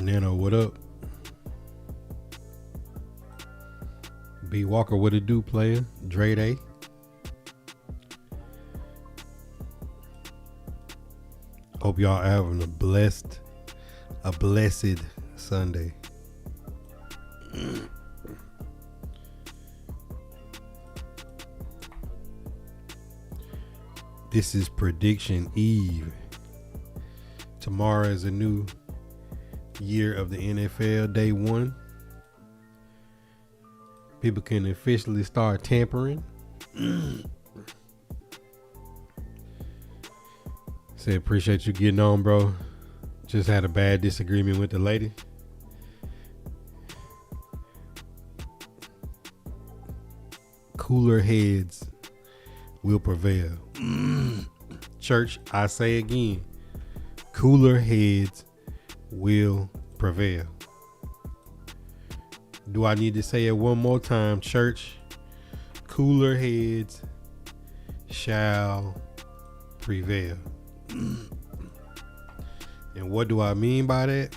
Nano, what up? B Walker, what it do, player? Dre Day. Hope y'all having a blessed Sunday. This is Prediction Eve. Tomorrow is a new year of the NFL, day one. People can officially start tampering. Say, appreciate you getting on, bro. Just had a bad disagreement with the lady. Cooler heads will prevail. Church, I say again, cooler heads will prevail. Do I need to say it one more time, church? Cooler heads shall prevail. And what do I mean by that?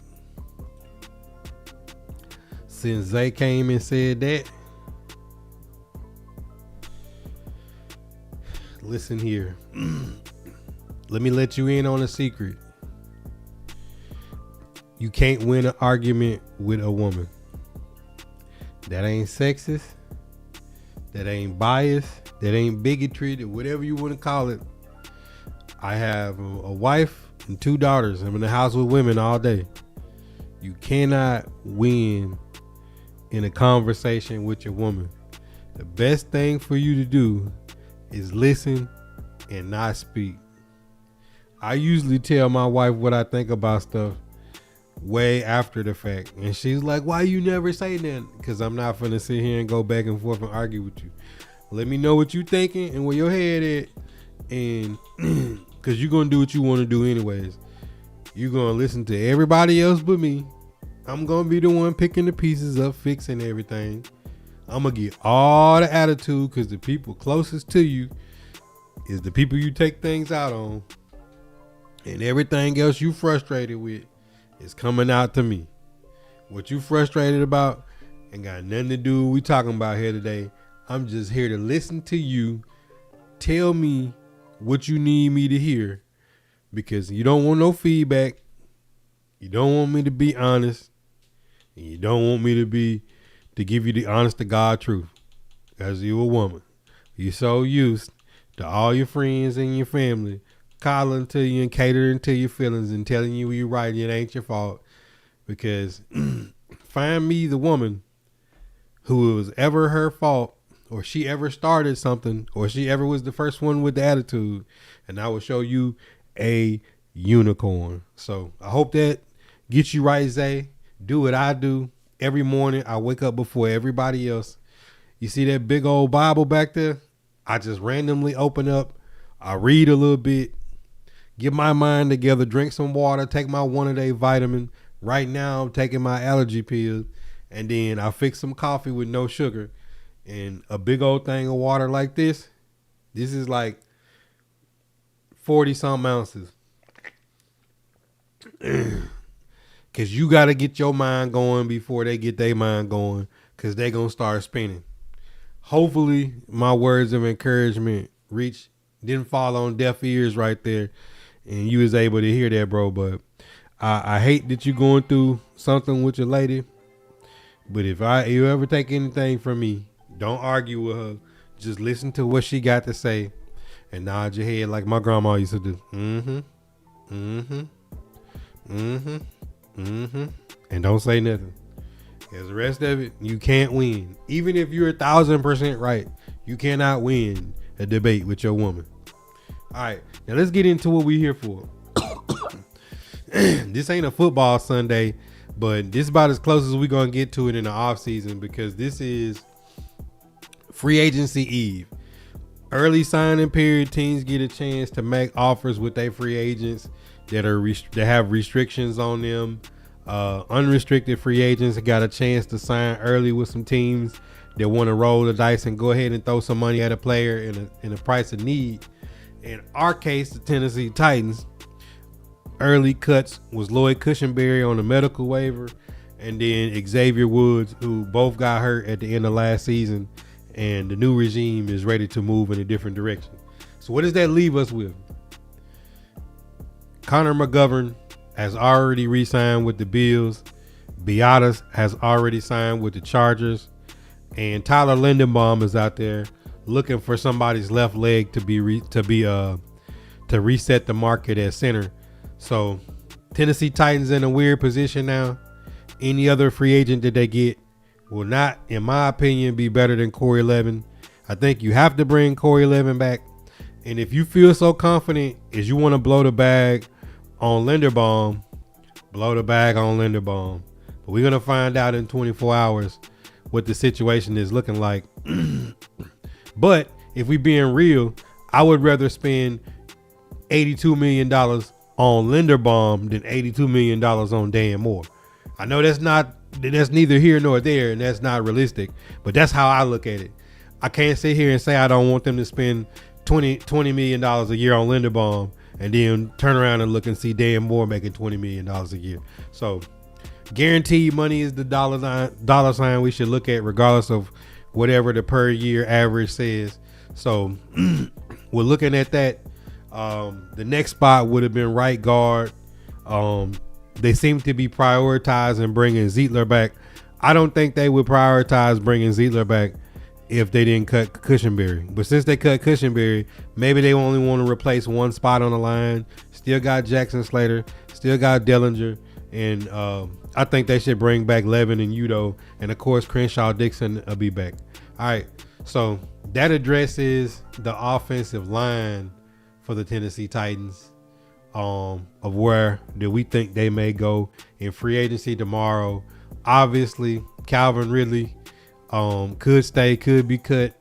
Since Zay came and said that, listen here. Let me let you in on a secret. You can't win an argument with a woman. That ain't sexist. That ain't biased. That ain't bigotry. Whatever you want to call it. I have a wife and 2 daughters. I'm in the house with women all day. You cannot win in a conversation with your woman. The best thing for you to do is listen and not speak. I usually tell my wife what I think about stuff way after the fact, and she's like, why you never say that? Because I'm not finna sit here and go back and forth and argue with you. Let me know what you thinking and where your head at, and because you're gonna do what you want to do anyways. You're gonna listen to everybody else but me. I'm gonna be the one picking the pieces up, fixing everything. I'm gonna get all the attitude because the people closest to you is the people you take things out on, and everything else you frustrated with is coming out to me. What you frustrated about ain't got nothing to do with what we talking about here today. I'm just here to listen to you. Tell me what you need me to hear, because you don't want no feedback. You don't want me to be honest, and you don't want me to give you the honest to God truth. As you a woman, you're so used to all your friends and your family calling to you and catering to your feelings and telling you you're right and it ain't your fault. Because find me the woman who it was ever her fault, or she ever started something, or she ever was the first one with the attitude, and I will show you a unicorn. So I hope that gets you right, Zay. Do what I do every morning. I wake up before everybody else. You see that big old Bible back there? I just randomly open up. I read a little bit, get my mind together, drink some water, take my 1-a-day vitamin. Right now I'm taking my allergy pills, and then I fix some coffee with no sugar and a big old thing of water like this. This is like 40 something ounces. Cause you got to get your mind going before they get their mind going, cause they gonna start spinning. Hopefully my words of encouragement didn't fall on deaf ears right there, and you was able to hear that, bro. But I hate that you're going through something with your lady. But if you ever take anything from me, don't argue with her. Just listen to what she got to say and nod your head like my grandma used to do. Mm-hmm. Mm-hmm. Mm-hmm. Mm-hmm. And don't say nothing. Because the rest of it, you can't win. Even if you're 1,000% right, you cannot win a debate with your woman. All right, now let's get into what we're here for. This ain't a football Sunday, but this is about as close as we're going to get to it in the off season, because this is free agency eve. Early signing period, teams get a chance to make offers with their free agents that have restrictions on them. Unrestricted free agents got a chance to sign early with some teams that want to roll the dice and go ahead and throw some money at a player in a price of need. In our case, the Tennessee Titans, early cuts was Lloyd Cushenberry on the medical waiver, and then Xavier Woods, who both got hurt at the end of last season, and the new regime is ready to move in a different direction. So what does that leave us with? Connor McGovern has already re-signed with the Bills. Beatas has already signed with the Chargers, and Tyler Lindenbaum is out there looking for somebody's left leg to reset the market at center. So Tennessee Titans in a weird position now. Any other free agent that they get will not, in my opinion, be better than Corey Levin. I think you have to bring Corey Levin back. And if you feel so confident as you want to blow the bag on Linderbaum, blow the bag on Linderbaum. But we're going to find out in 24 hours what the situation is looking like. But if we being real, I would rather spend $82 million on Linderbaum than $82 million on Dan Moore. I know that's neither here nor there, and that's not realistic, but that's how I look at it. I can't sit here and say I don't want them to spend $20 million a year on Linderbaum and then turn around and look and see Dan Moore making $20 million a year. So guaranteed money is the dollar sign we should look at, regardless of whatever the per year average says. So we're looking at that. The next spot would have been right guard. They seem to be prioritizing bringing Zeitler back. I don't think they would prioritize bringing Zeitler back if they didn't cut Cushenberry. But since they cut Cushenberry, maybe they only want to replace one spot on the line. Still got Jackson Slater, still got Dellinger, and I think they should bring back Levin and Udo, and of course Crenshaw Dixon will be back. All right, so that addresses the offensive line for the Tennessee Titans. Of where do we think they may go in free agency tomorrow. Obviously, Calvin Ridley could stay, could be cut.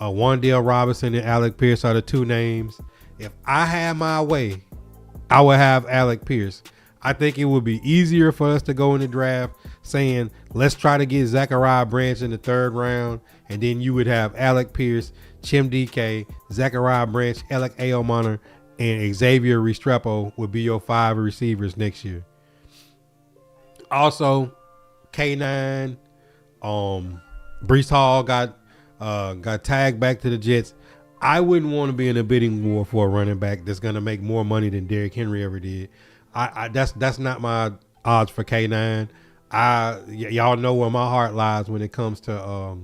Wan'Dale Robinson and Alec Pierce are the two names. If I had my way, I would have Alec Pierce. I think it would be easier for us to go in the draft saying, let's try to get Zachariah Branch in the third round, and then you would have Alec Pierce, Chim DK, Zachariah Branch, Alec Aomaner, and Xavier Restrepo would be your 5 receivers next year. Also, K9, Breece Hall got tagged back to the Jets. I wouldn't want to be in a bidding war for a running back that's going to make more money than Derrick Henry ever did. That's not my odds for K9. Y'all know where my heart lies when it comes to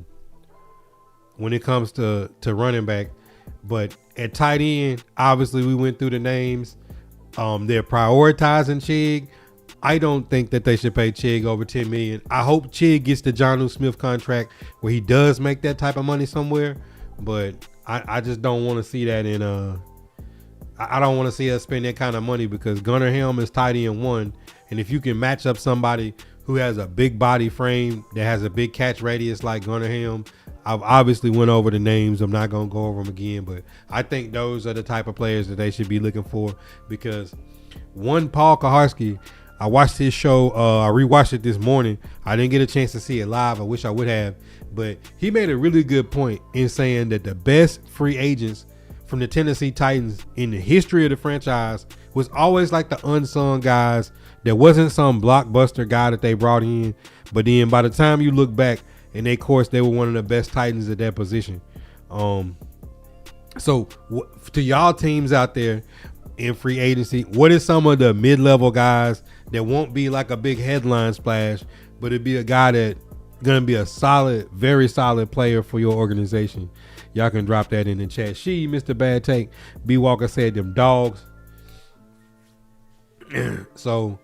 running back. But at tight end, obviously we went through the names. They're prioritizing Chig. I don't think that they should pay Chig over $10 million. I hope Chig gets the Jonnu Smith contract where he does make that type of money somewhere. But I just don't want to see that in I don't want to see us spend that kind of money, because Gunnar Helm is tight end 1. And if you can match up somebody who has a big body frame that has a big catch radius like Gunnar Helm, I've obviously went over the names. I'm not going to go over them again, but I think those are the type of players that they should be looking for. Because one, Paul Kaharski, I watched his show. I rewatched it this morning. I didn't get a chance to see it live. I wish I would have, but he made a really good point in saying that the best free agents from the Tennessee Titans in the history of the franchise was always like the unsung guys. There wasn't some blockbuster guy that they brought in, but then by the time you look back, and they, of course, they were one of the best Titans at that position. So to y'all teams out there in free agency, what is some of the mid-level guys that won't be like a big headline splash, but it'd be a guy that going to be a solid, very solid player for your organization? Y'all can drop that in the chat. Mr. Bad Take, B. Walker said them dogs. So,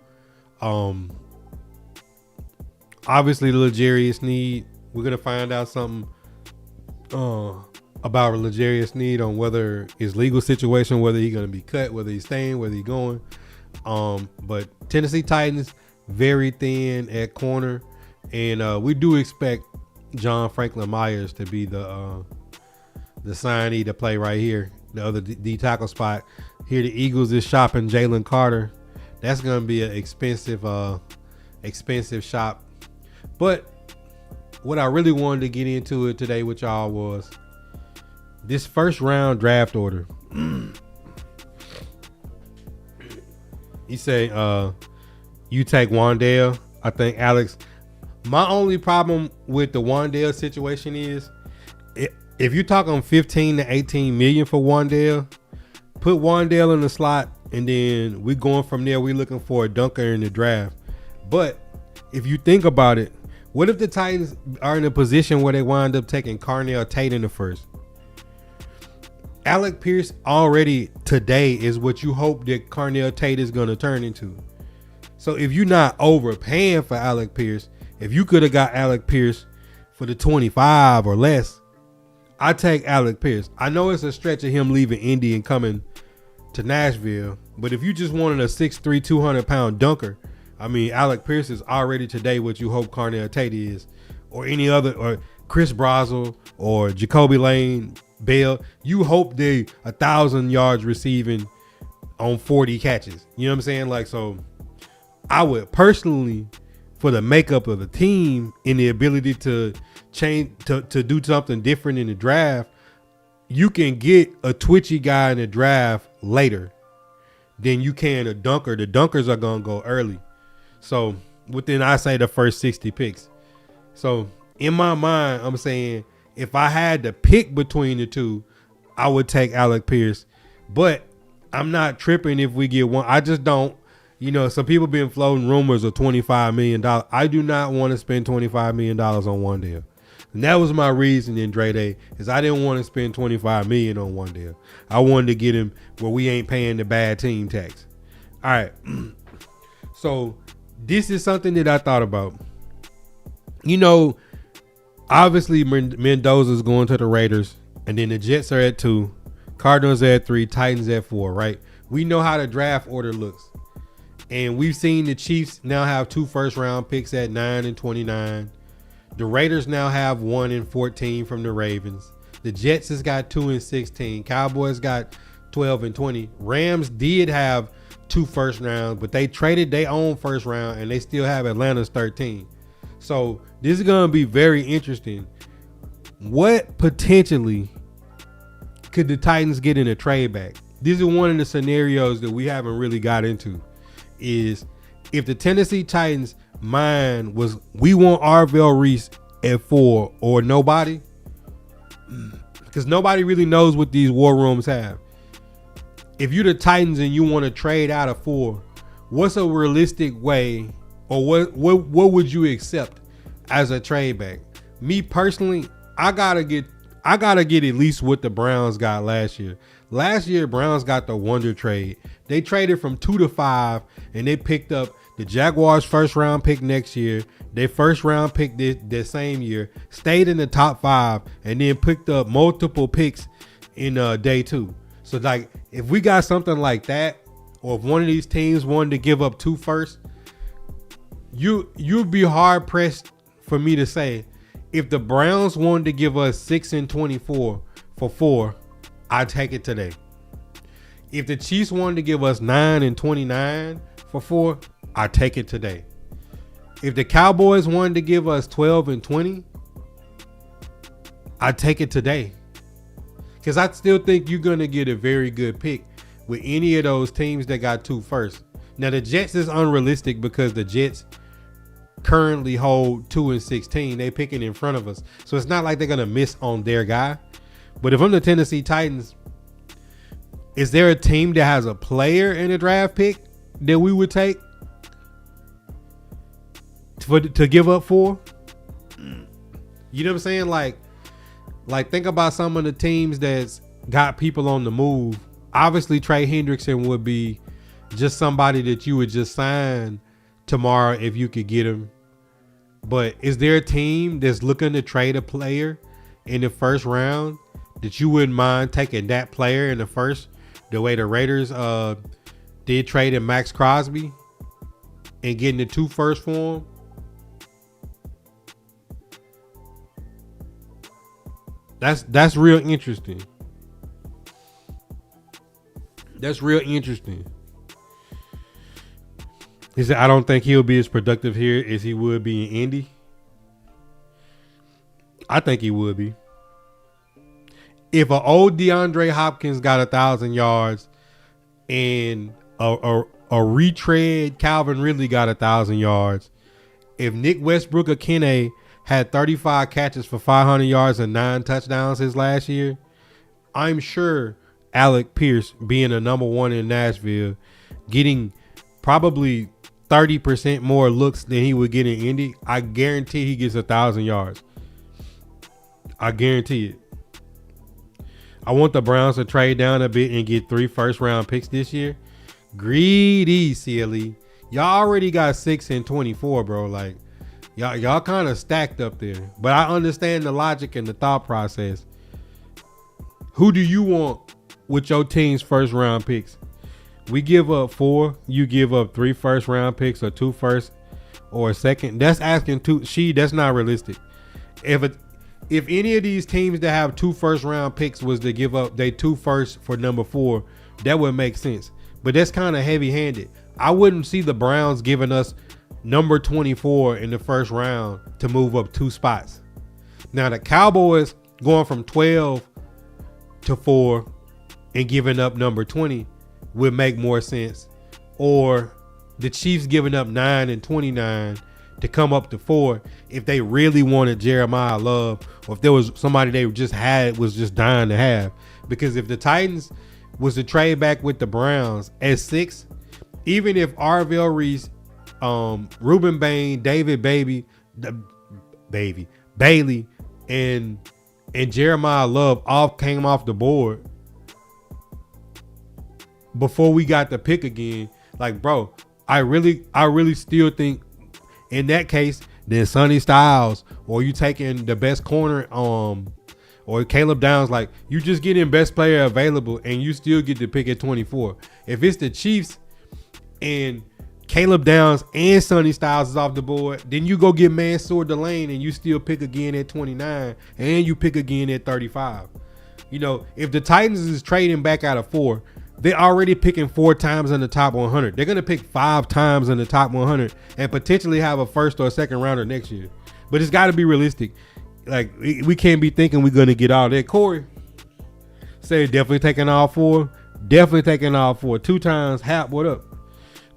obviously, L'Jarius Sneed. We're going to find out something about L'Jarius Sneed on whether his legal situation, whether he's going to be cut, whether he's staying, whether he's going. But Tennessee Titans, very thin at corner. And we do expect John Franklin Myers to be the signee to play right here, the other D tackle spot. Here the Eagles is shopping Jalen Carter. That's going to be an expensive shop. But what I really wanted to get into it today with y'all was this first round draft order. You say you take Wandale. I think Alex. My only problem with the Wandale situation is if you're talking 15 to 18 million for Wandale, put Wandale in the slot, and then we going from there. We looking for a dunker in the draft. But if you think about it, what if the Titans are in a position where they wind up taking Carnell Tate in the first? Alec Pierce already today is what you hope that Carnell Tate is going to turn into. So if you're not overpaying for Alec Pierce, if you could have got Alec Pierce for the 25 or less, I take Alec Pierce. I know it's a stretch of him leaving Indy and coming to Nashville, but if you just wanted a 6'3", 200-pound dunker, I mean, Alec Pierce is already today what you hope Carnell Tate is, or any other, or Chris Brazel, or Jacoby Lane, Bell. You hope they 1,000 yards receiving on 40 catches. You know what I'm saying? Like, so I would personally, for the makeup of the team and the ability to change, to do something different in the draft, you can get a twitchy guy in the draft later than you can a dunker. The dunkers are going to go early. So within, I say, the first 60 picks. So in my mind, I'm saying if I had to pick between the two, I would take Alec Pierce. But I'm not tripping if we get one. I just don't, some people been floating rumors of $25 million. I do not want to spend $25 million on one deal. And that was my reason in Dre Day, is I didn't want to spend $25 million on one deal. I wanted to get him where we ain't paying the bad team tax. All right. So this is something that I thought about. Obviously Mendoza's going to the Raiders, and then the Jets are at 2, Cardinals are at 3, Titans at 4, right? We know how the draft order looks. And we've seen the Chiefs now have 2 first-round picks at 9 and 29. The Raiders now have 1 and 14 from the Ravens. The Jets has got 2 and 16. Cowboys got 12 and 20. Rams did have 2 first rounds, but they traded their own first round, and they still have Atlanta's 13. So this is going to be very interesting. What potentially could the Titans get in a trade back? This is one of the scenarios that we haven't really got into, is if the Tennessee Titans mind was, we want Arvell Reese at 4 or nobody, because nobody really knows what these war rooms have. If you're the Titans and you want to trade out of 4, what's a realistic way, or what would you accept as a trade back? Me personally, I gotta get at least what the Browns got last year. Last year, Browns got the wonder trade. They traded from 2 to 5, and they picked up the Jaguars' first round pick next year, their first round pick this same year, stayed in the top 5, and then picked up multiple picks in day 2. So like, if we got something like that, or if one of these teams wanted to give up 2 firsts, you'd be hard pressed for me to say, if the Browns wanted to give us 6 and 24 for 4, I'd take it today. If the Chiefs wanted to give us 9 and 29 for 4, I'd take it today. If the Cowboys wanted to give us 12 and 20, I'd take it today. Because I still think you're going to get a very good pick with any of those teams that got 2 firsts. Now, the Jets is unrealistic because the Jets currently hold 2 and 16. They picking in front of us. So it's not like they're going to miss on their guy. But if I'm the Tennessee Titans, is there a team that has a player in a draft pick that we would take to give up 4? You know what I'm saying? Like think about some of the teams that's got people on the move. Obviously, Trey Hendrickson would be just somebody that you would just sign tomorrow if you could get him. But is there a team that's looking to trade a player in the first round that you wouldn't mind taking that player in the first, the way the Raiders did trade in Max Crosby and getting the 2 firsts for him? That's real interesting. That's real interesting. He said, I don't think he'll be as productive here as he would be in Indy. I think he would be. If an old DeAndre Hopkins got 1,000 yards and a a retread Calvin Ridley got 1,000 yards. If Nick Westbrook or Kene had 35 catches for 500 yards and 9 touchdowns his last year, I'm sure Alec Pierce, being a number one in Nashville, getting probably 30% more looks than he would get in Indy, I guarantee he gets 1,000 yards. I guarantee it. I want the Browns to trade down a bit and get 3 first-round picks this year. Greedy, CLE. Y'all already got 6 and 24, bro. Like, y'all kind of stacked up there. But I understand the logic and the thought process. Who do you want with your team's first-round picks? We give up 4. You give up 3 first-round picks or 2 first or a second. That's asking too. That's not realistic. If any of these teams that have 2 first-round picks was to give up their 2 first for number 4, that would make sense. But that's kind of heavy-handed. I wouldn't see the Browns giving us number 24 in the first round to move up 2 spots. Now, the Cowboys going from 12 to 4 and giving up number 20 would make more sense. Or the Chiefs giving up 9 and 29 to come up to 4 if they really wanted Jeremiah Love, or if there was somebody they just had was just dying to have. Because if the Titans was to trade back with the Browns at 6, even if Arvell Reese, Ruben Bain, David Bailey, and Jeremiah Love all came off the board before we got the pick again, like, bro, I really still think in that case, then Sonny Styles, or you taking the best corner, or Caleb Downs, like, you just getting best player available and you still get to pick at 24. If it's the Chiefs and Caleb Downs and Sonny Styles is off the board, then you go get Mansour Delane and you still pick again at 29 and you pick again at 35. You know, if the Titans is trading back out of 4, they're already picking 4 times in the top 100. They're going to pick 5 times in the top 100 and potentially have a first or second rounder next year. But it's got to be realistic. Like, we can't be thinking we're going to get all that. Corey say definitely taking all 4. Definitely taking all 4. 2 times. Hap, what up?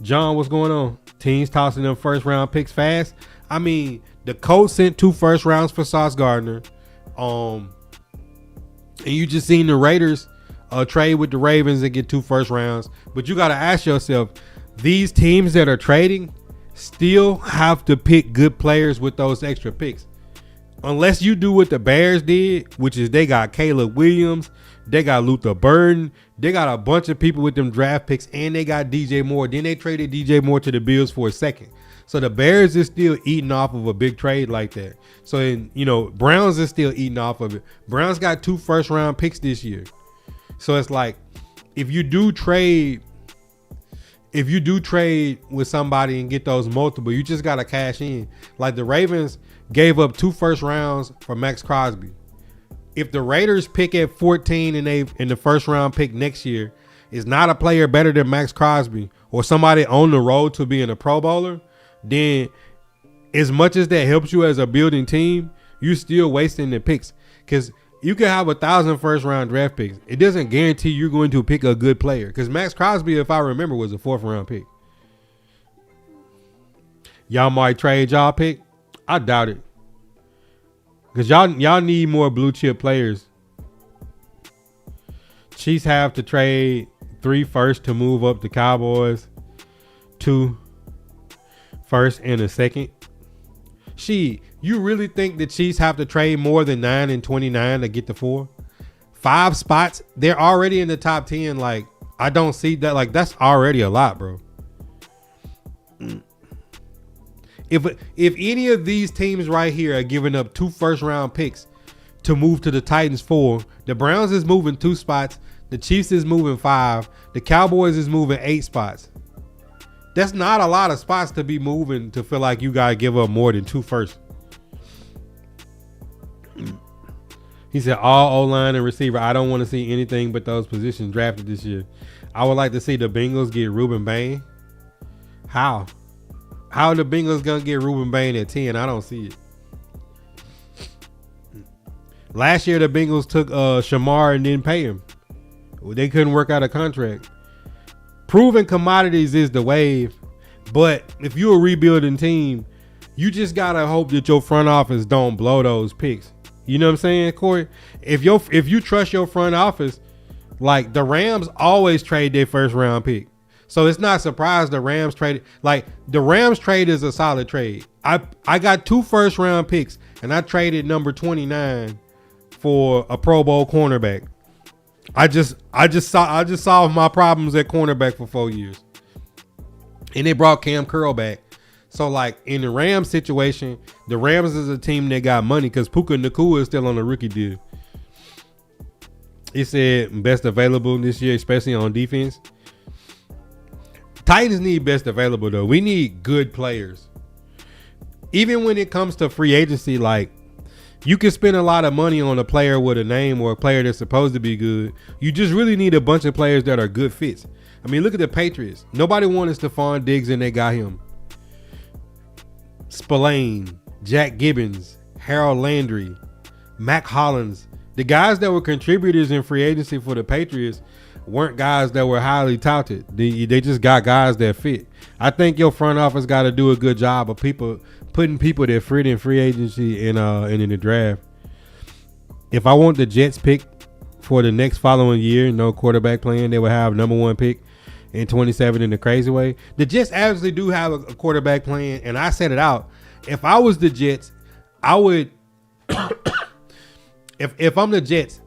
John, what's going on? Teams tossing them first round picks fast. I mean, the Colts sent 2 first rounds for Sauce Gardner. And you just seen the Raiders trade with the Ravens and get 2 first rounds. But you got to ask yourself, these teams that are trading still have to pick good players with those extra picks. Unless you do what the Bears did, which is they got Caleb Williams, they got Luther Burden, they got a bunch of people with them draft picks, and they got DJ Moore. Then they traded DJ Moore to the Bills for a second. So the Bears is still eating off of a big trade like that. So, Browns is still eating off of it. Browns got 2 first round picks this year. So it's like, if you do trade with somebody and get those multiple, you just got to cash in. Like the Ravens gave up 2 first rounds for Max Crosby. If the Raiders pick at 14 and the first round pick next year is not a player better than Max Crosby or somebody on the road to being a Pro Bowler, then as much as that helps you as a building team, you're still wasting the picks. Because you can have 1,000 first round draft picks. It doesn't guarantee you're going to pick a good player. Because Max Crosby, if I remember, was a 4th round pick. Y'all might trade y'all pick. I doubt it. Because y'all need more blue chip players. Chiefs have to trade 3 first to move up the Cowboys. 2 first and a second. You really think the Chiefs have to trade more than 9 and 29 to get to 4? 5 spots. They're already in the top 10. Like, I don't see that. Like, that's already a lot, bro. If any of these teams right here are giving up 2 first round picks to move to the Titans 4, the Browns is moving 2 spots, the Chiefs is moving 5, the Cowboys is moving 8 spots. That's not a lot of spots to be moving to feel like you gotta give up more than 2 first. He said all O-line and receiver. I don't want to see anything but those positions drafted this year. I would like to see the Bengals get Ruben Bain. How? How are the Bengals going to get Ruben Bain at 10? I don't see it. Last year, the Bengals took Shamar and didn't pay him. They couldn't work out a contract. proven commodities is the wave. But if you're a rebuilding team, you just gotta hope that your front office don't blow those picks. You know what I'm saying, Corey? If you trust your front office, like the Rams always trade their first round pick. So it's not surprised the Rams traded. Like the Rams trade is a solid trade. I got 2 first round picks and I traded number 29 for a Pro Bowl cornerback. I just solved my problems at cornerback for 4 years. And they brought Cam Curl back. So like in the Rams situation, the Rams is a team that got money because Puka Nacua is still on the rookie deal. He said best available this year, especially on defense. Titans need best available though. We need good players. Even when it comes to free agency, like you can spend a lot of money on a player with a name or a player that's supposed to be good. You just really need a bunch of players that are good fits. I mean, look at the Patriots. Nobody wanted Stephon Diggs and they got him. Spillane, Jack Gibbons, Harold Landry, Mac Hollins. The guys that were contributors in free agency for the Patriots weren't guys that were highly touted. They just got guys that fit. I think your front office got to do a good job of putting people that fit in free agency and in the draft. If I want the Jets pick for the next following year, no quarterback plan, they would have number 1 pick in 27 in the crazy way. The Jets absolutely do have a quarterback plan, and I said it out. If I was the Jets, I would. if I'm the Jets,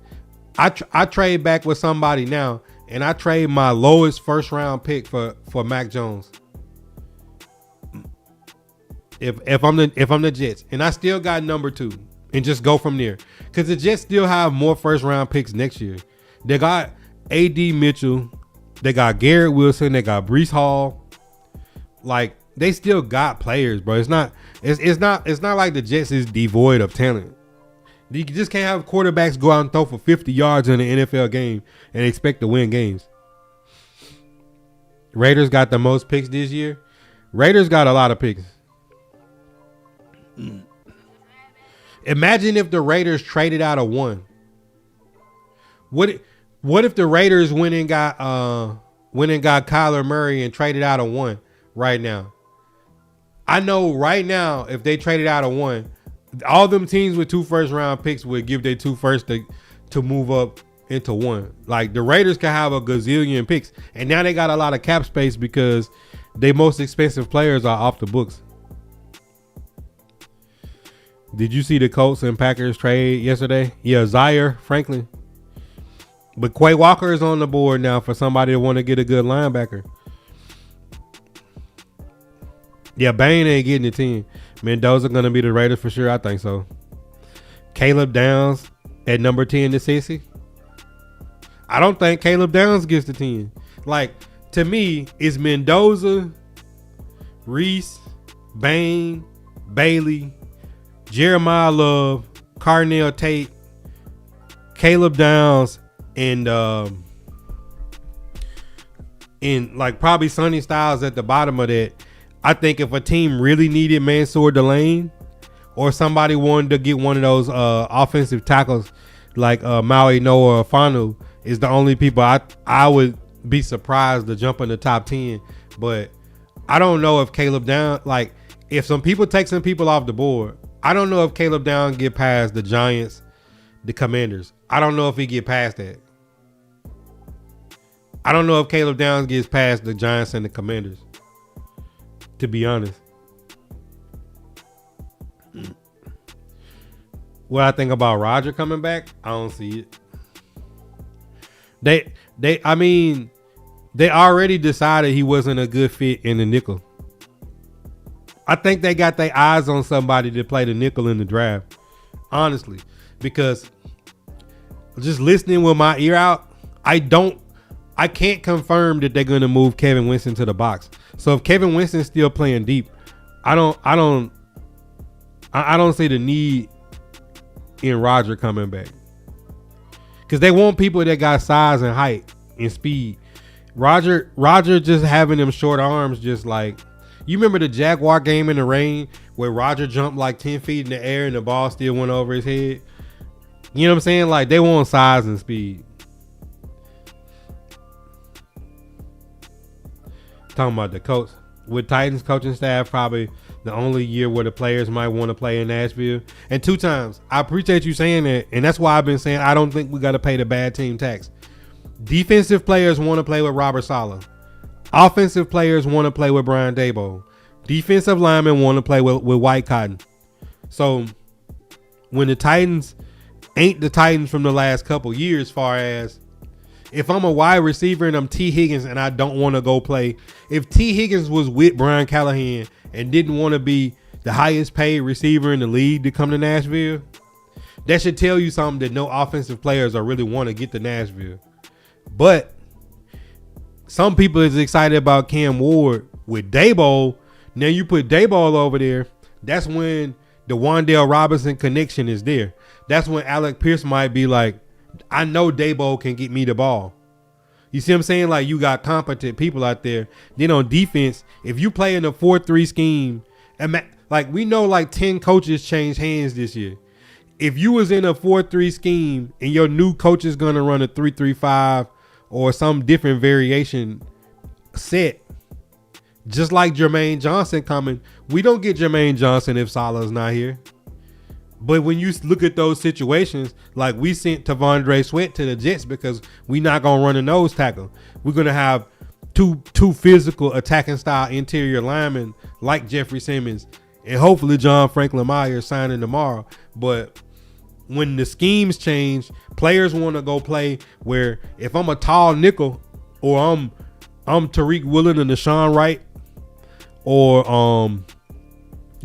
I trade back with somebody now, and I trade my lowest first round pick for Mac Jones. If I'm the Jets, and I still got number 2, and just go from there, because the Jets still have more first round picks next year. They got A.D. Mitchell, they got Garrett Wilson, they got Breece Hall. Like they still got players, bro. It's not like the Jets is devoid of talent. You just can't have quarterbacks go out and throw for 50 yards in an NFL game and expect to win games. Raiders got the most picks this year. Raiders got a lot of picks. Imagine if the Raiders traded out of 1. What if the Raiders went and got Kyler Murray and traded out of 1 right now? I know right now if they traded out of 1, all them teams with 2 first round picks would give their 2 first to move up into 1. Like the Raiders can have a gazillion picks, and now they got a lot of cap space because their most expensive players are off the books. Did you see the Colts and Packers trade yesterday? Yeah, Zaire Franklin. But Quay Walker is on the board now for somebody that want to get a good linebacker. Yeah, Bain ain't getting the 10. Mendoza going to be the Raiders for sure. I think so. Caleb Downs at number 10 to 60. I don't think Caleb Downs gets the 10. Like, to me, it's Mendoza, Reese, Bain, Bailey, Jeremiah Love, Carnell Tate, Caleb Downs, and like probably Sonny Styles at the bottom of that. I think if a team really needed Mansour Delane or somebody wanted to get one of those offensive tackles like Maui Noah or Fanu is the only people I would be surprised to jump in the top 10. But I don't know if Caleb Downs, like if some people take some people off the board, I don't know if Caleb Downs get past the Giants, the Commanders. I don't know if he get past that. I don't know if Caleb Downs gets past the Giants and the Commanders, to be honest. What I think about Roger coming back, I don't see it. I mean, they already decided he wasn't a good fit in the nickel. I think they got their eyes on somebody to play the nickel in the draft, honestly, because just listening with my ear out, I can't confirm that they're going to move Kevin Winston to the box. So if Kevin Winston's still playing deep, I don't see the need in Roger coming back, because they want people that got size and height and speed. Roger just having them short arms, just like, you remember the Jaguar game in the rain where Roger jumped like 10 feet in the air and the ball still went over his head? You know what I'm saying? Like, they want size and speed. Talking about the coach. With Titans coaching staff, probably the only year where the players might want to play in Nashville. And 2 times. I appreciate you saying that. And that's why I've been saying I don't think we got to pay the bad team tax. Defensive players want to play with Robert Saleh. Offensive players want to play with Brian Daboll. Defensive linemen want to play with White Cotton. So when the Titans ain't the Titans from the last couple years, far as if I'm a wide receiver and I'm T. Higgins and I don't want to go play, if T. Higgins was with Brian Callahan and didn't want to be the highest paid receiver in the league to come to Nashville, that should tell you something that no offensive players are really want to get to Nashville. But some people is excited about Cam Ward with Daboll. Now you put Daboll over there. That's when the Wan'Dale Robinson connection is there. That's when Alec Pierce might be like, I know Daboll can get me the ball. You see what I'm saying? Like, you got competent people out there. Then on defense, if you play in a 4-3 scheme, and like we know like 10 coaches changed hands this year. If you was in a 4-3 scheme and your new coach is going to run a 3-3-5 or some different variation set, just like Jermaine Johnson coming, we don't get Jermaine Johnson if Saleh's not here. But when you look at those situations, like we sent Tavondre Sweat to the Jets because we not going to run a nose tackle. We're going to have two physical attacking style interior linemen like Jeffrey Simmons and hopefully John Franklin Myers signing tomorrow. But when the schemes change, players want to go play where if I'm a tall nickel or I'm Tariq Woolen and Deshaun Wright or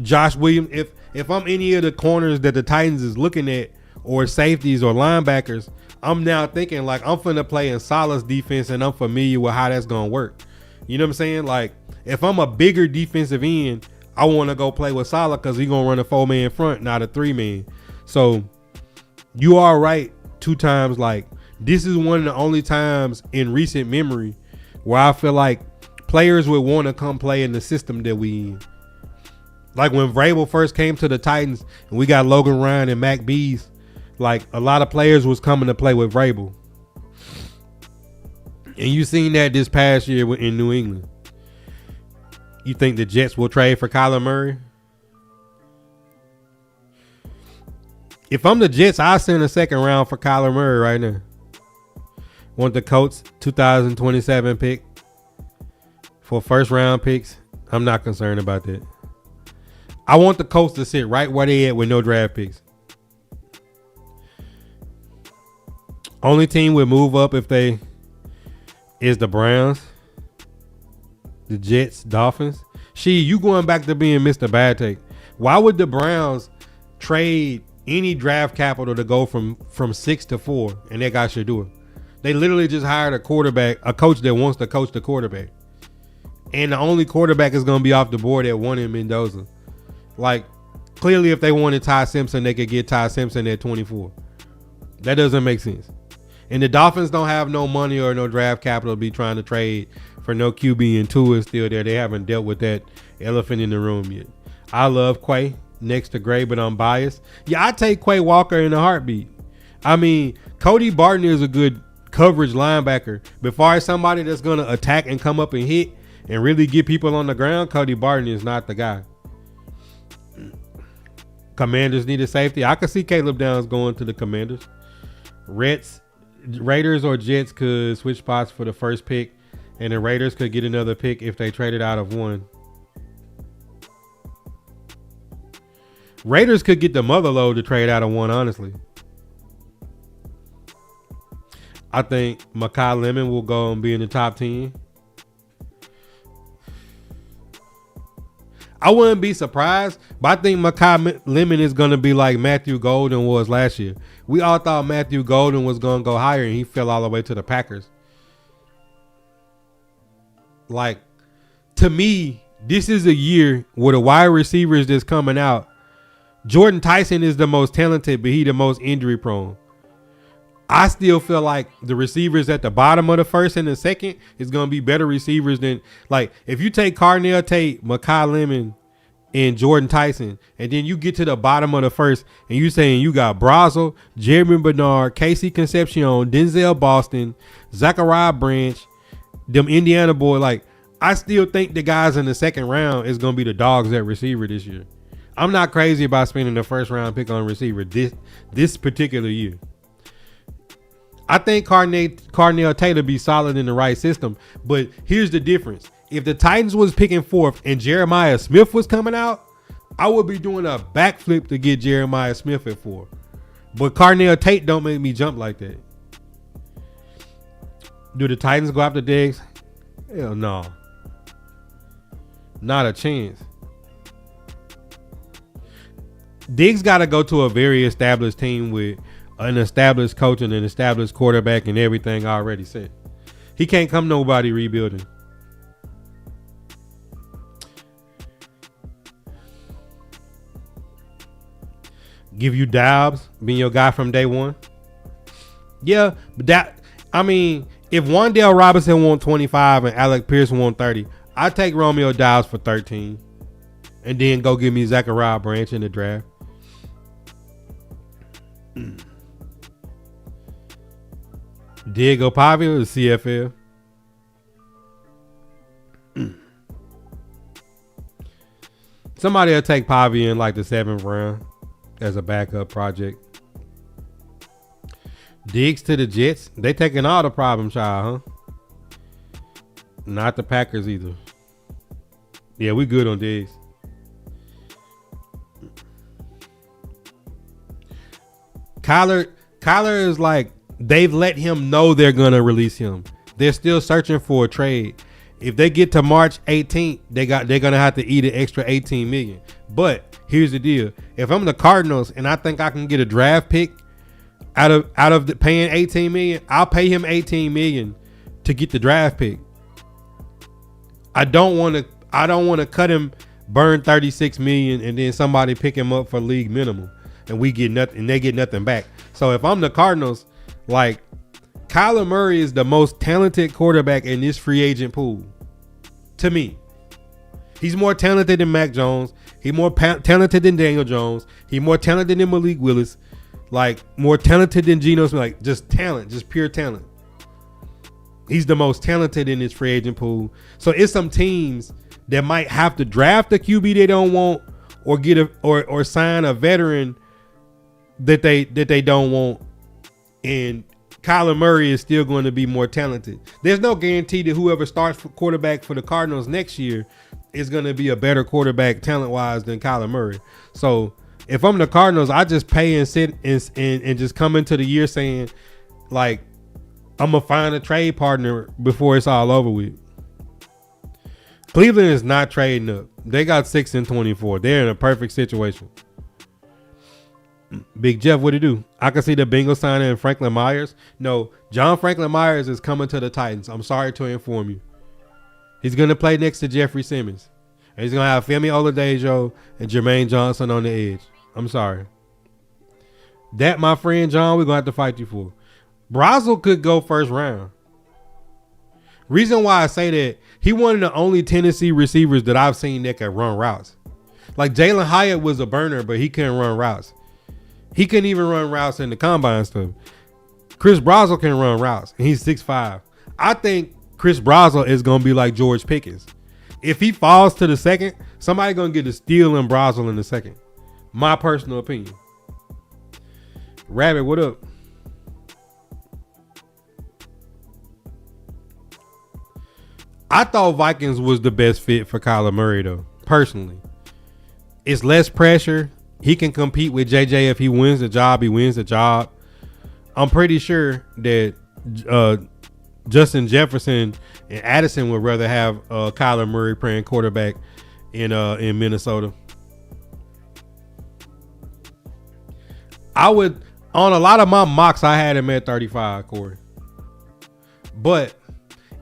Josh Williams, if I'm any of the corners that the Titans is looking at or safeties or linebackers, I'm now thinking like I'm finna play in Saleh's defense and I'm familiar with how that's gonna work. You know what I'm saying? Like if I'm a bigger defensive end, I want to go play with Saleh because he's gonna run a 4-man front, not a 3-man. So you are right 2 times. Like this is one of the only times in recent memory where I feel like players would want to come play in the system that we in. Like when Vrabel first came to the Titans and we got Logan Ryan and Mac Bees, like a lot of players was coming to play with Vrabel. And you seen that this past year in New England. You think the Jets will trade for Kyler Murray? If I'm the Jets, I'll send a 2nd round for Kyler Murray right now. Want the Colts 2027 pick for 1st round picks? I'm not concerned about that. I want the Colts to sit right where they at with no draft picks. Only team would move up if they is the Browns, the Jets, Dolphins. You going back to being Mr. Bad Take. Why would the Browns trade any draft capital to go from 6 to 4 and that guy should do it? They literally just hired a coach that wants to coach the quarterback. And the only quarterback is going to be off the board at 1 in Mendoza. Like, clearly if they wanted Ty Simpson, they could get Ty Simpson at 24. That doesn't make sense. And the Dolphins don't have no money or no draft capital to be trying to trade for no QB, and Tua is still there. They haven't dealt with that elephant in the room yet. I love Quay next to Gray, but I'm biased. Yeah, I take Quay Walker in a heartbeat. I mean, Cody Barton is a good coverage linebacker. But far as somebody that's going to attack and come up and hit and really get people on the ground, Cody Barton is not the guy. Commanders need a safety. I could see Caleb Downs going to the Commanders. Raiders or Jets could switch spots for the 1st pick, and the Raiders could get another pick if they traded out of 1. Raiders could get the motherload to trade out of 1, honestly. I think Makai Lemon will go and be in the top 10. I wouldn't be surprised, but I think Makai Lemon is going to be like Matthew Golden was last year. We all thought Matthew Golden was going to go higher, and he fell all the way to the Packers. Like, to me, this is a year where the wide receivers that's coming out, Jordan Tyson is the most talented, but he the most injury prone. I still feel like the receivers at the bottom of the 1st and the 2nd is going to be better receivers than, like, if you take Carnell Tate, Makai Lemon, and Jordan Tyson, and then you get to the bottom of the 1st and you saying you got Brazel, Jeremy Bernard, Casey Concepcion, Denzel Boston, Zachariah Branch, them Indiana boy, like, I still think the guys in the second round is going to be the dogs at receiver this year. I'm not crazy about spending the first round pick on receiver this particular year. I think Carnell Taylor be solid in the right system, but here's the difference. If the Titans was picking fourth and Jeremiah Smith was coming out, I would be doing a backflip to get Jeremiah Smith at 4. But Carnell Tate don't make me jump like that. Do the Titans go after Diggs? Hell no. Not a chance. Diggs got to go to a very established team with an established coach and an established quarterback and everything already set. He can't come nobody rebuilding. Give you Dobbs, being your guy from day one. Yeah, but if Wan'Dale Robinson won 25 and Alec Pierce won 30, I'd take Romeo Dobbs for 13 and then go give me Zachariah Branch in the draft. Diego Pavia is CFL. Somebody will take Pavia in like the 7th round as a backup project. Diggs to the Jets. They taking all the problem child, huh? Not the Packers either. Yeah, we good on Diggs. Kyler is like, they've let him know they're gonna release him. They're still searching for a trade. If they get to March 18th, they're gonna have to eat an extra $18 million. But here's the deal: if I'm the Cardinals and I think I can get a draft pick out of the paying $18 million, I'll pay him $18 million to get the draft pick. I don't want to cut him, burn $36 million, and then somebody pick him up for league minimum, and we get nothing, and they get nothing back. So if I'm the Cardinals, like, Kyler Murray is the most talented quarterback in this free agent pool. To me, he's more talented than Mac Jones. He's more talented than Daniel Jones. He's more talented than Malik Willis. Like, more talented than Geno Smith. Like, just talent, just pure talent. He's the most talented in this free agent pool. So it's some teams that might have to draft a QB they don't want, or get or sign a veteran that they don't want. And Kyler Murray is still going to be more talented. There's no guarantee that whoever starts for quarterback for the Cardinals next year is going to be a better quarterback talent-wise than Kyler Murray. So if I'm the Cardinals, I just pay and sit and just come into the year saying, like, I'm going to find a trade partner before it's all over with. Cleveland is not trading up. They got 6-24. They're in a perfect situation. Big Jeff, what do you do? I can see the Bengals signing Franklin Myers. No, John Franklin Myers is coming to the Titans. I'm sorry to inform you. He's going to play next to Jeffrey Simmons. And he's going to have Femi Oladejo and Jermaine Johnson on the edge. I'm sorry. That, my friend John, we're going to have to fight you for. Brazel could go first round. Reason why I say that, he one of the only Tennessee receivers that I've seen that can run routes. Like, Jalen Hyatt was a burner, but he couldn't run routes. He couldn't even run routes in the combine stuff. Chris Brazel can run routes, and he's 6'5". I think Chris Brazel is going to be like George Pickens. If he falls to the second, somebody going to get a steal in Brazel in the second. My personal opinion. Rabbit, what up? I thought Vikings was the best fit for Kyler Murray, though, personally. It's less pressure. He can compete with JJ. If he wins the job, he wins the job. I'm pretty sure that Justin Jefferson and Addison would rather have Kyler Murray playing quarterback in Minnesota. I would, on a lot of my mocks, I had him at 35, Corey. But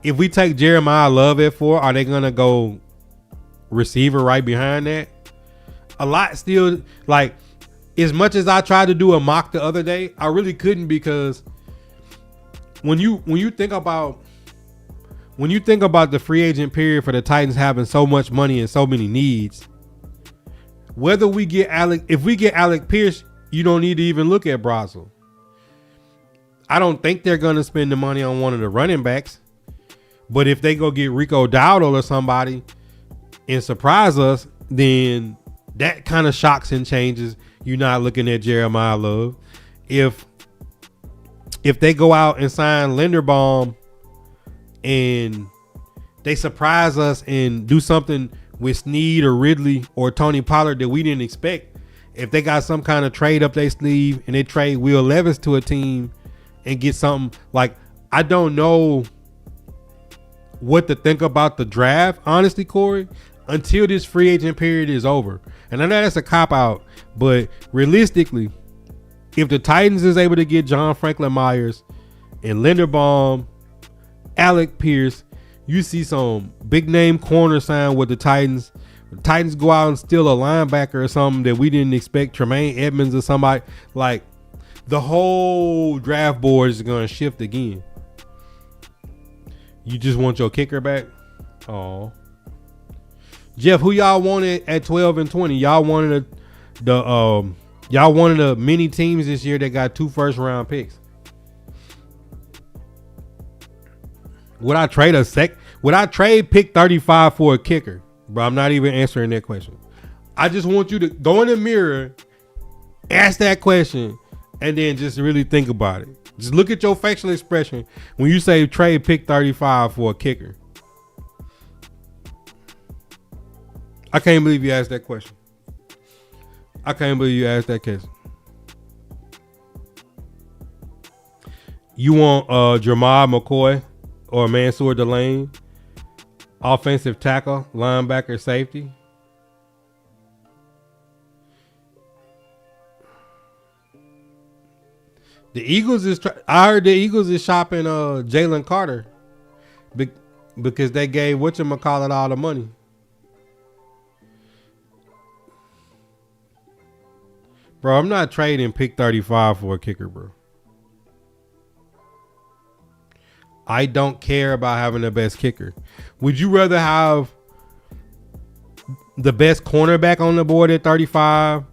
if we take Jeremiah Love at 4, are they going to go receiver right behind that? A lot still, like, as much as I tried to do a mock the other day, I really couldn't, because when you think about the free agent period for the Titans having so much money and so many needs, whether we get if we get Alec Pierce, you don't need to even look at Brazel. I don't think they're going to spend the money on one of the running backs, But if they go get Rico Dowdle or somebody and surprise us, then that kind of shocks and changes. You're not looking at Jeremiah Love. If they go out and sign Linderbaum and they surprise us and do something with Snead or Ridley or Tony Pollard that we didn't expect, if they got some kind of trade up their sleeve and they trade Will Levis to a team and get something like, I don't know what to think about the draft, honestly, Corey, until this free agent period is over. And I know that's a cop out, but realistically, if the Titans is able to get John Franklin Myers and Linderbaum, Alec Pierce, you see some big name corner sign with the Titans. The Titans go out and steal a linebacker or something that we didn't expect, Tremaine Edmonds or somebody. Like, the whole draft board is going to shift again. You just want your kicker back? Oh, Jeff, who y'all wanted at 12 and 20? Y'all wanted y'all wanted the many teams this year that got 2 first round picks. Would I trade pick 35 for a kicker? Bro, I'm not even answering that question. I just want you to go in the mirror, ask that question, and then just really think about it. Just look at your facial expression when you say trade pick 35 for a kicker. I can't believe you asked that question. I can't believe you asked that question. You want Jermar McCoy or Mansour Delane, offensive tackle, linebacker, safety? I heard the Eagles is shopping Jalen Carter because they gave whatchamacallit all the money. Bro, I'm not trading pick 35 for a kicker, bro. I don't care about having the best kicker. Would you rather have the best cornerback on the board at 35?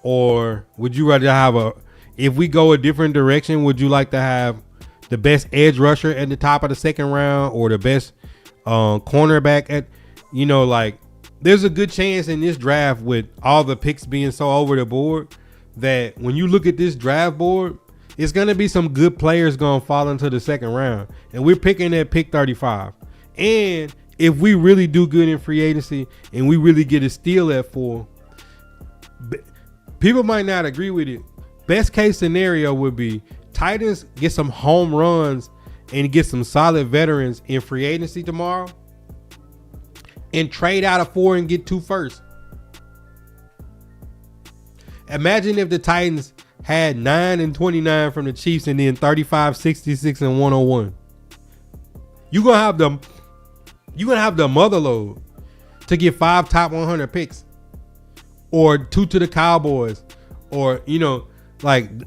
Or would you rather have if we go a different direction, would you like to have the best edge rusher at the top of the second round or the best cornerback at, like, there's a good chance in this draft with all the picks being so over the board that when you look at this draft board, it's going to be some good players going to fall into the second round. And we're picking at pick 35. And if we really do good in free agency and we really get a steal at 4, people might not agree with it. Best case scenario would be Titans get some home runs and get some solid veterans in free agency tomorrow and trade out of 4 and get 2 first. Imagine if the Titans had 9 and 29 from the Chiefs and then 35, 66 and 101. You're gonna have the mother load to get 5 top 100 picks or 2 to the Cowboys, or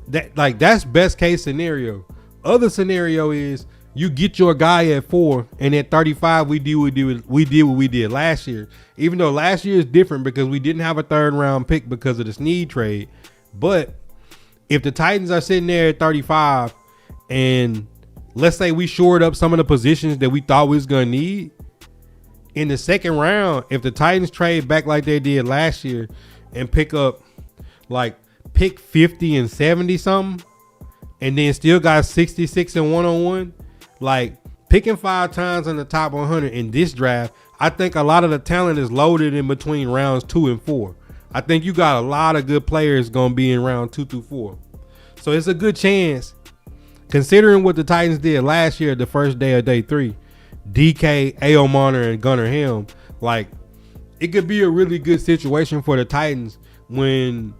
that's best case scenario. Other scenario is you get your guy at 4 and at 35 we did what we did last year. Even though last year is different because we didn't have a 3rd round pick because of the Snead trade. But if the Titans are sitting there at 35 and let's say we shored up some of the positions that we thought we was going to need in the second round, if the Titans trade back like they did last year and pick up like pick 50 and 70 something and then still got 66 and 101, like picking 5 times in the top 100 in this draft, I think a lot of the talent is loaded in between rounds 2 and 4. I think you got a lot of good players going to be in round 2 through 4. So it's a good chance, considering what the Titans did last year, the first day of day 3, DK, A.O. Marner, and Gunnar Helm, like it could be a really good situation for the Titans when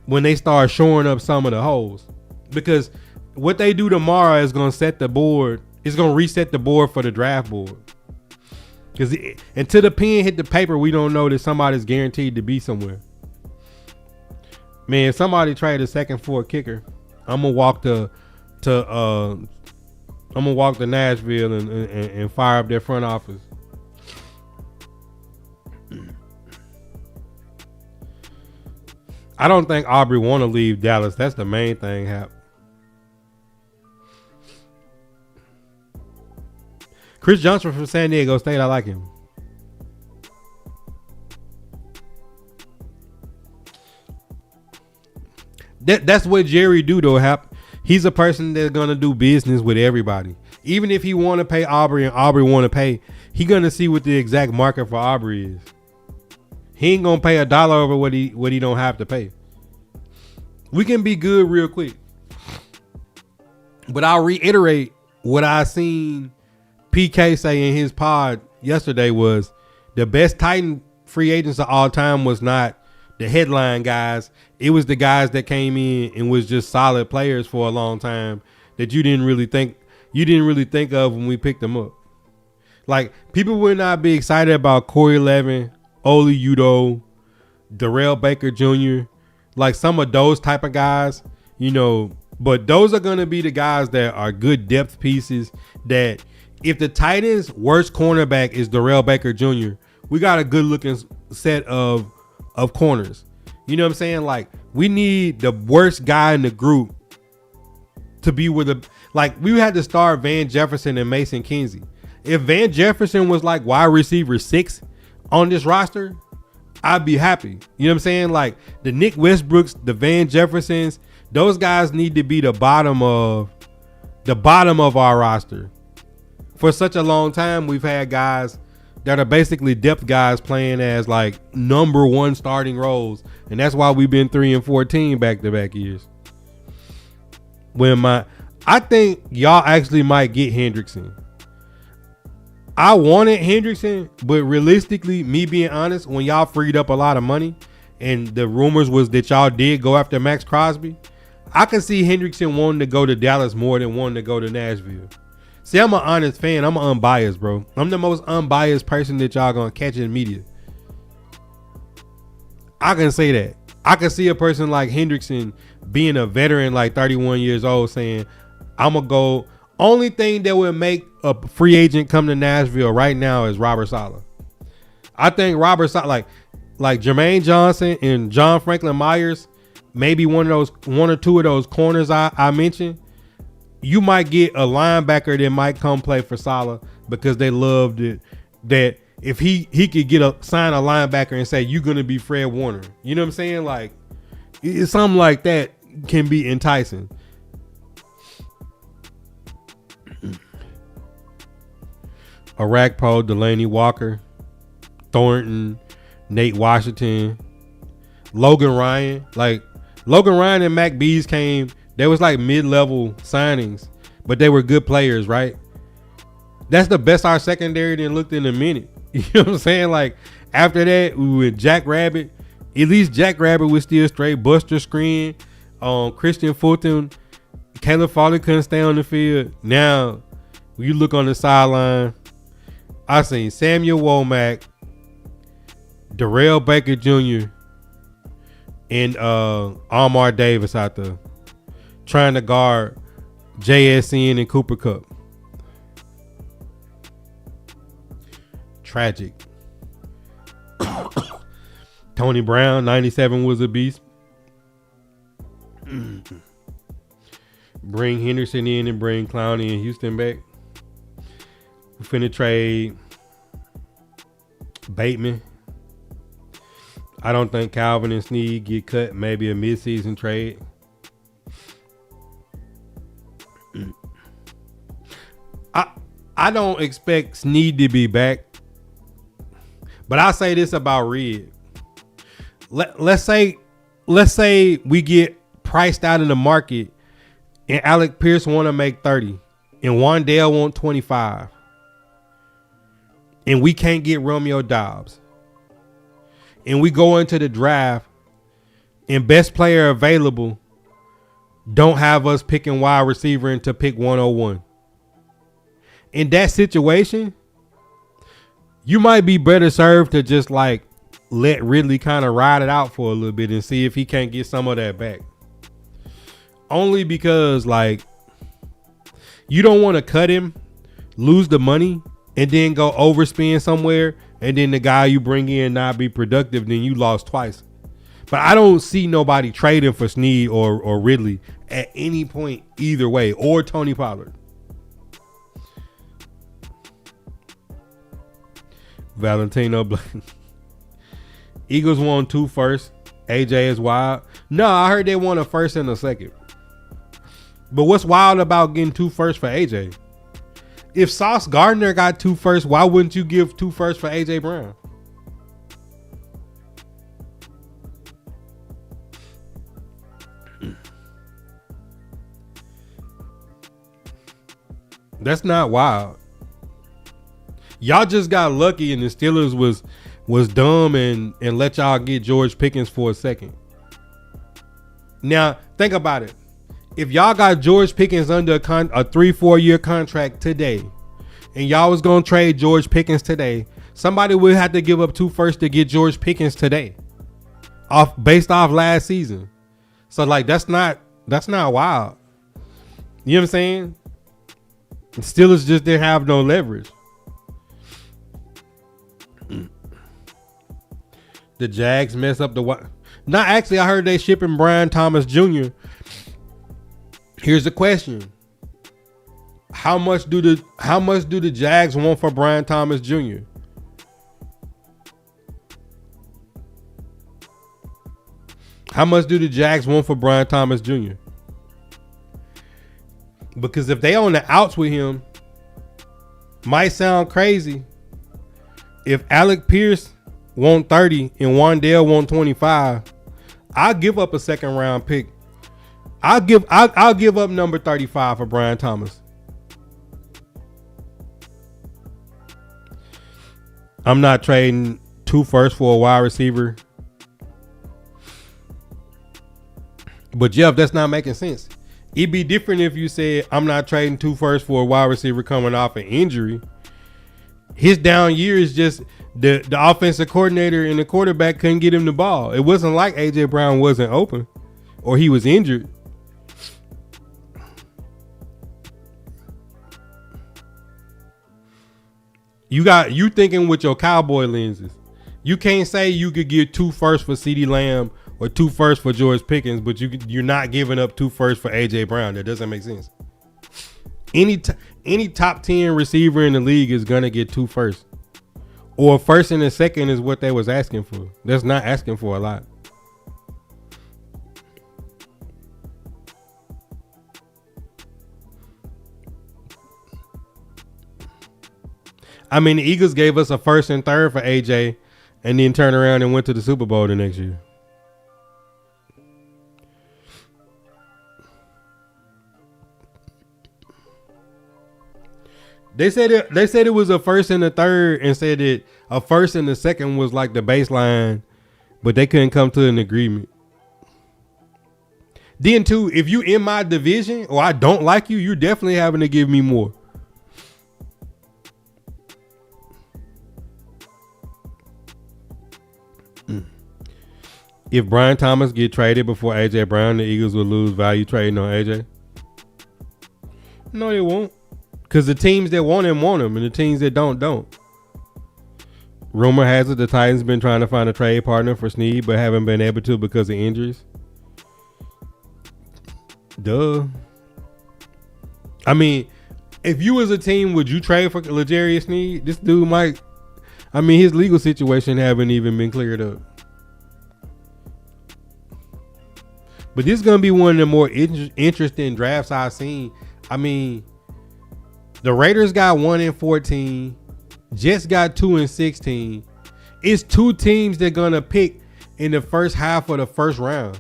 they start shoring up some of the holes. Because what they do tomorrow is going to set the board. It's going to reset the board for the draft board. Because until the pen hit the paper, we don't know that somebody's guaranteed to be somewhere. Man, if somebody trade a second for a kicker, I'm gonna walk to Nashville and fire up their front office. I don't think Aubrey want to leave Dallas. That's the main thing, Hap. Chris Johnson from San Diego State, I like him. That's what Jerry do though, Hap. He's a person that's gonna do business with everybody. Even if he want to pay Aubrey and Aubrey want to pay, he gonna see what the exact market for Aubrey is. He ain't gonna pay $1 over what he don't have to pay. We can be good real quick, but I'll reiterate what I seen PK say in his pod yesterday was the best Titan free agents of all time was not the headline guys. It was the guys that came in and was just solid players for a long time that you didn't really think of when we picked them up. Like, people would not be excited about Corey Levin, Oli Udoh, Darrell Baker Jr., like some of those type of guys, you know, but those are going to be the guys that are good depth pieces that if the Titans' worst cornerback is Darrell Baker Jr., we got a good looking set of corners. You know what I'm saying? Like, we need the worst guy in the group to be with we had to start Van Jefferson and Mason Kinsey. If Van Jefferson was like wide receiver 6 on this roster, I'd be happy. You know what I'm saying? Like the Nick Westbrooks, the Van Jeffersons, those guys need to be the bottom of our roster. For such a long time, we've had guys that are basically depth guys playing as like number 1 starting roles. And that's why we've been 3-14 back-to-back years. I think y'all actually might get Hendrickson. I wanted Hendrickson, but realistically, me being honest, when y'all freed up a lot of money and the rumors was that y'all did go after Max Crosby, I can see Hendrickson wanting to go to Dallas more than wanting to go to Nashville. See, I'm an honest fan. I'm unbiased, bro. I'm the most unbiased person that y'all gonna catch in media. I can say that. I can see a person like Hendrickson being a veteran, like 31 years old, saying, I'm gonna go. Only thing that would make a free agent come to Nashville right now is Robert Saleh. I think Robert Saleh, like Jermaine Johnson and John Franklin Myers, maybe one or two of those corners I mentioned. You might get a linebacker that might come play for Saleh because they loved it. That if he could sign a linebacker and say, you're going to be Fred Warner. You know what I'm saying? Like, it's something like that can be enticing. Arakpo, Delaney Walker, Thornton, Nate Washington, Logan Ryan. Like, Logan Ryan and Mac Bees came. They was like mid-level signings, but they were good players, right? That's the best our secondary didn't looked in a minute. You know what I'm saying? Like, after that, we went Jack Rabbit. At least Jack Rabbit was still straight. Buster Screen, Christian Fulton, Caleb Farley couldn't stay on the field. Now, when you look on the sideline, I seen Samuel Womack, Darrell Baker Jr., and Amar Davis out there trying to guard JSN and Cooper Kupp. Tragic. Tony Brown, 97 was a beast. Bring Henderson in and bring Clowney and Houston back. We finna trade Bateman. I don't think Calvin and Snead get cut. Maybe a midseason trade. I don't expect Snead to be back. But I'll say this about Red. Let's say we get priced out in the market and Alec Pierce want to make 30 and Wandale want 25. And we can't get Romeo Doubs. And we go into the draft and best player available don't have us picking wide receiver and to pick 101. In that situation, you might be better served to just like let Ridley kind of ride it out for a little bit and see if he can't get some of that back. Only because like you don't want to cut him, lose the money, and then go overspend somewhere, and then the guy you bring in not be productive, then you lost twice. But I don't see nobody trading for Snead or Ridley at any point either way, or Tony Pollard. Valentino. Eagles won 2 firsts. AJ is wild. No, I heard they won a first and a second. But what's wild about getting 2 firsts for AJ? If Sauce Gardner got 2 firsts, why wouldn't you give 2 firsts for AJ Brown? That's not wild. Y'all just got lucky and the Steelers was dumb and let y'all get George Pickens for a second. Now, think about it. If y'all got George Pickens under a 3-4 year contract today, and y'all was gonna trade George Pickens today, somebody would have to give up 2 firsts to get George Pickens today, based off last season. So like that's not wild. You know what I'm saying? The Steelers just didn't have no leverage. The Jags mess up the what? Not actually. I heard they shipping Brian Thomas Jr. Here's the question: How much do the Jags want for Brian Thomas Jr.? How much do the Jags want for Brian Thomas Jr.? Because if they on the outs with him, might sound crazy. If Alec Pierce want 30 and Wandale want 25, I'll give up a second round pick. I'll give up number 35 for Brian Thomas. I'm not trading 2 firsts for a wide receiver. But Jeff, that's not making sense. It'd be different if you said, I'm not trading 2 firsts for a wide receiver coming off an injury. His down year is just the offensive coordinator and the quarterback couldn't get him the ball. It wasn't like AJ Brown wasn't open or he was injured. You thinking with your cowboy lenses. You can't say you could get 2 firsts for CeeDee Lamb or 2 firsts for George Pickens, but you're not giving up 2 firsts for AJ Brown. That doesn't make sense. Any top 10 receiver in the league is gonna get 2 firsts, or a first and a second is what they was asking for. That's not asking for a lot. I mean, the Eagles gave us a first and third for AJ, and then turned around and went to the Super Bowl the next year. They said it was a first and a third, and said that a first and a second was like the baseline, but they couldn't come to an agreement. Then too, if you in my division or I don't like you, you're definitely having to give me more. If Brian Thomas get traded before AJ Brown, the Eagles will lose value trading on AJ. No, they won't. Because the teams that want him, and the teams that don't. Rumor has it the Titans been trying to find a trade partner for Snead, but haven't been able to because of injuries. Duh. I mean, if you was a team, would you trade for L'Jarius Snead? This dude might. I mean, his legal situation haven't even been cleared up. But this is going to be one of the more interesting drafts I've seen. I mean, the Raiders got 1-14. Jets got 2-16. It's 2 teams they're going to pick in the first half of the first round.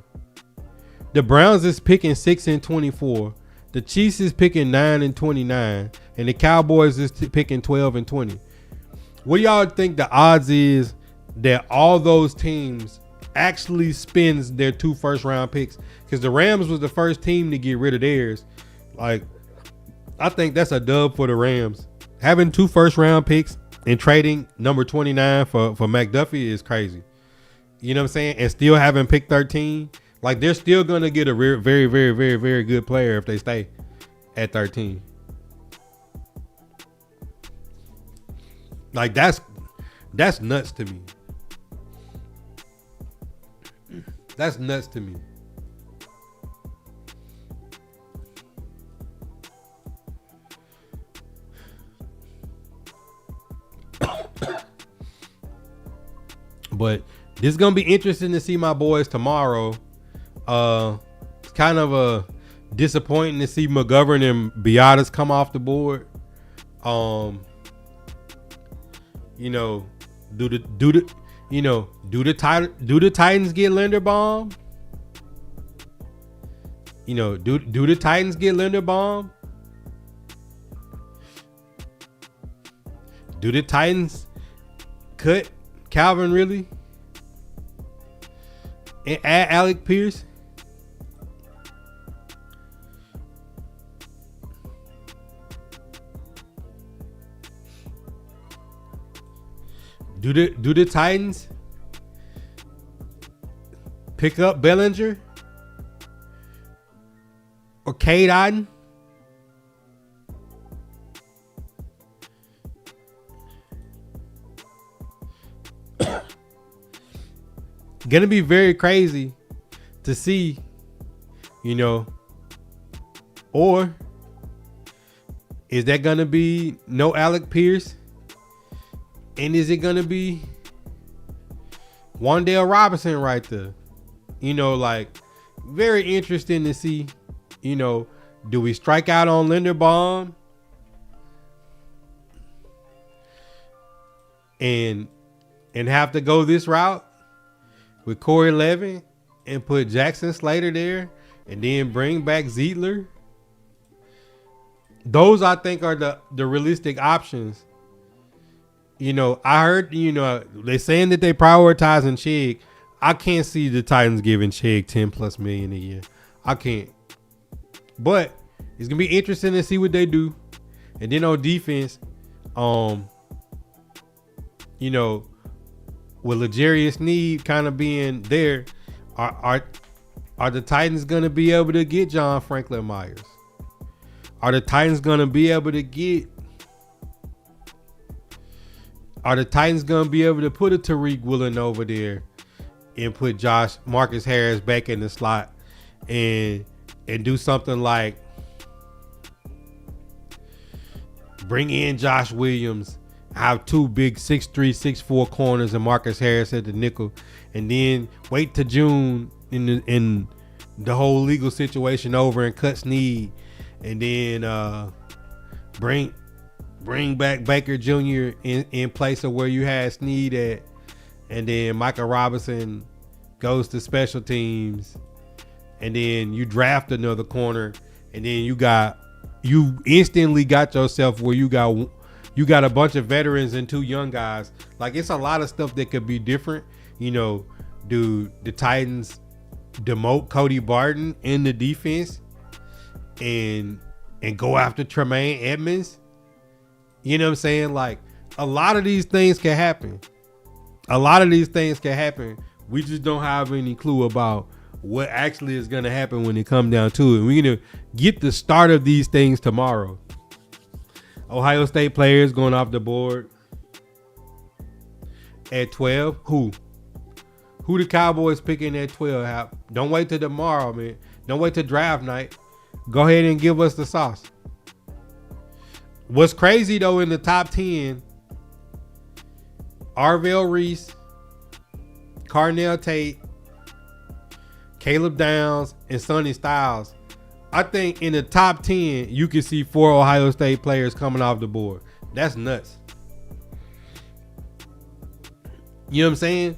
The Browns is picking 6-24. The Chiefs is picking 9-29. And the Cowboys is picking 12-20. What do y'all think the odds is that all those teams actually spends their 2 first round picks? Because the Rams was the first team to get rid of theirs. Like, I think that's a dub for the Rams. Having 2 first round picks and trading number 29 for McDuffie is crazy. You know what I'm saying? And still having pick 13. Like, they're still going to get a very, very, very, very, very good player if they stay at 13. Like, that's nuts to me. That's nuts to me. But this is gonna be interesting to see my boys tomorrow. It's kind of a disappointing to see McGovern and Beatas come off the board. You know, do the Titans get Linderbaum? You know, do the Titans get Linderbaum? Do the Titans cut Calvin Ridley and add Alec Pierce? Do the Titans pick up Bellinger or Cade Otton? Gonna be very crazy to see, you know, or is that gonna be no Alec Pierce? And is it gonna be Wan'Dale Robinson right there? You know, like, very interesting to see. You know, do we strike out on Linderbaum and have to go this route with Corey Levin and put Jackson Slater there and then bring back Zietler? Those, I think, are the realistic options. You know, I heard, you know, they're saying that they prioritizing Chig. I can't see the Titans giving Chig $10+ million a year. I can't. But it's gonna be interesting to see what they do. And then on defense, you know, with L'Jarius Sneed kind of being there, are the Titans gonna be able to get John Franklin Myers? Are the Titans gonna be able to get? Are the Titans gonna be able to put a Tariq Woolen over there and put Marcus Harris back in the slot and do something like bring in Josh Williams, have two big 6'3", 6'4" corners and Marcus Harris at the nickel, and then wait till June in the whole legal situation over and cut Sneed, and then bring back Baker Jr. in place of where you had Sneed at, and then Micah Robinson goes to special teams, and then you draft another corner, and then you instantly got yourself where you got a bunch of veterans and two young guys. Like, it's a lot of stuff that could be different. You know, do the Titans demote Cody Barton in the defense and go after Tremaine Edmonds? You know what I'm saying? Like, a lot of these things can happen. We just don't have any clue about what actually is going to happen when it comes down to it. We're going to get the start of these things tomorrow. Ohio State players going off the board at 12. Who the Cowboys picking at 12? Don't wait till tomorrow, man. Don't wait till draft night. Go ahead and give us the sauce. What's crazy, though, in the top 10, Arvell Reese, Carnell Tate, Caleb Downs, and Sonny Styles. I think in the top 10, you can see 4 Ohio State players coming off the board. That's nuts. You know what I'm saying?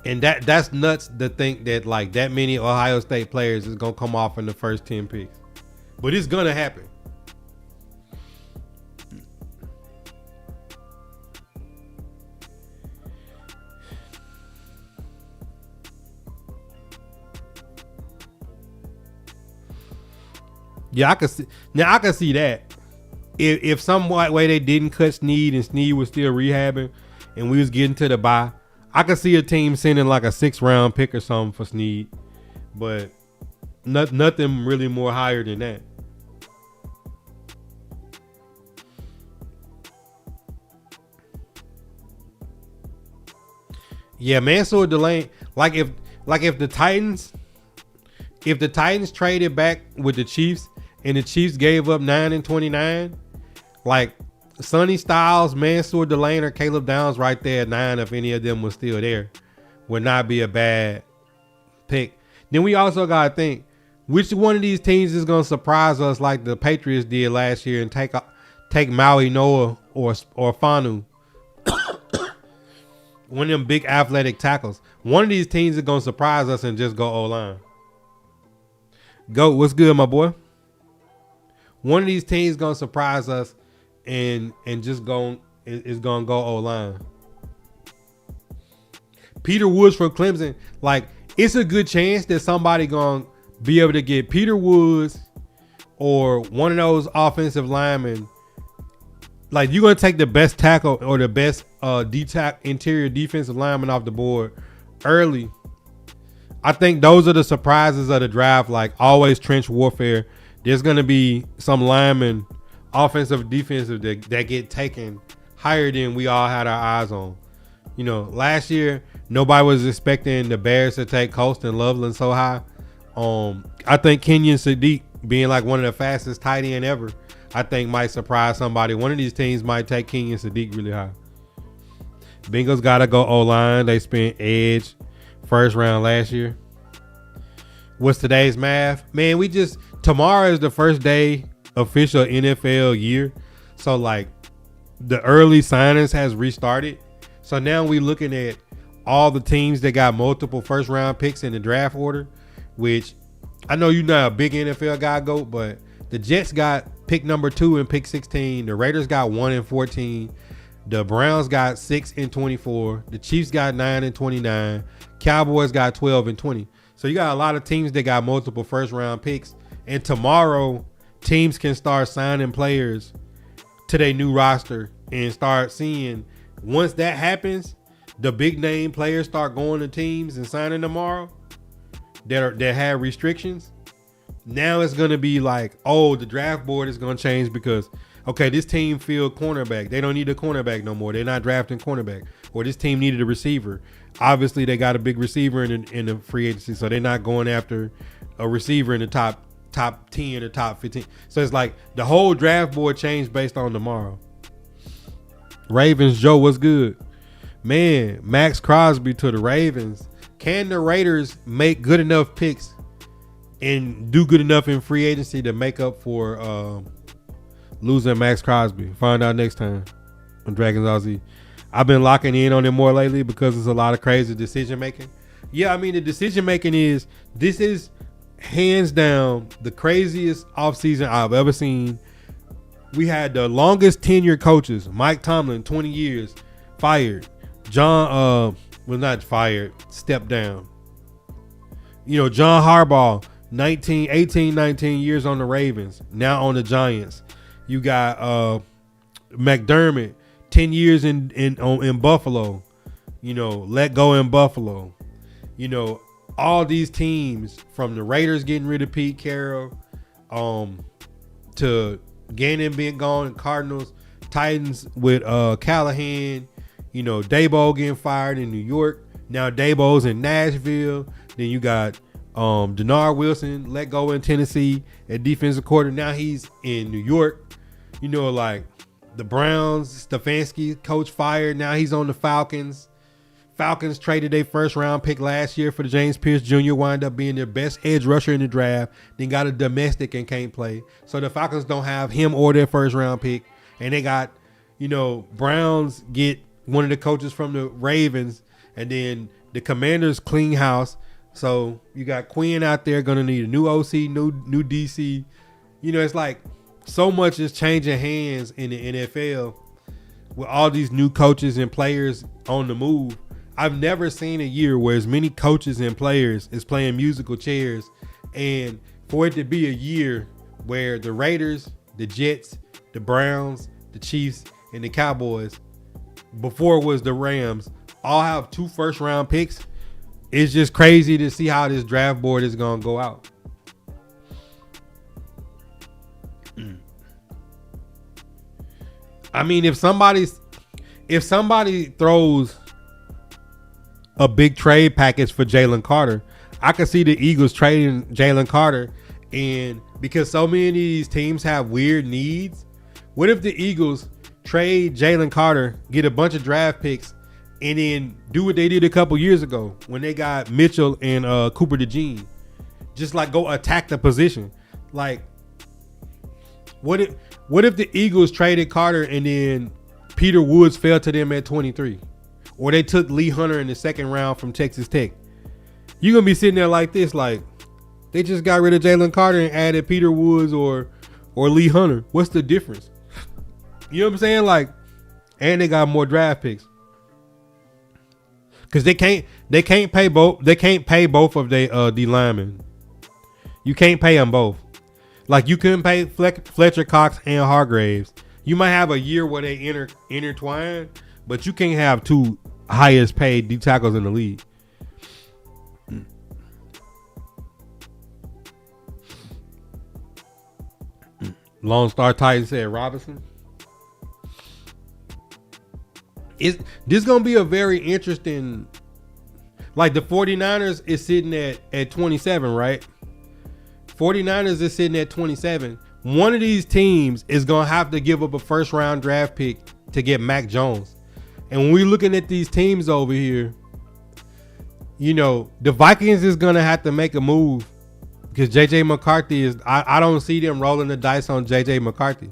And that's nuts to think that, like, that many Ohio State players is going to come off in the first 10 picks. But it's going to happen. Yeah, I can see. Now I can see that if some way they didn't cut Sneed and Sneed was still rehabbing, and we was getting to the bye, I could see a team sending like a 6th round pick or something for Sneed, but nothing really more higher than that. Yeah, Mansour Delane. Like if the Titans traded back with the Chiefs and the Chiefs gave up 9 and 29, like Sonny Styles, Mansour Delane, or Caleb Downs right there at 9, if any of them was still there, would not be a bad pick. Then we also got to think, which one of these teams is going to surprise us like the Patriots did last year and take Maui Noah or Fanu, one of them big athletic tackles. One of these teams is going to surprise us and just go O-line. Go, what's good, my boy? One of these teams is going to surprise us and just is going to go O-line. Peter Woods from Clemson, like, it's a good chance that somebody going to be able to get Peter Woods or one of those offensive linemen. Like, you're going to take the best tackle or the best interior defensive lineman off the board early. I think those are the surprises of the draft. Like, always trench warfare. There's going to be some linemen, offensive, defensive, that get taken higher than we all had our eyes on. You know, last year, nobody was expecting the Bears to take Colston Loveland so high. I think Kenyon Sadiq being like one of the fastest tight end ever, I think might surprise somebody. One of these teams might take Kenyon Sadiq really high. Bengals got to go O-line. They spent edge first round last year. What's today's math? Man, tomorrow is the first day official NFL year. So like the early signings has restarted. So now we looking at all the teams that got multiple first round picks in the draft order, which I know you're not a big NFL guy, GOAT, but the Jets got pick number 2 and pick 16. The Raiders got 1 and 14. The Browns got 6 and 24. The Chiefs got 9 and 29. Cowboys got 12 and 20. So you got a lot of teams that got multiple first round picks. And tomorrow, teams can start signing players to their new roster and start seeing, once that happens, the big name players start going to teams and signing tomorrow that have restrictions. Now it's going to be like, oh, the draft board is going to change because, okay, this team filled cornerback. They don't need a cornerback no more. They're not drafting cornerback. Or this team needed a receiver. Obviously, they got a big receiver in the free agency, so they're not going after a receiver in the top 10 or top 15. So it's like the whole draft board changed based on tomorrow. Ravens, Joe, what's good? Man, Max Crosby to the Ravens. Can the Raiders make good enough picks and do good enough in free agency to make up for losing Max Crosby? Find out next time on Dragons RZ. I've been locking in on it more lately because there's a lot of crazy decision making. Yeah, I mean, the decision making this is hands down the craziest offseason I've ever seen. We had the longest tenured coaches. Mike Tomlin, 20 years, fired. Not fired, stepped down. You know, John Harbaugh, 19 years on the Ravens, now on the Giants. You got McDermott, 10 years in Buffalo, you know, let go in Buffalo. You know, all these teams, from the Raiders getting rid of Pete Carroll, to Gannon being gone, and Cardinals, Titans with Callahan, you know, Daboll getting fired in New York. Now Daboll's in Nashville. Then you got Denard Wilson let go in Tennessee at defensive coordinator. Now he's in New York. You know, like the Browns, Stefanski, coach fired. Now he's on the Falcons. Falcons traded their first round pick last year for the James Pierce Jr. Wind up being their best edge rusher in the draft. Then got a domestic and can't play. So the Falcons don't have him or their first round pick. And they got, you know, Browns get one of the coaches from the Ravens. And then the Commanders clean house. So you got Quinn out there going to need a new OC, new DC. You know, it's like so much is changing hands in the NFL with all these new coaches and players on the move. I've never seen a year where as many coaches and players is playing musical chairs, and for it to be a year where the Raiders, the Jets, the Browns, the Chiefs, and the Cowboys, before it was the Rams, all have 2 first round picks. It's just crazy to see how this draft board is going to go out. I mean, if somebody throws a big trade package for Jalen Carter, I could see the Eagles trading Jalen Carter. And because so many of these teams have weird needs, what if the Eagles trade Jalen Carter, get a bunch of draft picks, and then do what they did a couple years ago when they got Mitchell and Cooper DeJean. Just like go attack the position. Like, what if the Eagles traded Carter and then Peter Woods fell to them at 23? Or they took Lee Hunter in the second round from Texas Tech? You're going to be sitting there like this, like, they just got rid of Jalen Carter and added Peter Woods or Lee Hunter. What's the difference? You know what I'm saying? Like, and they got more draft picks. Cause they can't pay both of their D linemen. You can't pay them both. Like, you couldn't pay Fletcher Cox and Hargraves. You might have a year where they intertwine, but you can't have two highest paid D tackles in the league. Lone Star Titan said Robinson. This gonna be a very interesting, like, the 49ers is sitting at 27, right? 49ers is sitting at 27. One of these teams is gonna have to give up a first round draft pick to get Mac Jones. And when we're looking at these teams over here, you know, the Vikings is gonna have to make a move because JJ McCarthy is, I don't see them rolling the dice on JJ McCarthy.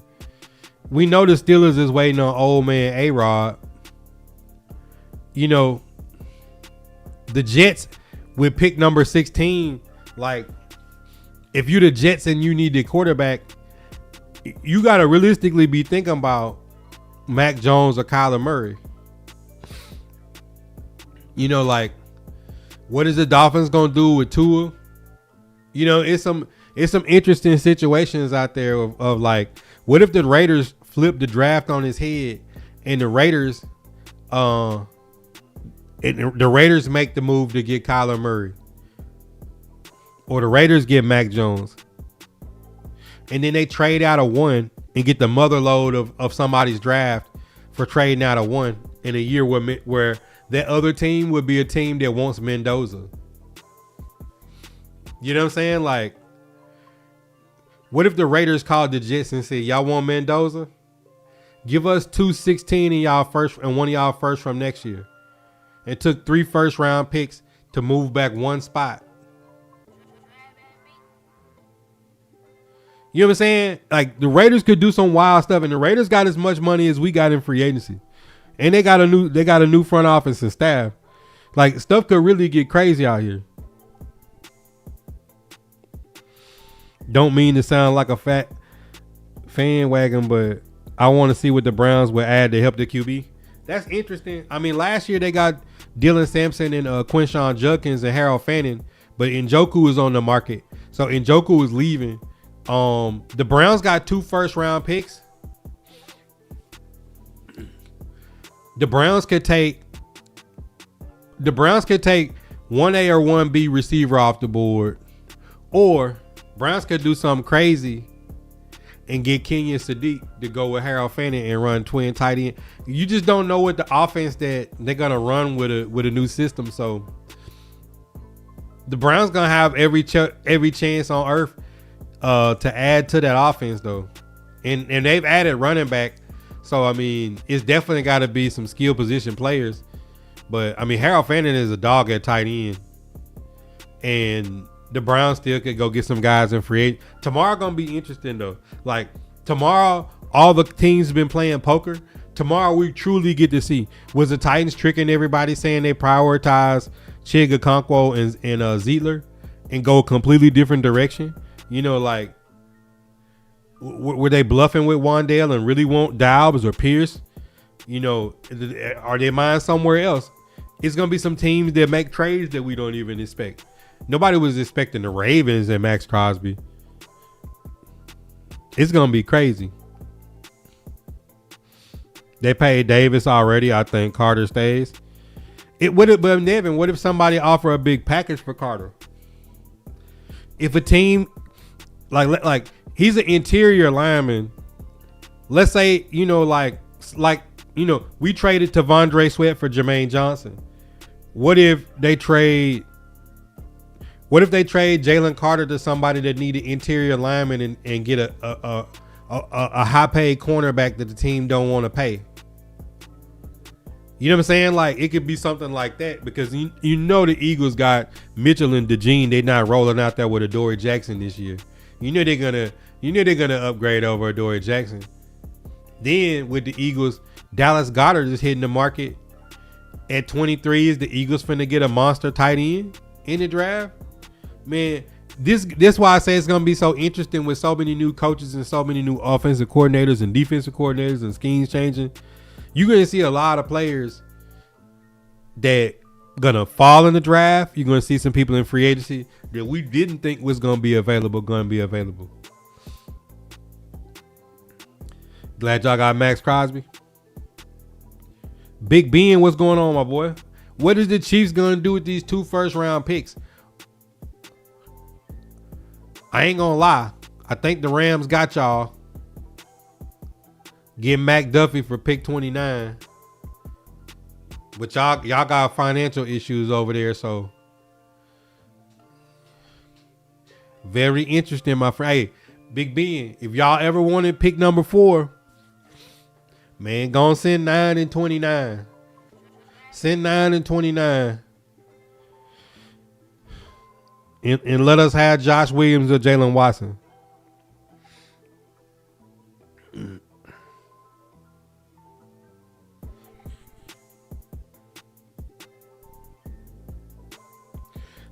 We know the Steelers is waiting on old man A-Rod. You know, the Jets with pick number 16, like, if you're the Jets and you need the quarterback, you got to realistically be thinking about Mac Jones or Kyler Murray. You know, like, what is the Dolphins going to do with Tua? You know, it's some interesting situations out there of like, what if the Raiders flip the draft on his head and the Raiders make the move to get Kyler Murray, or the Raiders get Mac Jones, and then they trade out of one and get the mother load of somebody's draft for trading out of one in a year where that other team would be a team that wants Mendoza. You know what I'm saying? Like, what if the Raiders called the Jets and said, y'all want Mendoza? Give us 216 in y'all first and one of y'all first from next year. And took 3 first round picks to move back one spot. You know what I'm saying? Like, the Raiders could do some wild stuff, and the Raiders got as much money as we got in free agency. And they got a new front office and staff. Like, stuff could really get crazy out here. Don't mean to sound like a fat fan wagon, but I want to see what the Browns will add to help the QB. That's interesting. I mean, last year they got Dylan Sampson and Quinshawn Judkins and Harold Fanning, but Njoku is on the market. So Njoku is leaving. The Browns got 2 first round picks. The Browns could take 1A or 1B receiver off the board, or Browns could do something crazy and get Kenyon Sadiq to go with Harold Fanning and run twin tight end. You just don't know what the offense that they're gonna run with a new system. So the Browns gonna have every chance on earth to add to that offense though, and they've added running back. So I mean, it's definitely got to be some skill position players. But I mean, Harold Fanning is a dog at tight end, and the Browns still could go get some guys in free agent. Tomorrow gonna be interesting though. Like, tomorrow, all the teams been playing poker. Tomorrow we truly get to see, was the Titans tricking everybody saying they prioritize Chig Okonkwo and Zeitler and go a completely different direction? You know, like, were they bluffing with Wandale and really want Dobbs or Pierce? You know, are they mind somewhere else? It's gonna be some teams that make trades that we don't even expect. Nobody was expecting the Ravens and Max Crosby. It's gonna be crazy. They paid Davis already. I think Carter stays. But Nevin, what if somebody offer a big package for Carter? If a team like he's an interior lineman. Let's say, you know, like you know, we traded Tavondre Sweat for Jermaine Johnson. What if they trade Jalen Carter to somebody that needed interior lineman and get a a high paid cornerback that the team don't want to pay. You know what I'm saying? Like, it could be something like that, because you know the Eagles got Mitchell and DeJean. They're not rolling out there with Adoree Jackson this year. You know they're gonna upgrade over Adoree Jackson. Then with the Eagles, Dallas Goedert is hitting the market at 23. Is the Eagles finna get a monster tight end in the draft? Man, this why I say it's gonna be so interesting with so many new coaches and so many new offensive coordinators and defensive coordinators and schemes changing. You're gonna see a lot of players that gonna fall in the draft. You're gonna see some people in free agency that we didn't think was gonna be available. Glad y'all got Max Crosby. Big Ben, what's going on, my boy? What is the Chiefs gonna do with these 2 first-round picks? I ain't gonna lie. I think the Rams got y'all. Get Mac Duffy for pick 29. But y'all got financial issues over there, so very interesting, my friend. Hey, Big Ben, if y'all ever wanted pick number 4, man, go and send 9 and 29. Send 9 and 29. And let us have Josh Williams or Jalen Watson.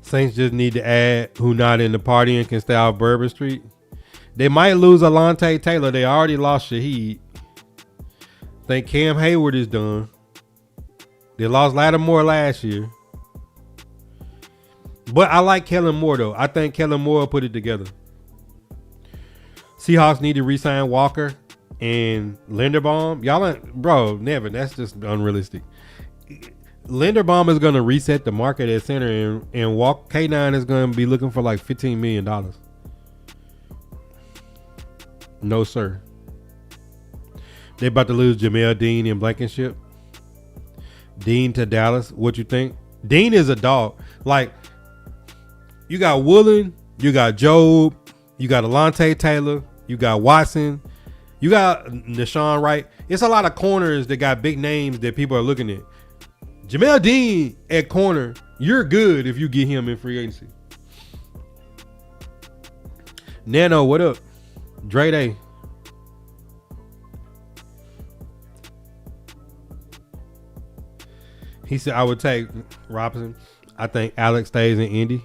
Saints just need to add who not in the party and can stay off Bourbon Street. They might lose Alontae Taylor. They already lost Shaheed. Think Cam Hayward is done. They lost Lattimore last year. But I like Kellen Moore, though. I think Kellen Moore put it together. Seahawks need to re-sign Walker and Linderbaum. Y'all ain't, bro, never. That's just unrealistic. Linderbaum is going to reset the market at center, and K9 is going to be looking for like $15 million. No, sir. They about to lose Jamel Dean and Blankenship. Dean to Dallas. What you think? Dean is a dog. Like, you got Woolen, you got Job, you got Alontae Taylor, you got Watson, you got Nashawn Wright. It's a lot of corners that got big names that people are looking at. Jamel Dean at corner, you're good if you get him in free agency. Nano, what up? Dre Day. He said, I would take Robinson. I think Alex stays in Indy.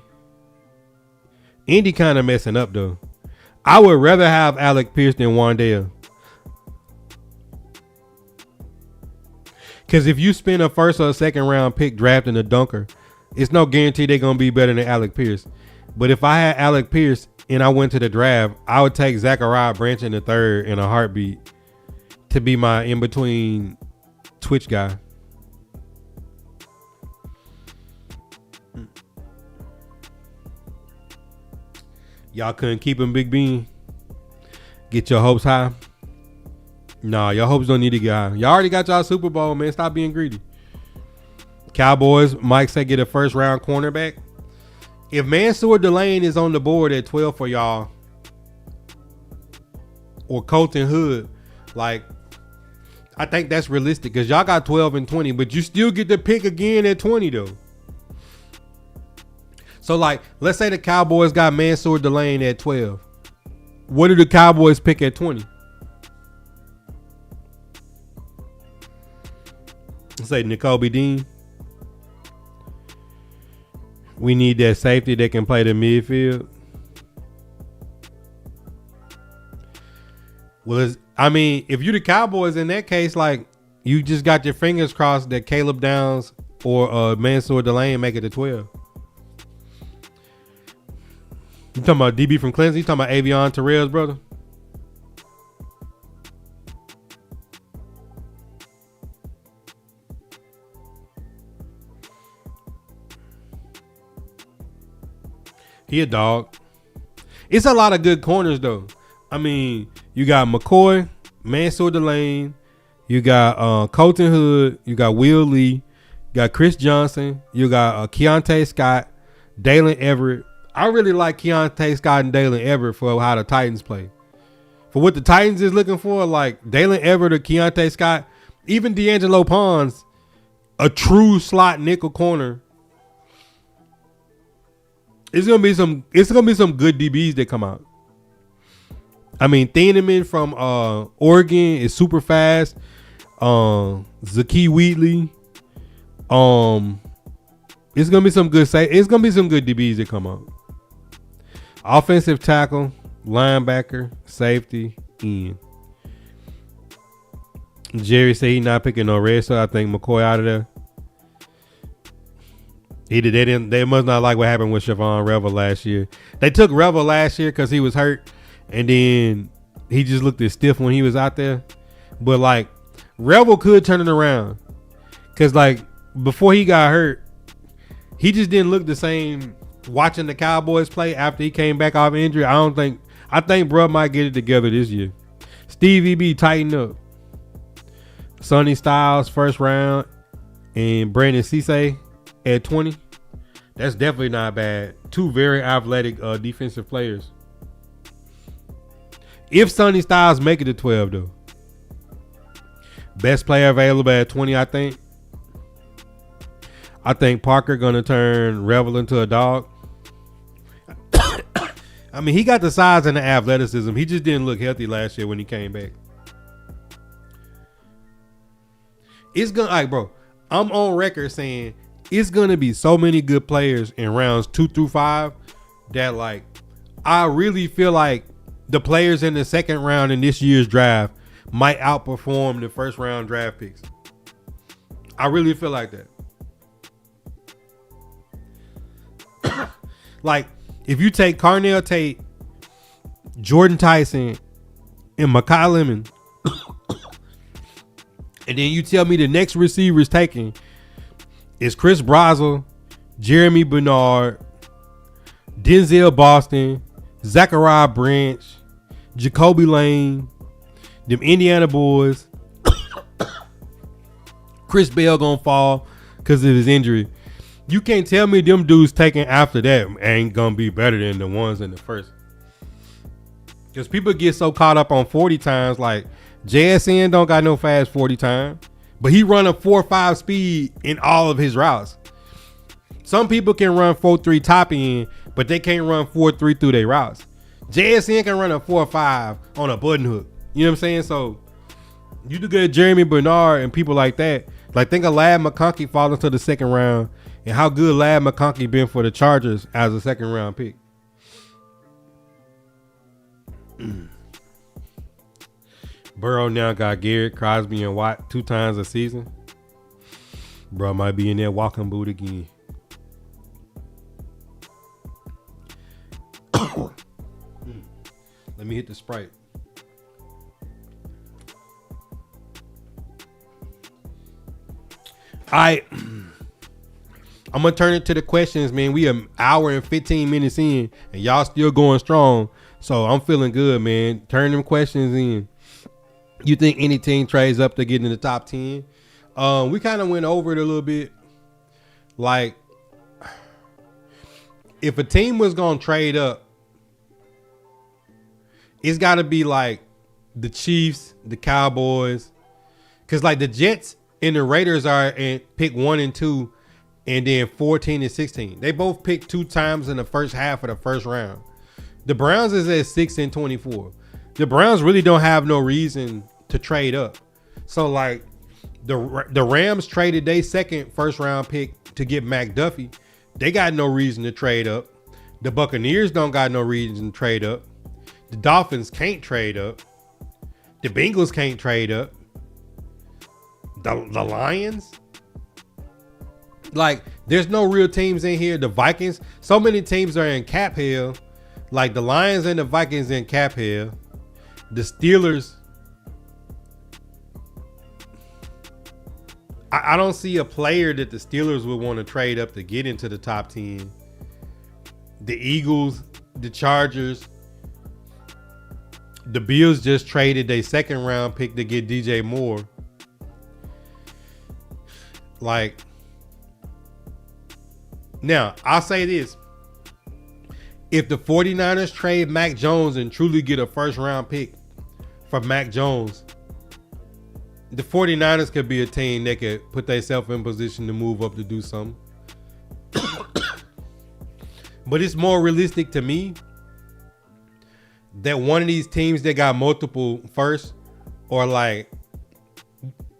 Indy kind of messing up, though. I would rather have Alec Pierce than Wandale. Because if you spend a first or a second round pick drafting a dunker, it's no guarantee they're going to be better than Alec Pierce. But if I had Alec Pierce and I went to the draft, I would take Zachariah Branch in the third in a heartbeat to be my in-between Twitch guy. Y'all couldn't keep him, Big Ben. Get your hopes high. Nah, your hopes don't need to get high. Y'all already got y'all Super Bowl, man. Stop being greedy. Cowboys, Mike said get a first round cornerback. If Mansour Delane is on the board at 12 for y'all, or Colton Hood, like, I think that's realistic because y'all got 12 and 20, but you still get to pick again at 20 though. So, like, let's say the Cowboys got Mansour Delane at 12. What do the Cowboys pick at 20? Let's say Nakobe Dean. We need that safety that can play the midfield. Well, I mean, if you the Cowboys in that case, like, you just got your fingers crossed that Caleb Downs or Mansour Delane make it to 12. You talking about DB from Clemson? You talking about Avion Terrell's brother? He a dog. It's a lot of good corners though. I mean, you got McCoy, Mansour Delane, you got Colton Hood, you got Will Lee, you got Chris Johnson, you got Keontae Scott, Dalen Everett. I really like Keontae Scott and Dalen Everett for how the Titans play. For what the Titans is looking for, like Dalen Everett or Keontae Scott, even D'Angelo Pons, a true slot nickel corner. It's gonna be some good DBs that come out. I mean, Thieneman from Oregon is super fast. Zakee Wheatley. It's gonna be some good DBs that come out. Offensive tackle, linebacker, safety, end. Jerry said he's not picking no red, so I think McCoy out of there. They must not like what happened with Siobhan Revel last year. They took Revel last year because he was hurt, and then he just looked as stiff when he was out there. But like Revel could turn it around, because like before he got hurt, he just didn't look the same. Watching the Cowboys play after he came back off injury, I think bro might get it together this year. Stevie B tighten up. Sonny Styles first round and Brandon Cisse at 20. That's definitely not bad. Two very athletic defensive players. If Sonny Styles make it to 12 though. Best player available at 20, I think. I think Parker gonna turn Revel into a dog. I mean, he got the size and the athleticism. He just didn't look healthy last year when he came back. It's gonna, like, bro, I'm on record saying it's gonna be so many good players in rounds 2 through 5 that, like, I really feel like the players in the second round in this year's draft might outperform the first round draft picks. I really feel like that. Like, if you take Carnell Tate, Jordan Tyson, and Mekhi Lemon, and then you tell me the next receivers taken is Chris Brazel, Jeremy Bernard, Denzel Boston, Zachariah Branch, Jacoby Lane, them Indiana boys, Chris Bell gonna fall because of his injury. You can't tell me them dudes taken after that ain't gonna be better than the ones in the first. Because people get so caught up on 40 times, like JSN don't got no fast 40 time, but he run a 4.5 speed in all of his routes. Some people can run 4.3 top end, but they can't run 4.3 through their routes. JSN can run a 4.5 on a button hook. You know what I'm saying? So you look at Jeremy Bernard and people like that. Like, think of Ladd McConkey falling to the second round and how good Ladd McConkey been for the Chargers as a second round pick. Burrow now got Garrett, Crosby, and Watt 2 times a season. Bro might be in that walking boot again. Let me hit the Sprite. I'm gonna turn it to the questions, man. We an hour and 15 minutes in, and y'all still going strong. So I'm feeling good, man. Turn them questions in. You think any team trades up to get in the top 10? We kind of went over it a little bit. Like, if a team was gonna trade up, it's got to be like the Chiefs, the Cowboys, because like the Jets and the Raiders are in pick 1 and 2, and then 14 and 16. They both picked 2 times in the first half of the first round. The Browns is at 6 and 24. The Browns really don't have no reason to trade up. So like the Rams traded their second first round pick to get McDuffie. They got no reason to trade up. The Buccaneers don't got no reason to trade up. The Dolphins can't trade up. The Bengals can't trade up. The Lions, like, there's no real teams in here. The Vikings, so many teams are in cap hell. Like the Lions and the Vikings in cap hell. The Steelers, I don't see a player that the Steelers would want to trade up to get into the top 10. The Eagles, the Chargers, the Bills just traded their second round pick to get DJ Moore. Like, now I'll say this. If the 49ers trade Mac Jones and truly get a first round pick for Mac Jones. The 49ers could be a team that could put themselves in position to move up to do something. But it's more realistic to me that one of these teams that got multiple first, or like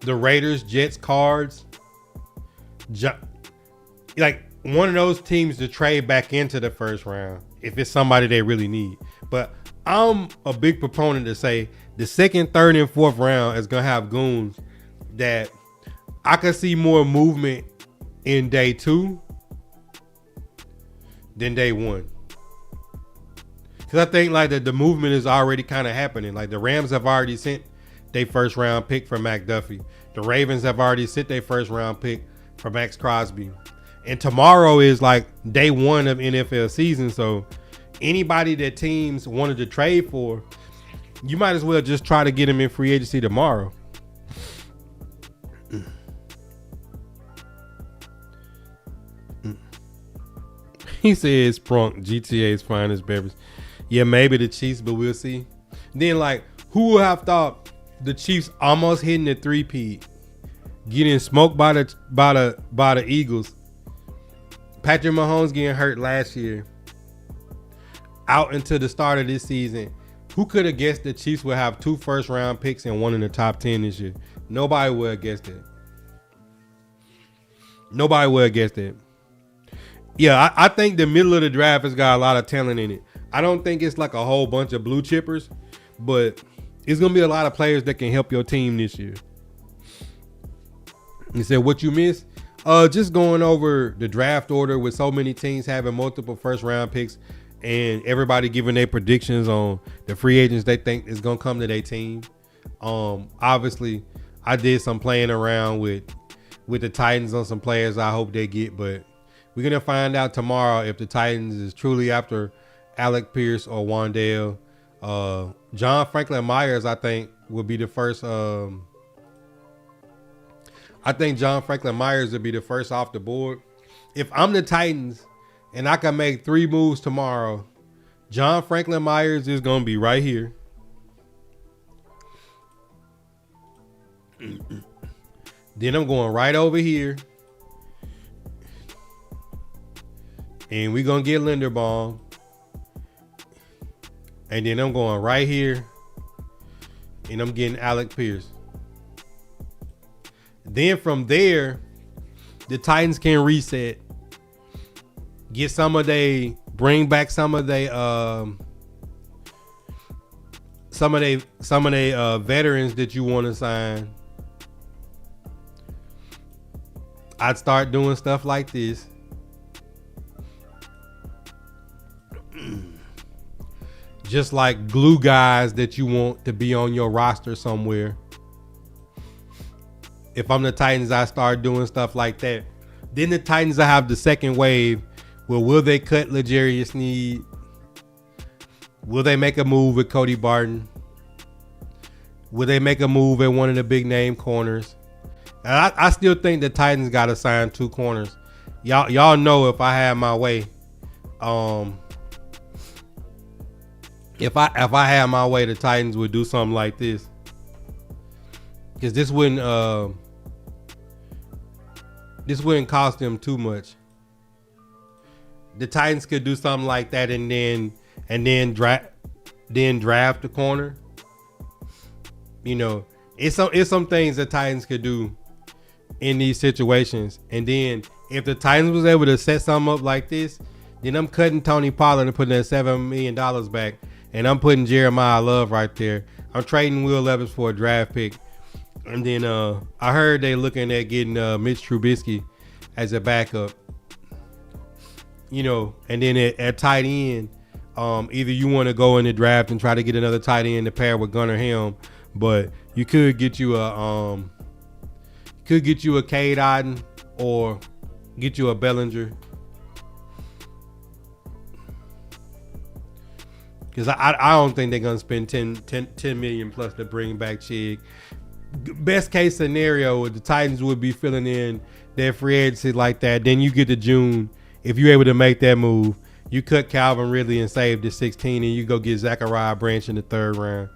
the Raiders, Jets, Cards, like one of those teams to trade back into the first round if it's somebody they really need. But I'm a big proponent to say the second, third, and fourth round is going to have goons that I could see more movement in day 2 than day 1. Because I think like the movement is already kind of happening. Like the Rams have already sent their first round pick for McDuffie. The Ravens have already sent their first round pick for Max Crosby. And tomorrow is like day 1 of NFL season. So anybody that teams wanted to trade for, you might as well just try to get him in free agency tomorrow. He says Sprunk, GTA's finest beverage. Yeah, maybe the Chiefs, but we'll see. Then like, who would have thought the Chiefs almost hitting the 3-peat, getting smoked by the Eagles? Patrick Mahomes getting hurt last year, out until the start of this season. Who could have guessed the Chiefs would have 2 first-round picks and 1 in the top 10 this year? Nobody would have guessed it. Nobody would have guessed it. Yeah, I think the middle of the draft has got a lot of talent in it. I don't think it's like a whole bunch of blue chippers, but it's going to be a lot of players that can help your team this year. You said, what you missed? Just going over the draft order with so many teams having multiple first-round picks and everybody giving their predictions on the free agents they think is going to come to their team. Obviously, I did some playing around with the Titans on some players I hope they get, but we're going to find out tomorrow if the Titans is truly after Alec Pierce or Wan'Dale. John Franklin Myers, I think, will be the first. I think John Franklin Myers will be the first off the board. If I'm the Titans and I can make 3 moves tomorrow, John Franklin Myers is going to be right here. Then I'm going right over here. And we're going to get Linderbaum. And then I'm going right here. And I'm getting Alec Pierce. Then from there, the Titans can reset. Get some of they, bring back some of they veterans that you want to sign. I'd start doing stuff like this. Just like glue guys that you want to be on your roster somewhere. If I'm the Titans, I start doing stuff like that. Then the Titans will have the second wave. Well, will they cut L'Jarius Sneed? Will they make a move with Cody Barton? Will they make a move at one of the big name corners? And I still think the Titans got to sign 2 corners. Y'all know if I had my way, if I had my way, the Titans would do something like this. Because this wouldn't cost them too much. The Titans could do something like that and then draft the corner. You know, it's some things the Titans could do in these situations. And then if the Titans was able to set something up like this, then I'm cutting Tony Pollard and putting that $7 million back. And I'm putting Jeremiah Love right there. I'm trading Will Levis for a draft pick. And then I heard they looking at getting Mitch Trubisky as a backup. You know, and then at tight end, either you want to go in the draft and try to get another tight end to pair with Gunnar Helm, but you could get you a Cade Otton or get you a Bellinger. Because I don't think they're going to spend 10 million plus to bring back Chig. Best case scenario, the Titans would be filling in their free agency like that. Then you get to June. If you're able to make that move, you cut Calvin Ridley and save the 16, and you go get Zachariah Branch in the 3rd round.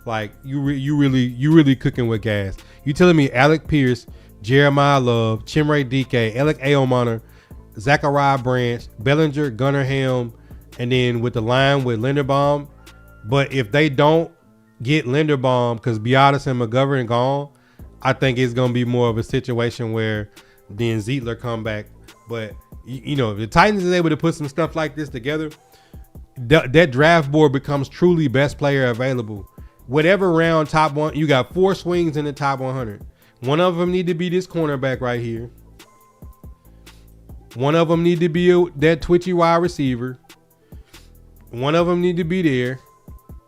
Like you really cooking with gas. You telling me Alec Pierce, Jeremiah Love, Chimere DK, Alec Aomaner, Zachariah Branch, Bellinger, Gunnar Helm, and then with the line with Linderbaum. But if they don't get Linderbaum because Biotis and McGovern gone, I think it's gonna be more of a situation where then Zietler come back. But you know, if the Titans is able to put some stuff like this together, that draft board becomes truly best player available. Whatever round top one, you got 4 swings in the top 100. One of them need to be this cornerback right here. One of them need to be that twitchy wide receiver. One of them need to be there.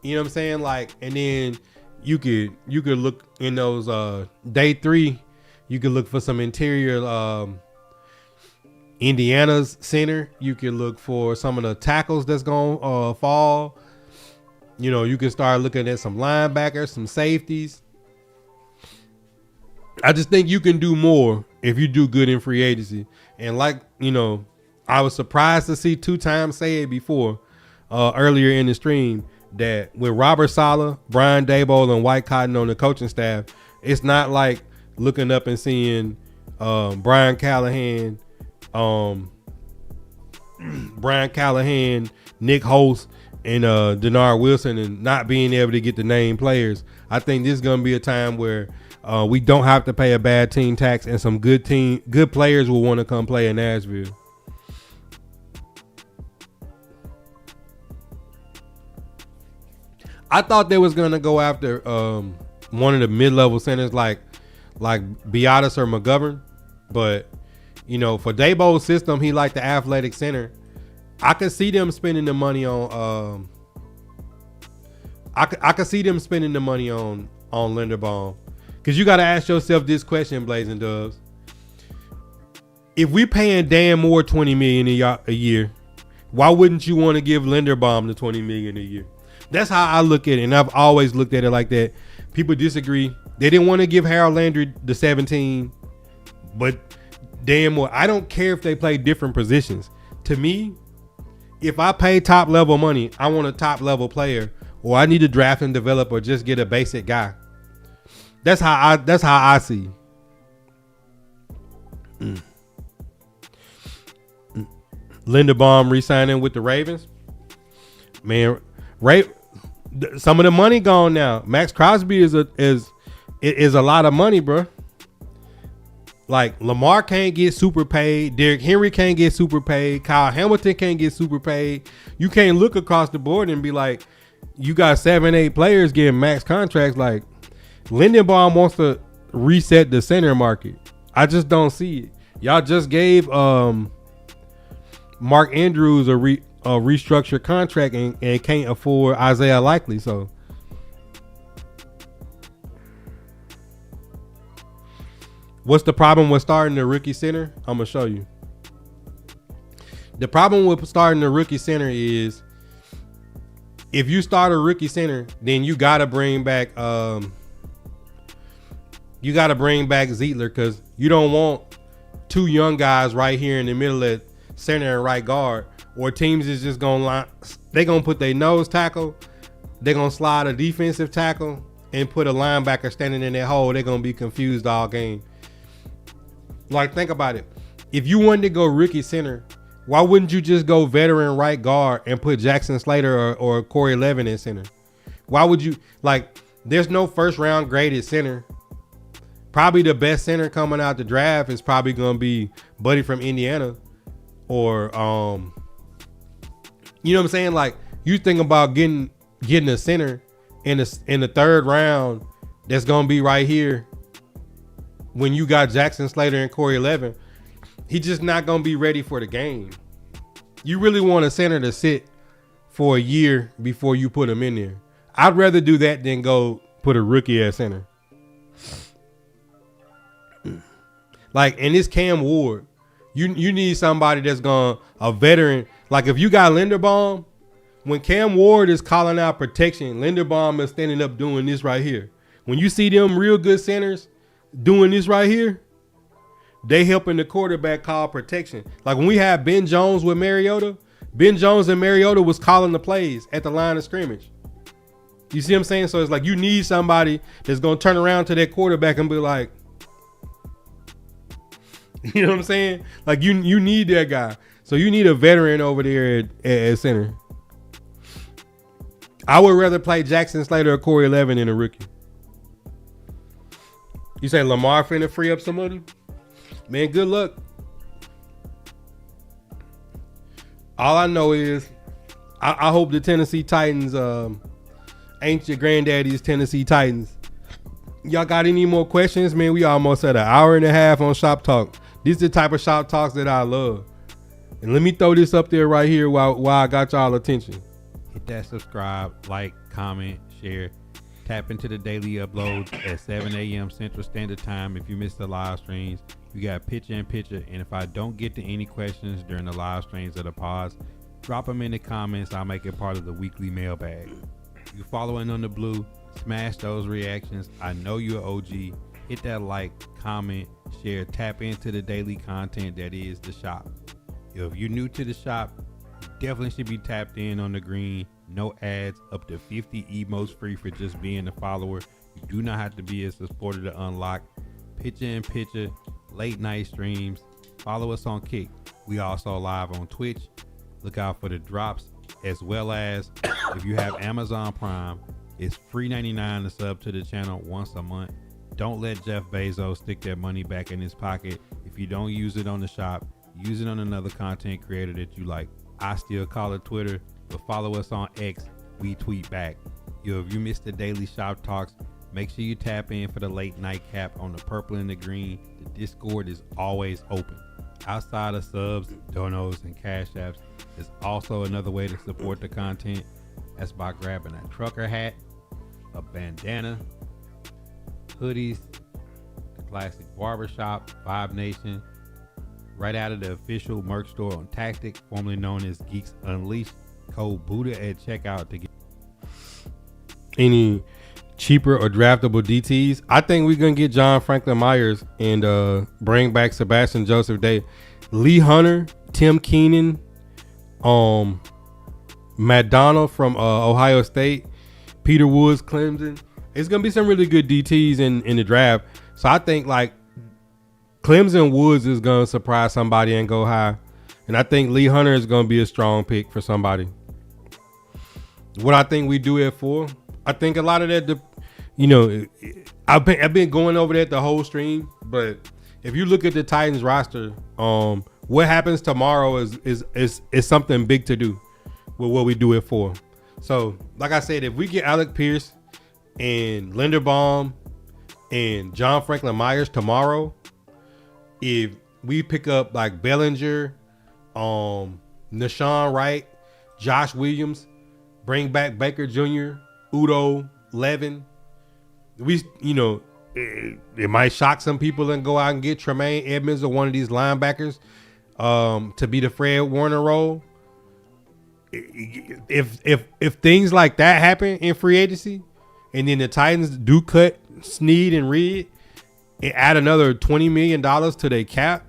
You know what I'm saying? Like, and then you could look in those day 3. You could look for some interior Indiana's center. You could look for some of the tackles that's gonna fall. You know, you can start looking at some linebackers, some safeties. I just think you can do more if you do good in free agency. And like, you know, I was surprised to see 2 times say it before earlier in the stream that with Robert Saleh, Brian Daboll, and White Cotton on the coaching staff, it's not like looking up and seeing Brian Callahan, Nick Holst, and Denard Wilson, and not being able to get the name players. I think this is going to be a time where we don't have to pay a bad team tax, and some good players will want to come play in Nashville. I thought they was going to go after one of the mid-level centers like Biotis or McGovern, but you know, for Daboll's system, he liked the athletic center. I could see them spending the money on. I could see them spending the money on Linderbaum, because you got to ask yourself this question, Blazing Doves. If we paying Dan Moore $20 million a year, why wouldn't you want to give Linderbaum the $20 million a year? That's how I look at it, and I've always looked at it like that. People disagree. They didn't want to give Harold Landry the 17, but Dan Moore. I don't care if they play different positions. To me, if I pay top level money, I want a top level player, or I need to draft and develop, or just get a basic guy. That's how I see. Linderbaum re-signing with the Ravens. Man, some of the money gone now. Max Crosby is a lot of money, bro. Like, Lamar can't get super paid. Derrick Henry can't get super paid. Kyle Hamilton can't get super paid. You can't look across the board and be like, you got 7-8 players getting max contracts. Like, Lindenbaum wants to reset the center market. I just don't see it. Y'all just gave Mark Andrews a restructured contract and can't afford Isaiah Likely. So what's the problem with starting the rookie center? I'm going to show you. The problem with starting the rookie center is if you start a rookie center, then you got to bring back Zietler, because you don't want 2 young guys right here in the middle at center and right guard, or teams is just going to put their nose tackle, they're going to slide a defensive tackle and put a linebacker standing in that hole. They're going to be confused all game. Like, think about it. If you wanted to go rookie center, why wouldn't you just go veteran right guard and put Jackson Slater or Corey Levin in center? Why would you, like, there's no first round graded center. Probably the best center coming out the draft is probably going to be Buddy from Indiana, or you know what I'm saying? Like, you think about getting a center in the 3rd round that's going to be right here when you got Jackson Slater and Corey Levin. He's just not going to be ready for the game. You really want a center to sit for a year before you put him in there. I'd rather do that than go put a rookie at center. Like, and this Cam Ward, you need somebody that's a veteran. Like, if you got Linderbaum, when Cam Ward is calling out protection, Linderbaum is standing up doing this right here. When you see them real good centers doing this right here, they helping the quarterback call protection. Like, when we had Ben Jones with Mariota, Ben Jones and Mariota was calling the plays at the line of scrimmage. You see what I'm saying? So it's like you need somebody that's gonna turn around to that quarterback and be like, you know what I'm saying? Like you need that guy. So you need a veteran over there at center. I would rather play Jackson Slater or Corey Levin than a rookie. You say Lamar finna free up some money? Man, good luck. All I know is I hope the Tennessee Titans ain't your granddaddy's Tennessee Titans. Y'all got any more questions? Man, we almost at an hour and a half on Shop Talk. This is the type of Shop Talks that I love. And let me throw this up there right here while I got y'all attention. Hit that subscribe, like, comment, share. Tap into the daily uploads at 7 a.m. Central Standard Time. If you missed the live streams, you got picture-in-picture. And if I don't get to any questions during the live streams or the pods, drop them in the comments. I'll make it part of the weekly mailbag. You following on the blue, smash those reactions. I know you're OG. Hit that like, comment, share, tap into the daily content that is the shop. If you're new to the shop, you definitely should be tapped in on the green. No ads, up to 50 emotes free for just being a follower. You do not have to be a supporter to unlock picture-in-picture, late night streams. Follow us on Kick. We also live on Twitch. Look out for the drops, as well as if you have Amazon Prime, it's free $99 to sub to the channel once a month. Don't let Jeff Bezos stick that money back in his pocket. If you don't use it on the shop, use it on another content creator that you like. I still call it Twitter, but follow us on X. We tweet back. If you missed the daily Shop Talks, make sure you tap in for the late night cap on the purple and the green. The Discord is always open. Outside of subs, donos, and cash apps, there's also another way to support the content. That's by grabbing a trucker hat, a bandana, hoodies, the classic barbershop, Vibe Nation, right out of the official merch store on Tactic, formerly known as Geeks Unleashed. Code Buddha at checkout to get any cheaper or draftable DTs. I think we're gonna get John Franklin Myers and bring back Sebastian Joseph Day, Lee Hunter, Tim Keenan, Matt Donald from Ohio State, Peter Woods, Clemson. It's gonna be some really good DTs in the draft. So I think like Clemson Woods is gonna surprise somebody and go high. And I think Lee Hunter is going to be a strong pick for somebody. What I think we do it for, I think a lot of that, I've been going over that the whole stream. But if you look at the Titans roster, what happens tomorrow is something big to do with what we do it for. So, like I said, if we get Alec Pierce and Linderbaum and John Franklin Myers tomorrow, if we pick up like Bellinger, Nashawn Wright, Josh Williams, bring back Baker Jr., Udo, Levin. It might shock some people and go out and get Tremaine Edmonds or one of these linebackers to be the Fred Warner role. If things like that happen in free agency, and then the Titans do cut Snead and Reed and add another $20 million to their cap,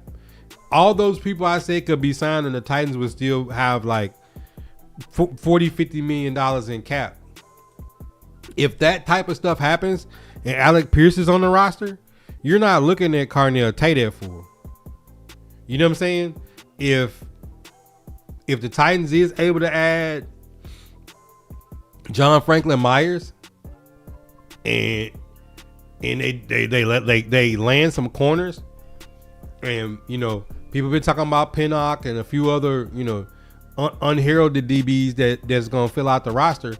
all those people I said could be signed and the Titans would still have like $40-50 million in cap. If that type of stuff happens and Alec Pierce is on the roster, you're not looking at Carnell Tate at 4. You know what I'm saying? If the Titans is able to add John Franklin Myers and they land some corners, and people been talking about Pinnock and a few other unheralded DBs that's gonna fill out the roster.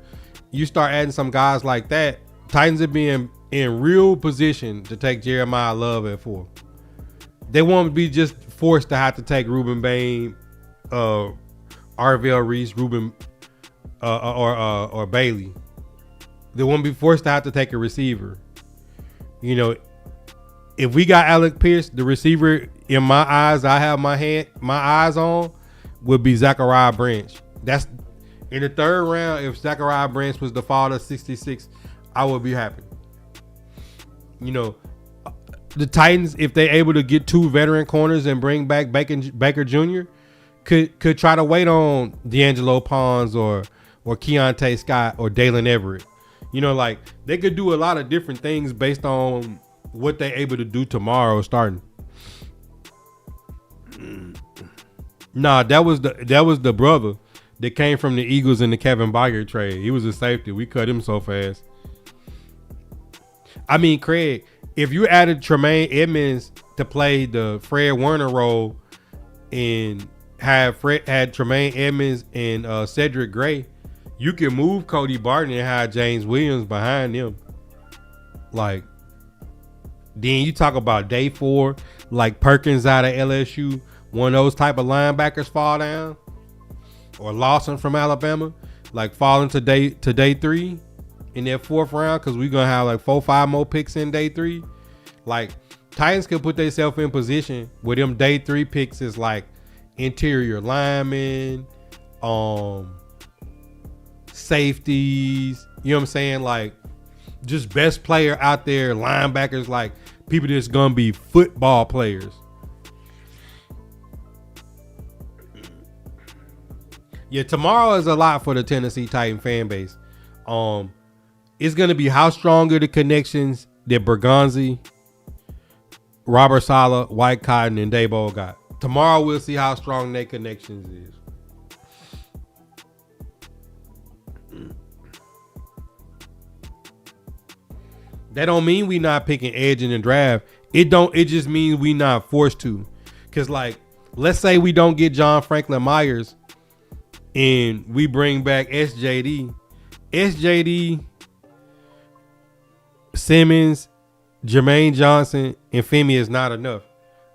You start adding some guys like that, Titans are being in real position to take Jeremiah Love at 4. They won't be just forced to have to take Ruben Bain, Arvell Reese, Ruben or Bailey. They won't be forced to have to take a receiver. If we got Alec Pierce, the receiver in my eyes, I have my eyes on would be Zachariah Branch. That's in the 3rd round. If Zachariah Branch was the fall of 66, I would be happy. The Titans, if they're able to get 2 veteran corners and bring back Baker Jr., could try to wait on D'Angelo Pons or Keontae Scott or Dalen Everett. You know, like they could do a lot of different things based on what they're able to do tomorrow starting. Nah, that was the brother that came from the Eagles in the Kevin Byard trade. He was a safety. We cut him so fast. I mean, Craig, if you added Tremaine Edmonds to play the Fred Warner role and had Tremaine Edmonds and Cedric Gray, you can move Cody Barton and have James Williams behind them. Like, then you talk about day 4, like Perkins out of LSU, one of those type of linebackers fall down, or Lawson from Alabama, like falling to day 3 in that 4th round, because we're gonna have like 4-5 more picks in day 3. Like, Titans could put themselves in position where them day 3 picks is like interior linemen, safeties, you know what I'm saying? Like, just best player out there, linebackers, like people that's gonna be football players. Yeah, tomorrow is a lot for the Tennessee Titan fan base. It's gonna be how strong are the connections that Bergonzi, Robert Saleh, White Cotton, and Daboll got. Tomorrow we'll see how strong their connections is. That don't mean we not picking edge in the draft. It just means we not forced to. Cause like, let's say we don't get John Franklin Myers and we bring back SJD, Simmons, Jermaine Johnson, and Femi is not enough.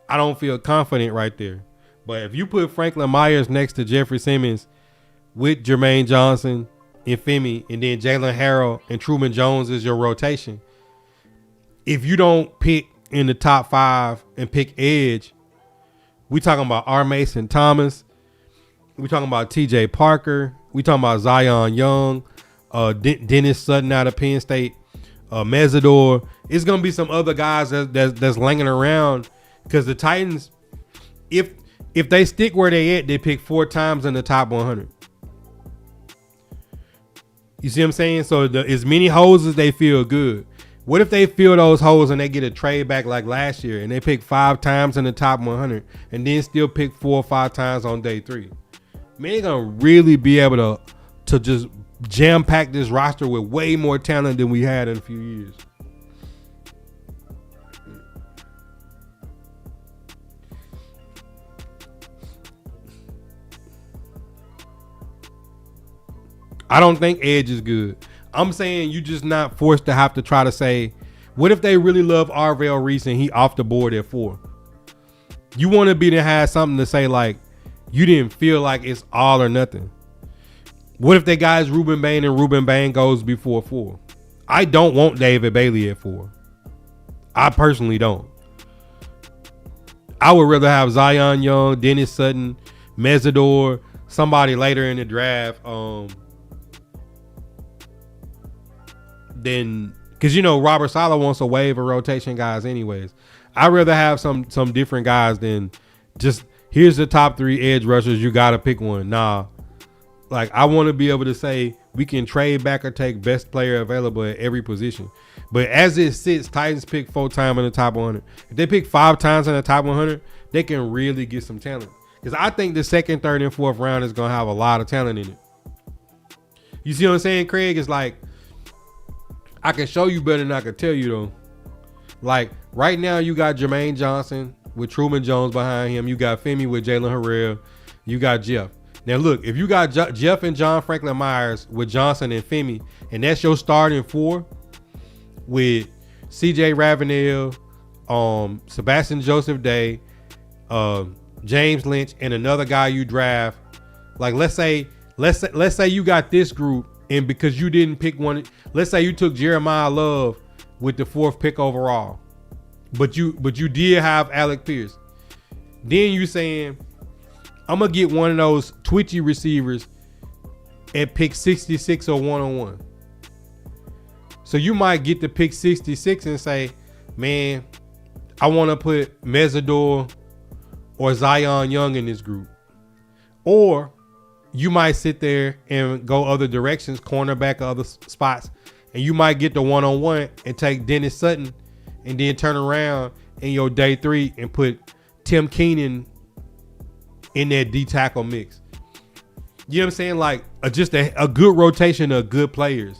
I don't feel confident right there. But if you put Franklin Myers next to Jeffrey Simmons with Jermaine Johnson and Femi, and then Jalen Harrell and Truman Jones is your rotation, if you don't pick in the top 5 and pick edge, we talking about R. Mason Thomas, we talking about TJ Parker, we talking about Zion Young, Dennis Sutton out of Penn State, Mesidor. It's gonna be some other guys that's langing around, because the Titans, if they stick where they at, they pick 4 times in the top 100. You see what I'm saying? So as many holes as they feel good. What if they fill those holes and they get a trade back like last year and they pick 5 times in the top 100 and then still pick 4 or 5 times on day 3? Man, they're gonna really be able to just jam pack this roster with way more talent than we had in a few years. I don't think edge is good. I'm saying you just not forced to have to try to say, what if they really love Arvell Reese and he off the board at 4? You want to be to have something to say, like, you didn't feel like it's all or nothing. What if they guys Ruben Bain and Ruben Bain goes before 4? I don't want David Bailey at 4. I personally don't. I would rather have Zion Young, Dennis Sutton, Mesidor, somebody later in the draft, then, because you know Robert Saleh wants a wave of rotation guys anyways. I'd rather have some different guys than just here's the top 3 edge rushers, you gotta pick one. Nah, like I want to be able to say we can trade back or take best player available at every position. But as it sits, Titans pick 4 times in the top 100. If they pick 5 times in the top 100, they can really get some talent. Because I think the 2nd, 3rd, and 4th round is gonna have a lot of talent in it. You see what I'm saying, Craig? It's like, I can show you better than I can tell you though. Like right now you got Jermaine Johnson with Truman Jones behind him. You got Femi with Jalen Harrell. You got Jeff. Now look, if you got Jeff and John Franklin Myers with Johnson and Femi, and that's your starting 4 with CJ Ravenel, Sebastian Joseph Day, James Lynch, and another guy you draft. Like let's say you got this group, and because you didn't pick one, let's say you took Jeremiah Love with the 4th pick overall, but you did have Alec Pierce. Then you saying, I'm gonna get one of those twitchy receivers at pick 66 or 101. So you might get to pick 66 and say, man, I want to put Mesidor or Zion Young in this group. Or you might sit there and go other directions, cornerback or other spots, And you might get the 1-on-1 and take Dennis Sutton and then turn around in your day 3 and put Tim Keenan in that D tackle mix. You know what I'm saying? Like just a good rotation of good players.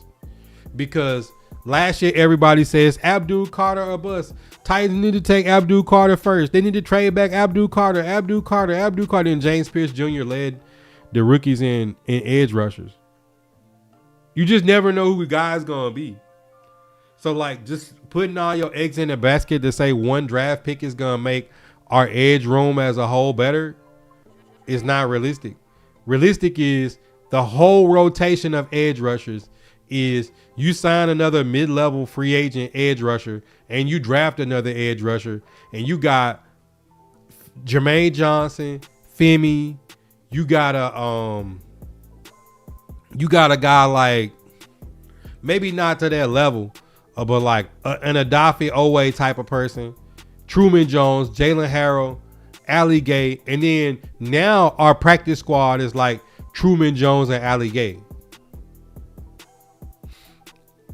Because last year everybody says Abdul Carter or bust. Titans need to take Abdul Carter first. They need to trade back Abdul Carter. And James Pierce Jr. led the rookies in edge rushers. You just never know who the guy's gonna be. So like just putting all your eggs in a basket to say one draft pick is gonna make our edge room as a whole better is not realistic. Realistic is the whole rotation of edge rushers is you sign another mid-level free agent edge rusher and you draft another edge rusher and you got Jermaine Johnson, Femi, you got a guy like maybe not to that level, but like an Adafi Owe type of person, Truman Jones, Jalen Harrell, Ali Gay, and then now our practice squad is like Truman Jones and Ali Gay.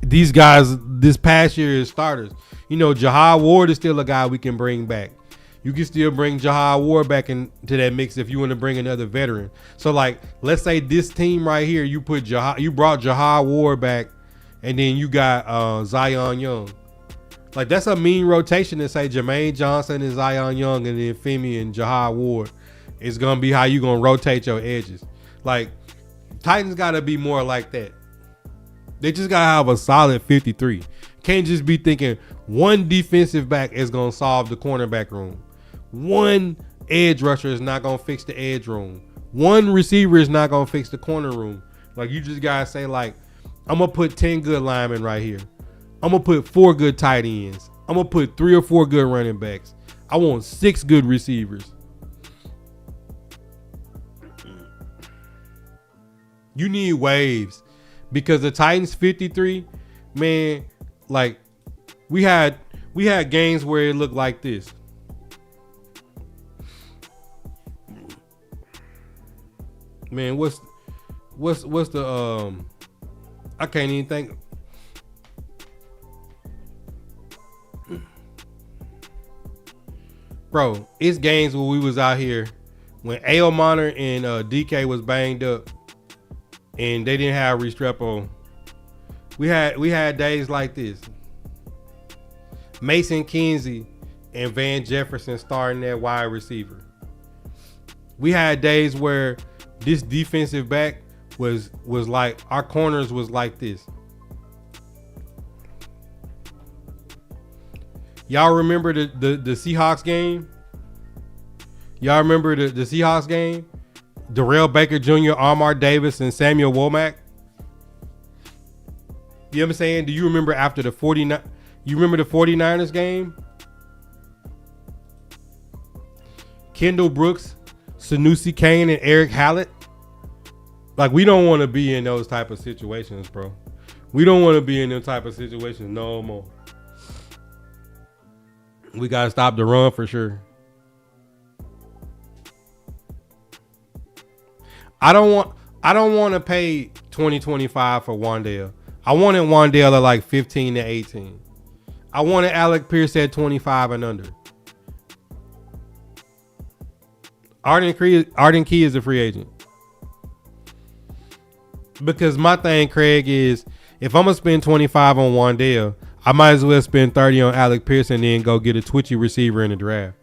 These guys this past year is starters. You know, Jahad Ward is still a guy we can bring back. You can still bring Jahad Ward back into that mix if you want to bring another veteran. So like, let's say this team right here, you brought Jahad Ward back, and then you got Zion Young. Like that's a mean rotation to say Jermaine Johnson and Zion Young and then Femi and Jahad Ward. It's gonna be how you gonna rotate your edges. Like Titans gotta be more like that. They just gotta have a solid 53. Can't just be thinking one defensive back is gonna solve the cornerback room. One edge rusher is not gonna fix the edge room. One receiver is not gonna fix the corner room. Like you just gotta say like, I'm gonna put 10 good linemen right here. I'm gonna put 4 good tight ends. I'm gonna put 3 or 4 good running backs. I want 6 good receivers. You need waves. Because the Titans 53, man, like we had games where it looked like this. Man, what's the I can't even think. Bro, it's games where we was out here when A.O. Monter and DK was banged up. And they didn't have Restrepo. We had days like this. Mason Kinsey and Van Jefferson starting at wide receiver. We had days where this defensive back was like our corners was like this. Y'all remember the Seahawks game? Y'all remember the Seahawks game? Darrell Baker Jr., Amar Davis, and Samuel Womack. You know what I'm saying? Do you remember after the 49? You remember the 49ers game? Kendall Brooks, Sanusi Kane, and Eric Hallett. Like, we don't want to be in those type of situations, bro. We don't want to be in them type of situations no more. We got to stop the run for sure. I don't want to pay 2025 for Wan'Dale. I wanted Wan'Dale at like 15 to 18. I wanted Alec Pierce at 25 and under. Arden Key is a free agent. Because my thing, Craig, is if I'm going to spend 25 on Wan'Dale, I might as well spend 30 on Alec Pierce and then go get a twitchy receiver in the draft.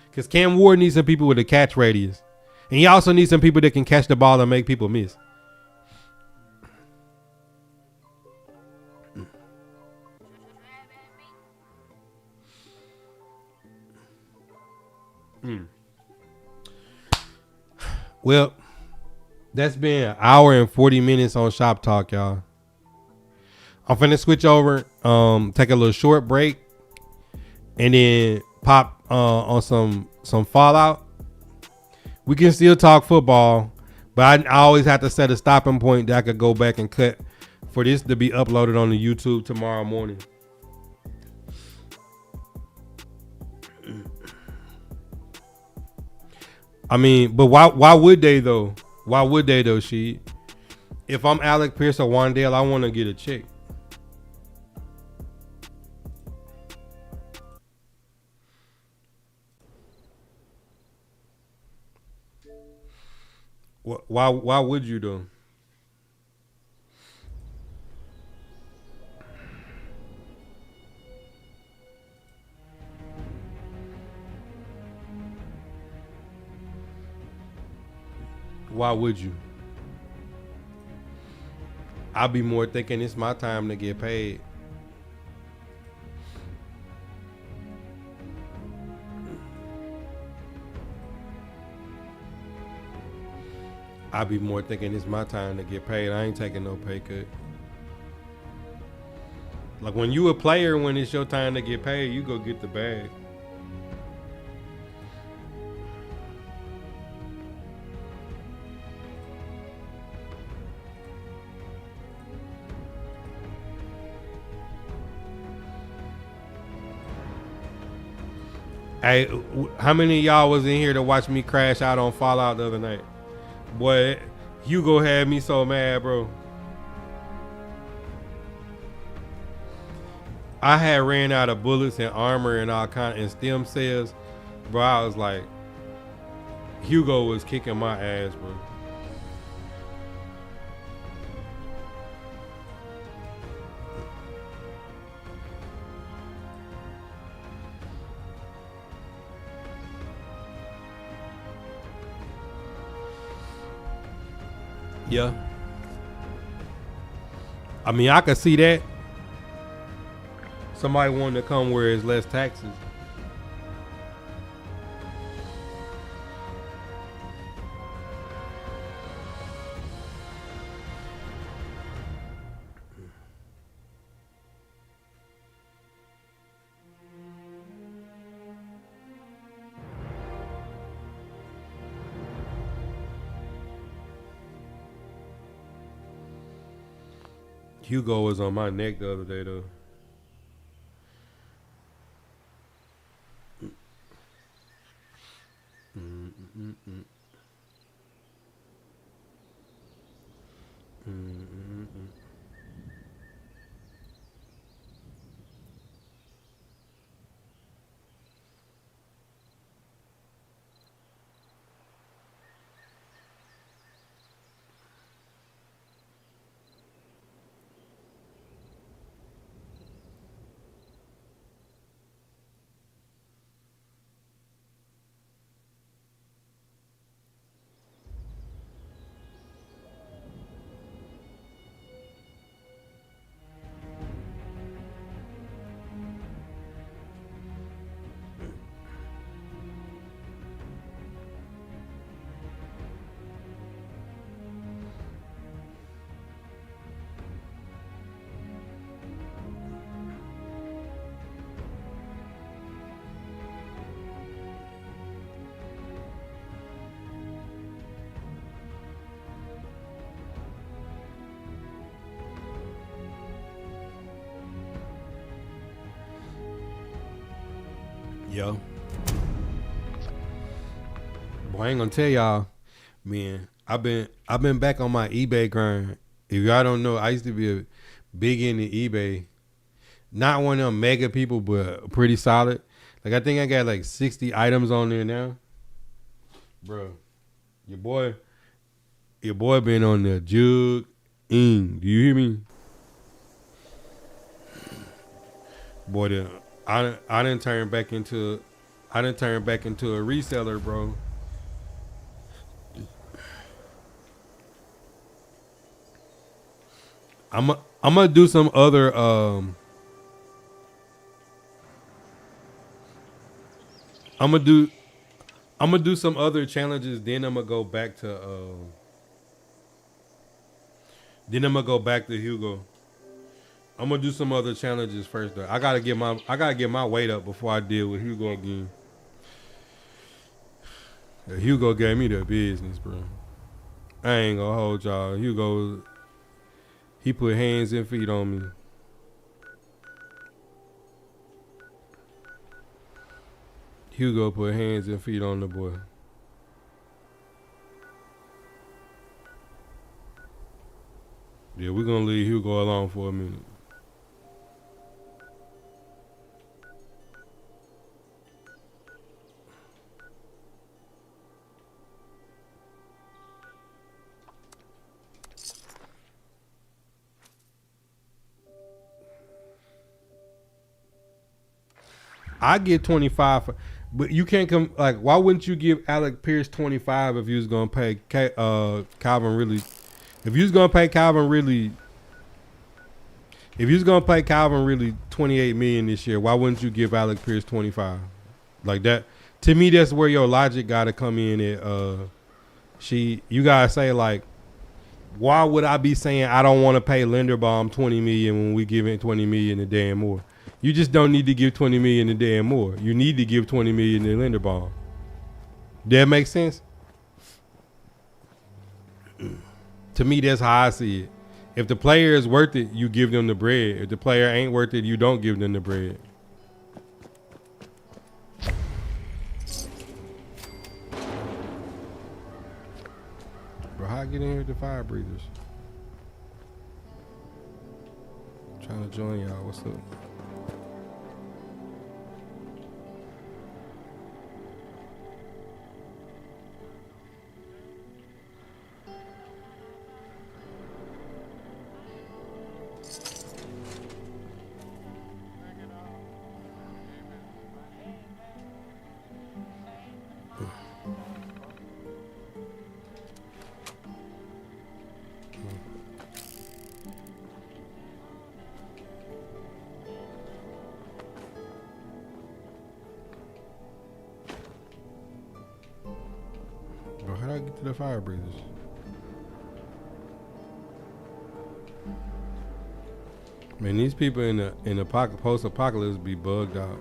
Because Cam Ward needs some people with a catch radius. And he also needs some people that can catch the ball and make people miss. Well, that's been an hour and 40 minutes on Shop Talk, y'all. I'm finna switch over, take a little short break, and then pop on some Fallout. We can still talk football, but I always have to set a stopping point that I could go back and cut for this to be uploaded on the YouTube tomorrow morning. I mean, but why would they though? Why would they though, she? if I'm Alec Pierce or Wandale, I want to get a check. Why would you though? Why would you? I'll be more thinking it's my time to get paid. I'll be more thinking it's my time to get paid. I ain't taking no pay cut. Like when you a player, when it's your time to get paid, you go get the bag. Hey, how many of y'all was in here to watch me crash out on Fallout the other night? Boy, Hugo had me so mad, bro. I had ran out of bullets and armor and all kind and stem cells, bro. I was like, Hugo was kicking my ass, bro. Yeah. I mean, I could see that. Somebody wanting to come where it's less taxes. Hugo was on my neck the other day, though. Yo. Boy, I ain't gonna tell y'all, man. I've been back on my eBay grind. If y'all don't know, I used to be a big into eBay. Not one of them mega people, but pretty solid. Like I think I got like 60 items on there now. Bro, your boy been on the jug. Do you hear me? Boy, I didn't turn back into a reseller, bro. I'm gonna do some other I'm gonna do some other challenges. Then I'm gonna go back to Hugo. I'm gonna do some other challenges first though. I gotta get my weight up before I deal with Hugo again. Hugo gave me the business, bro. I ain't gonna hold y'all. Hugo, he put hands and feet on me. Hugo put hands and feet on the boy. Yeah, we're gonna leave Hugo alone for a minute. I get 25, but you can't come like. Why wouldn't you give Alec Pierce 25 if you was gonna pay Calvin Ridley? If you was gonna pay Calvin Ridley, if you was gonna pay Calvin Ridley 28 million this year, why wouldn't you give Alec Pierce 25? Like that. To me, that's where your logic got to come in. At you gotta say like, why would I be saying I don't want to pay Linderbaum 20 million when we giving 20 million a damn more? You just don't need to give 20 million a damn more. You need to give 20 million to Linderbaum. That makes sense? To me, that's how I see it. If the player is worth it, you give them the bread. If the player ain't worth it, you don't give them the bread. Bro, how I get in here with the fire breathers? Trying to join y'all. What's up? Bro, how do I get to the fire breathers? Man, these people in the post-apocalypse be bugged out.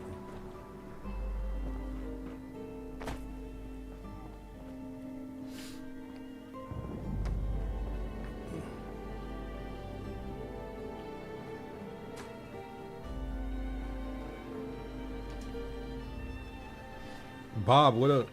Bob, what up?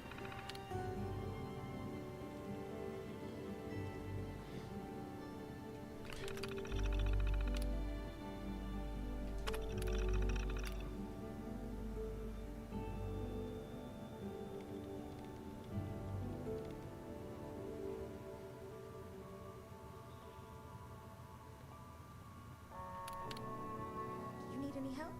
You need any help?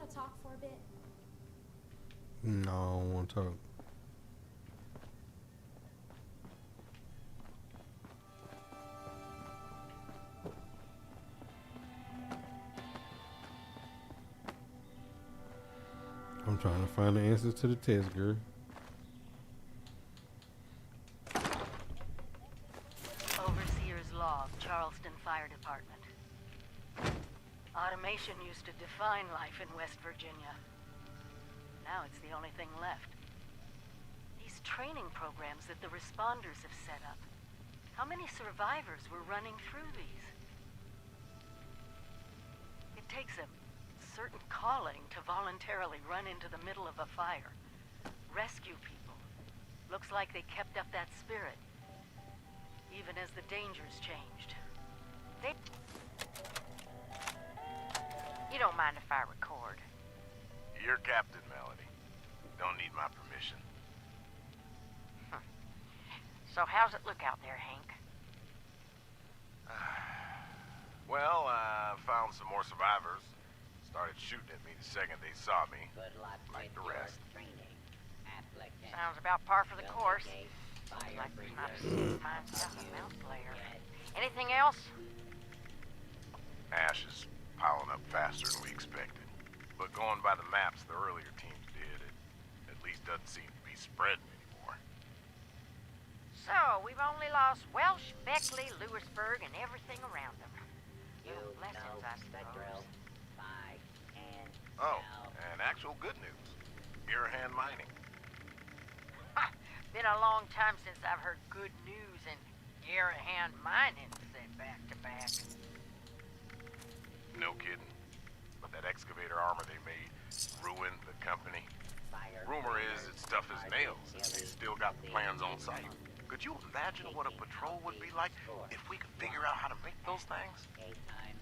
want to talk for a bit? No, I don't want to talk. I'm trying to find the answers to the test, girl. Overseer's log, Charleston Fire Department. Automation used to define life in West Virginia. Now it's the only thing left. These training programs that the responders have set up. How many survivors were running through these? It takes a certain calling to voluntarily run into the middle of a fire. Rescue people. Looks like they kept up that spirit. Even as the dangers changed. You don't mind if I record? You're Captain Melody. Don't need my permission. So how's it look out there, Hank? Well, I found some more survivors. Started shooting at me the second they saw me. Good luck Like with the your rest. training. Applicant. Sounds about par for the Will course. indicate fire Like there's not a breathers. mind stuff a mouse player. Get Anything else? Ash is piling up faster than we expected. But going by the maps the earlier teams did, it at least doesn't seem to be spreading anymore. So, we've only lost Welsh, Beckley, Lewisburg, and everything around them. you Blessings, know I the drill. suppose. Buy and Oh, sell. and actual good news. Hand mining. Ha! Been a long time since I've heard good news and hand mining said back to back. No kidding. But that excavator armor they made ruined the company. Fire Rumor is breathers it's tough as are nails, and they concealing still got the plans on the site. Could you imagine what a patrol would be like if we could figure out how to make those things? Daytime.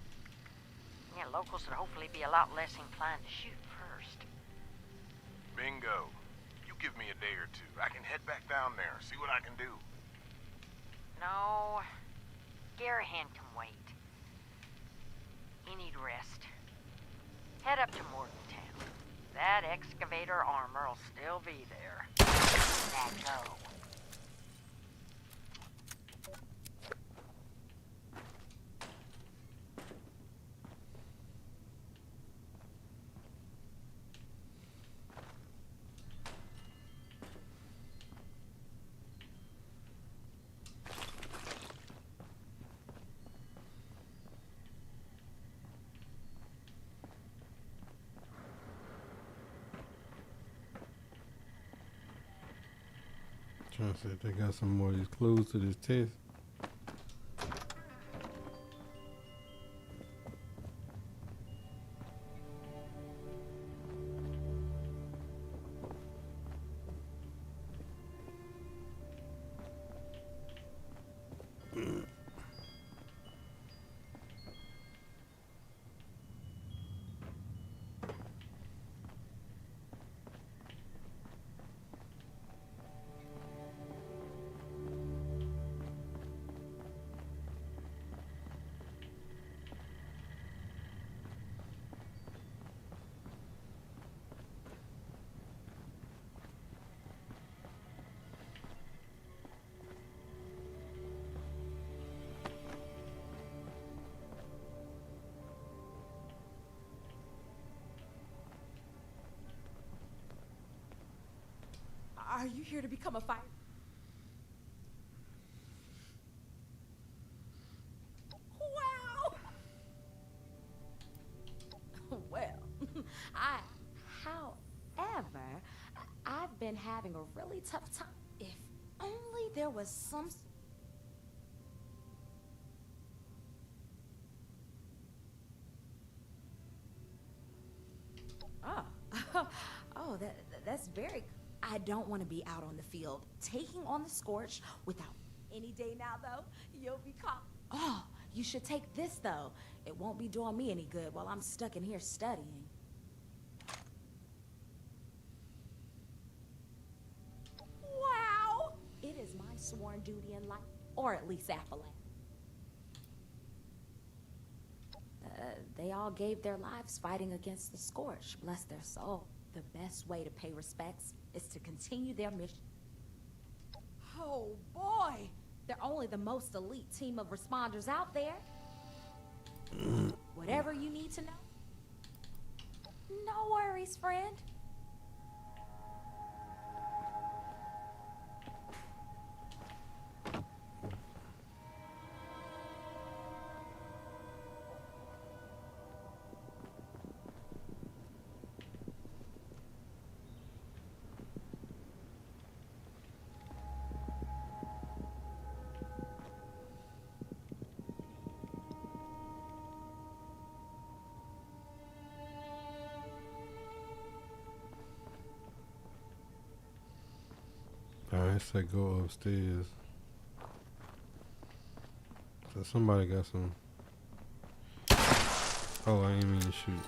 Yeah, locals would hopefully be a lot less inclined to shoot first. Bingo. You give me a day or two. I can head back down there, see what I can do. No, Garahan can wait. He need rest. Head up to Morgantown. That excavator armor'll still be there. Now go. Trying to see if they got some more of these clues to this test. Are you here to become a fire? Wow! Well, however, I've been having a really tough time. If only there was some. Oh, oh, that's very. I don't want to be out on the field taking on the scorch without any day now, though. You'll be caught. Oh, you should take this, though. It won't be doing me any good while I'm stuck in here studying. Wow! It is my sworn duty in life, or at least Appalachia. They all gave their lives fighting against the Scorch. Bless their soul. The best way to pay respects is to continue their mission. Oh, boy! They're only the most elite team of responders out there. Whatever you need to know. No worries, friend. Alright, so go upstairs. So somebody got some. Oh, I ain't mean to shoot.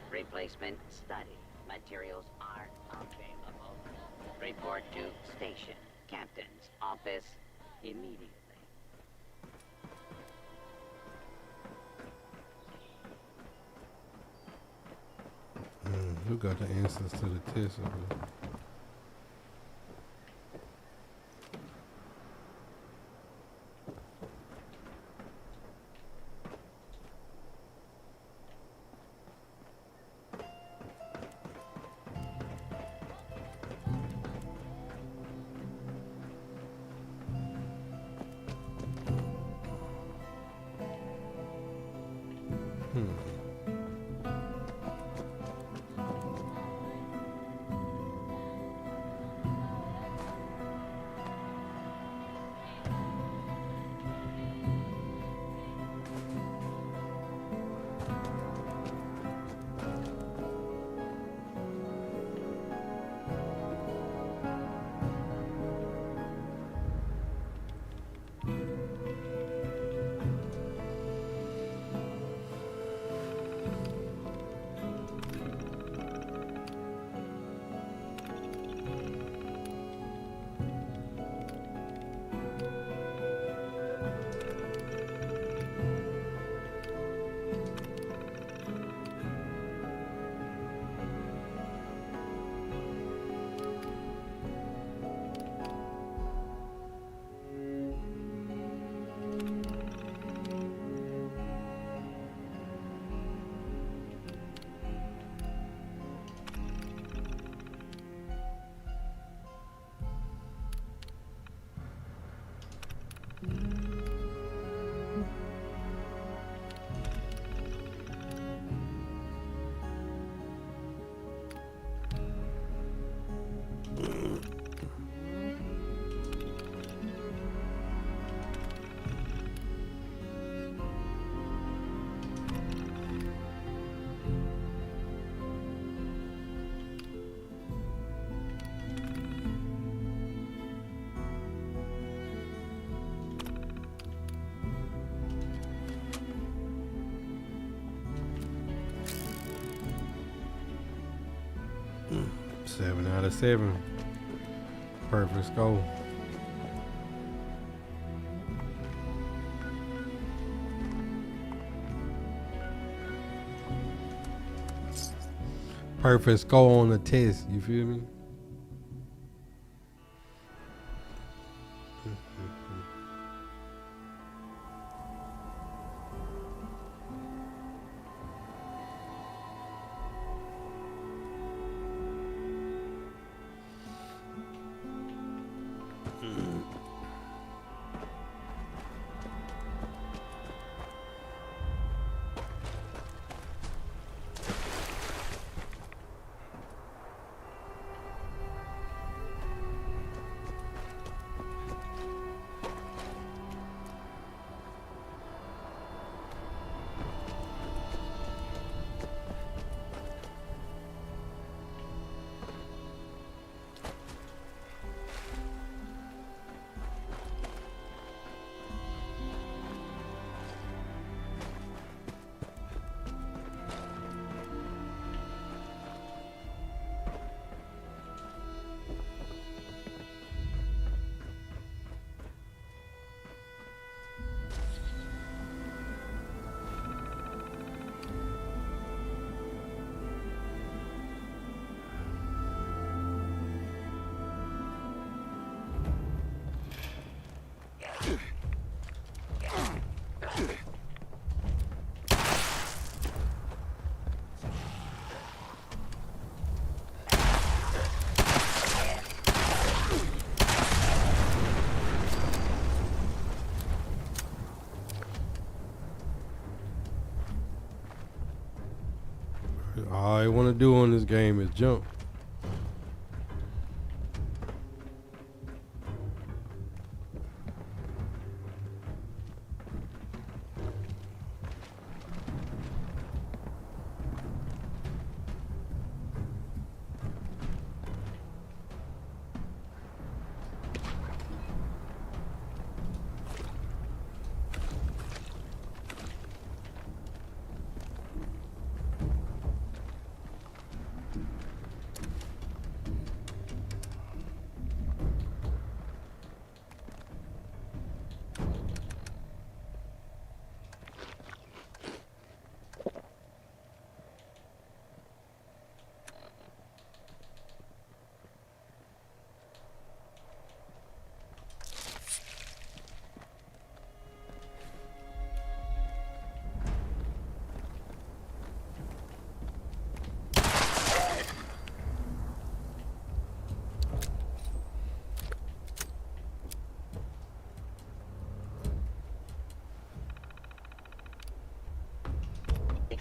Replacement study. Materials are available. Report to station. Captain's office immediately. Who got the answers to the test over there? Seven out of 7. Perfect score. Perfect score on the test. You feel me? they want to do on this game is jump.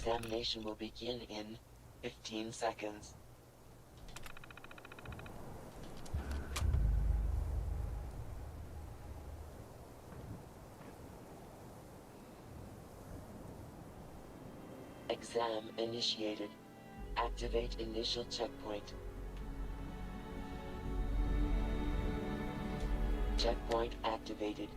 Examination will begin in 15 seconds. Exam initiated. Activate initial checkpoint. Checkpoint activated.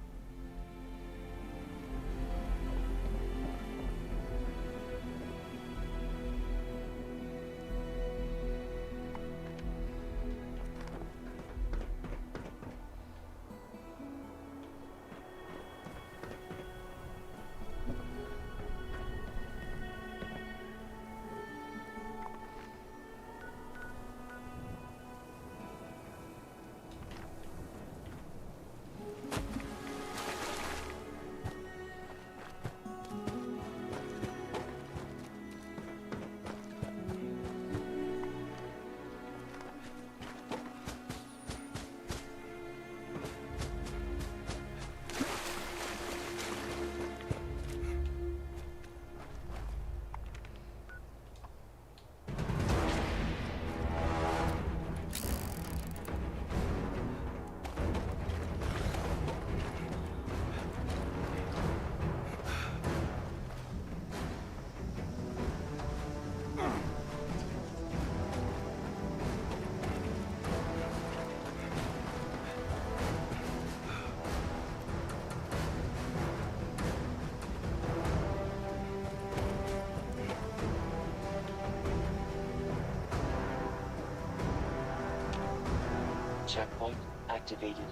Checkpoint activated.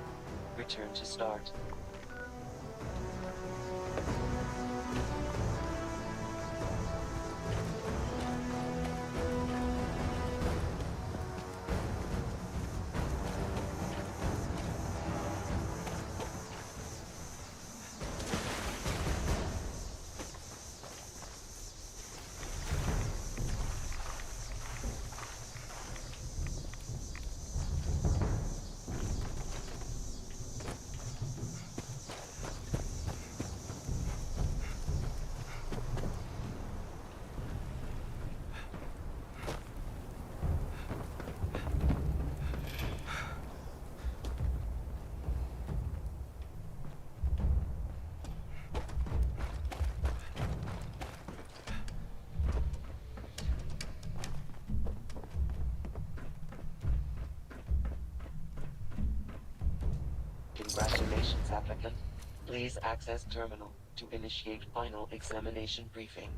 Return to start. Congratulations, applicant. Please access terminal to initiate final examination briefing.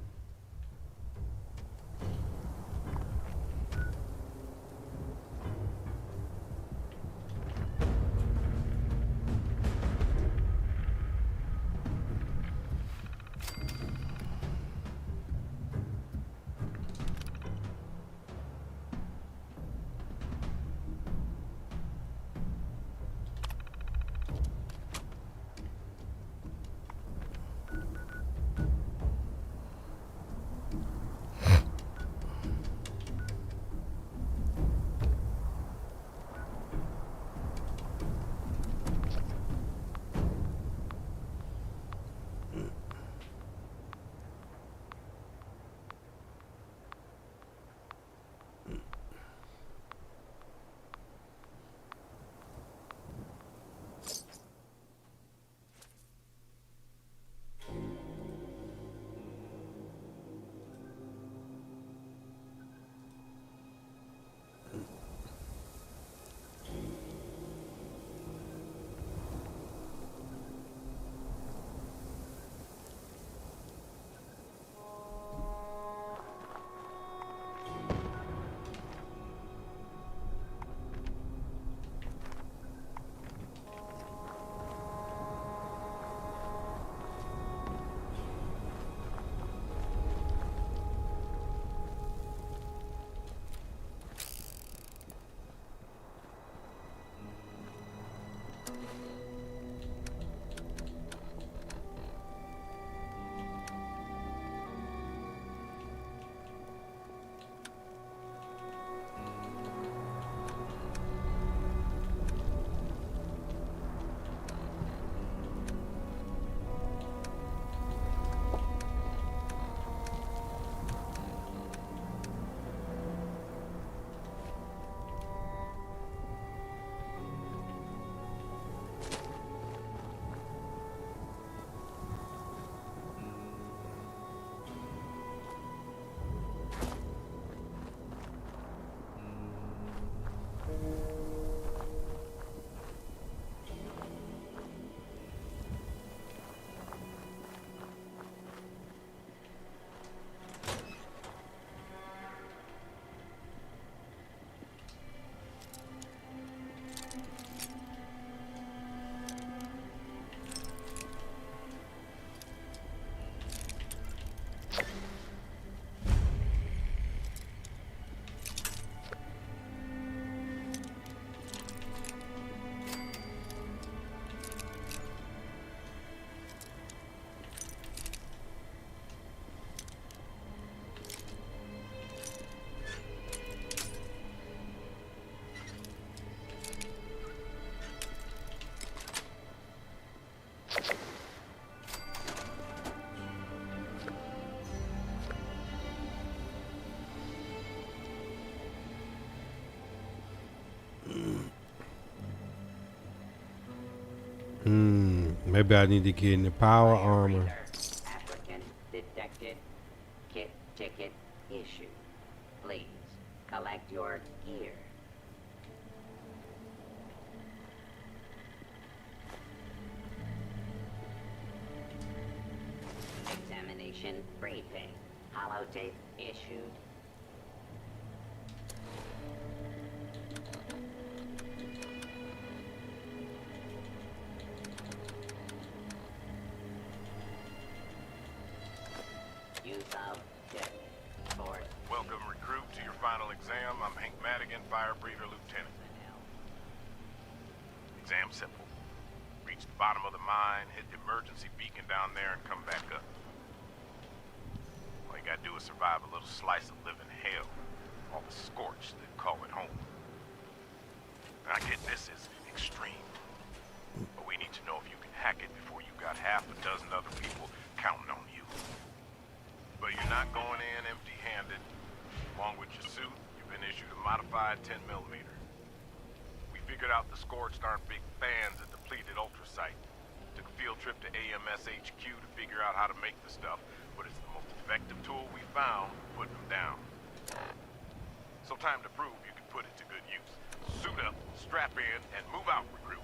Maybe I need to get in the power armor. Reader, applicant detected. Kit ticket issued. Please collect your gear. Examination briefing. Holotape issued. Use of deadly force. Welcome, recruit, to your final exam. I'm Hank Madigan, fire breather lieutenant. Exam simple. Reach the bottom of the mine, hit the emergency beacon down there, and come back up. All you gotta do is survive a little slice of living hell. All the scorch that call it home. And I get this is extreme. But we need to know if you can hack it before you got half a dozen other people counting on you. But you're not going in empty-handed. Along with your suit, you've been issued a modified 10mm. We figured out the Scorched aren't big fans of depleted ultracite. Took a field trip to AMS HQ to figure out how to make the stuff, but it's the most effective tool we found for putting them down. So time to prove you can put it to good use. Suit up, strap in, and move out, recruit.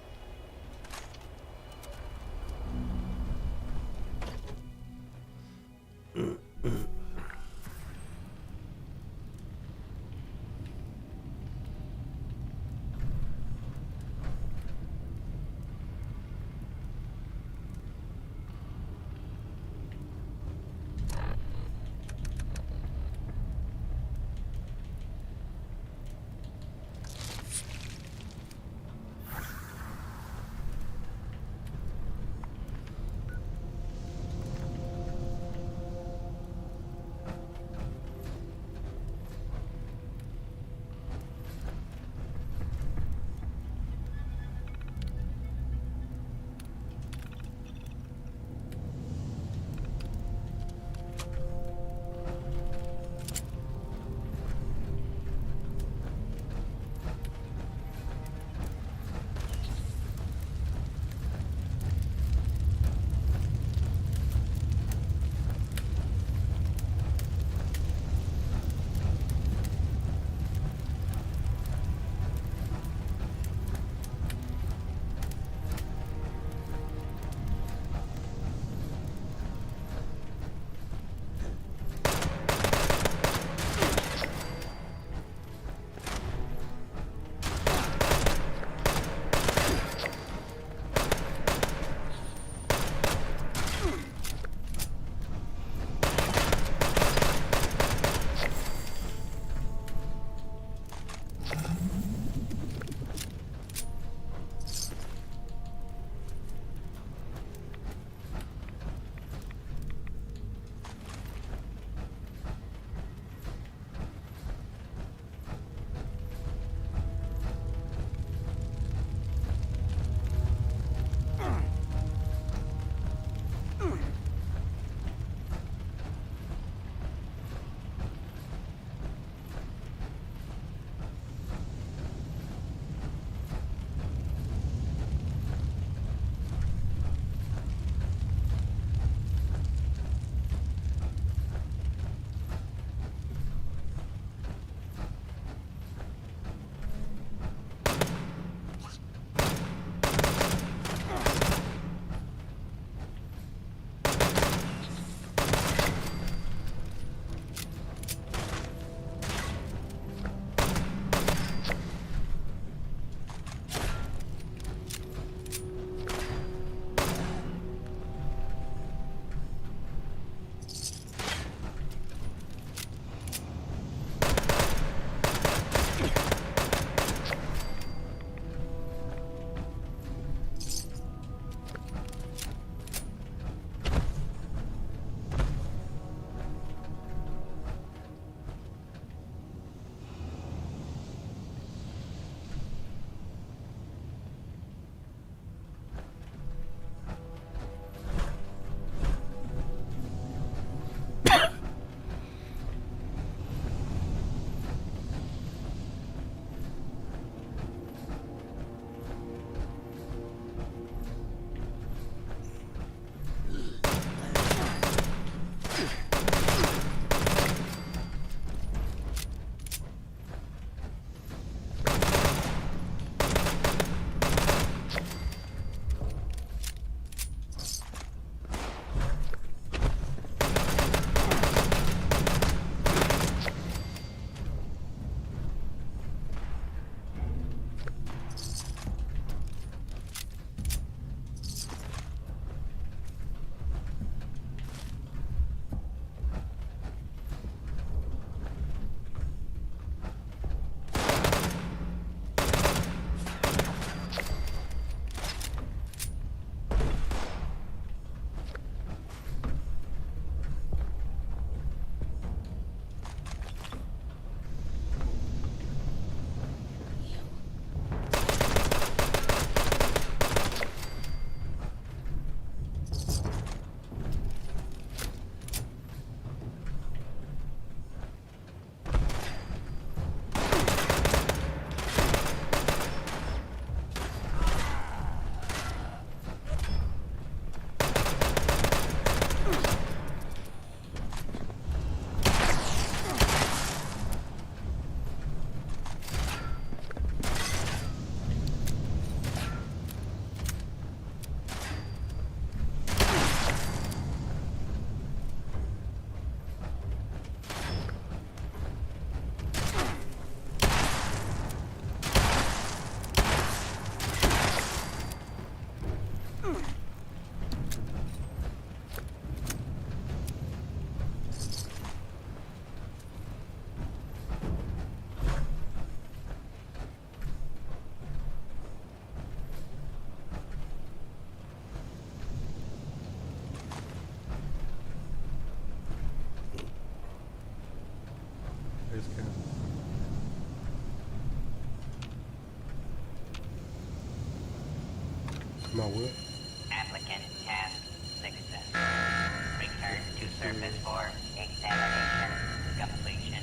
My what? Applicant task success. Return to surface for examination completion.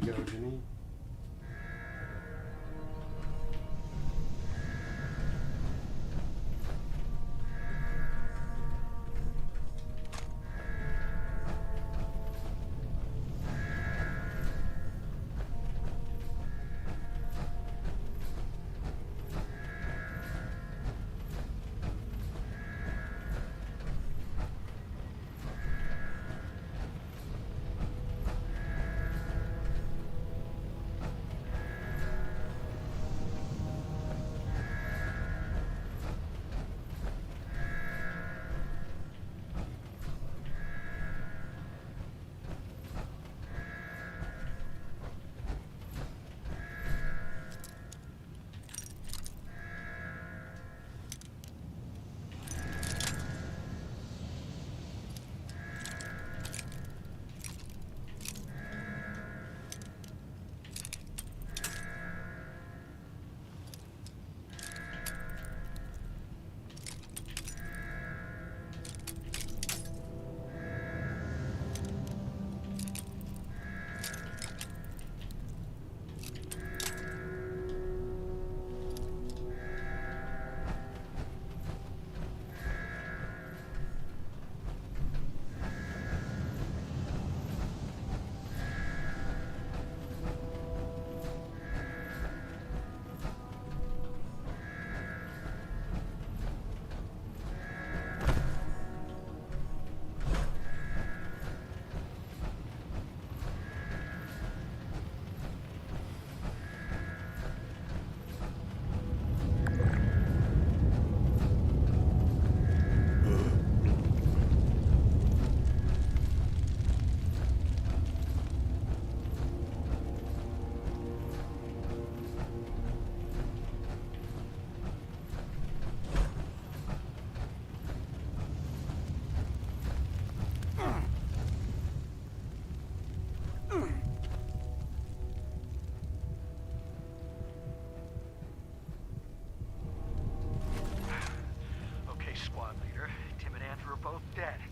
You got what you need?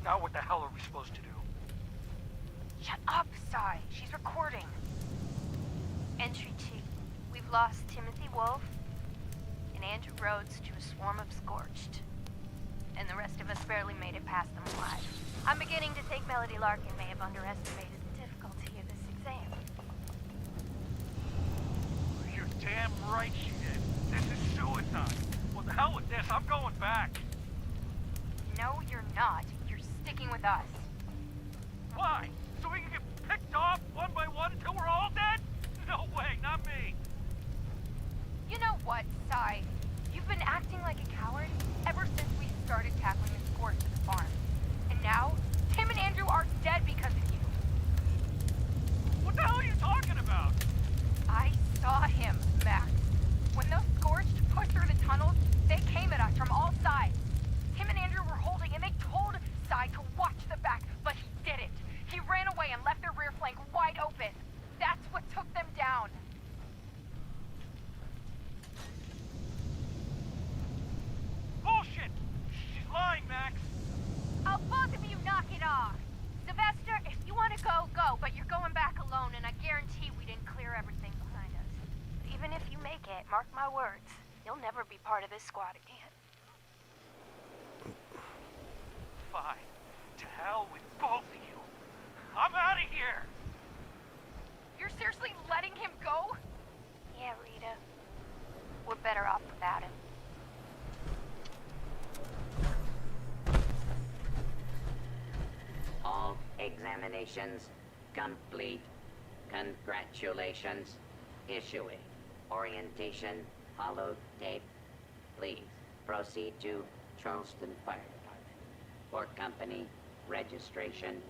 Now what the hell are we supposed to do? Shut up, Sai. She's recording. Entry 2. We've lost Timothy Wolf and Andrew Rhodes to a swarm of Scorched. And the rest of us barely made it past them alive. I'm beginning to think Melody Larkin may have underestimated the difficulty of this exam. You're damn right she did. This is suicide. Well, the hell with this. I'm going back. No, you're not. You're sticking with us. Why? So we can get picked off one by one until we're all dead? No way, not me. You know what, Sai? You've been acting like a coward ever since we started tackling the Scorch at the farm. And now, Tim and Andrew are dead because of you. What the hell are you talking about? I saw him, Max. When those Scorched pushed through the tunnels, they came at us from all sides. Tim and Andrew were holding, and they told Sai to watch the back, but he didn't. He ran away and left their rear flank wide open. That's what took them down. Bullshit! She's lying, Max. Oh, both of you knock it off. Sylvester, if you want to go, go, but you're going back alone, and I guarantee we didn't clear everything behind us. Even if you make it, mark my words, part of this squad again. Fine. To hell with both of you. I'm out of here! You're seriously letting him go? Yeah, Rita. We're better off without him. All examinations complete. Congratulations. Issuing orientation holotape. Please proceed to Charleston Fire Department for company registration.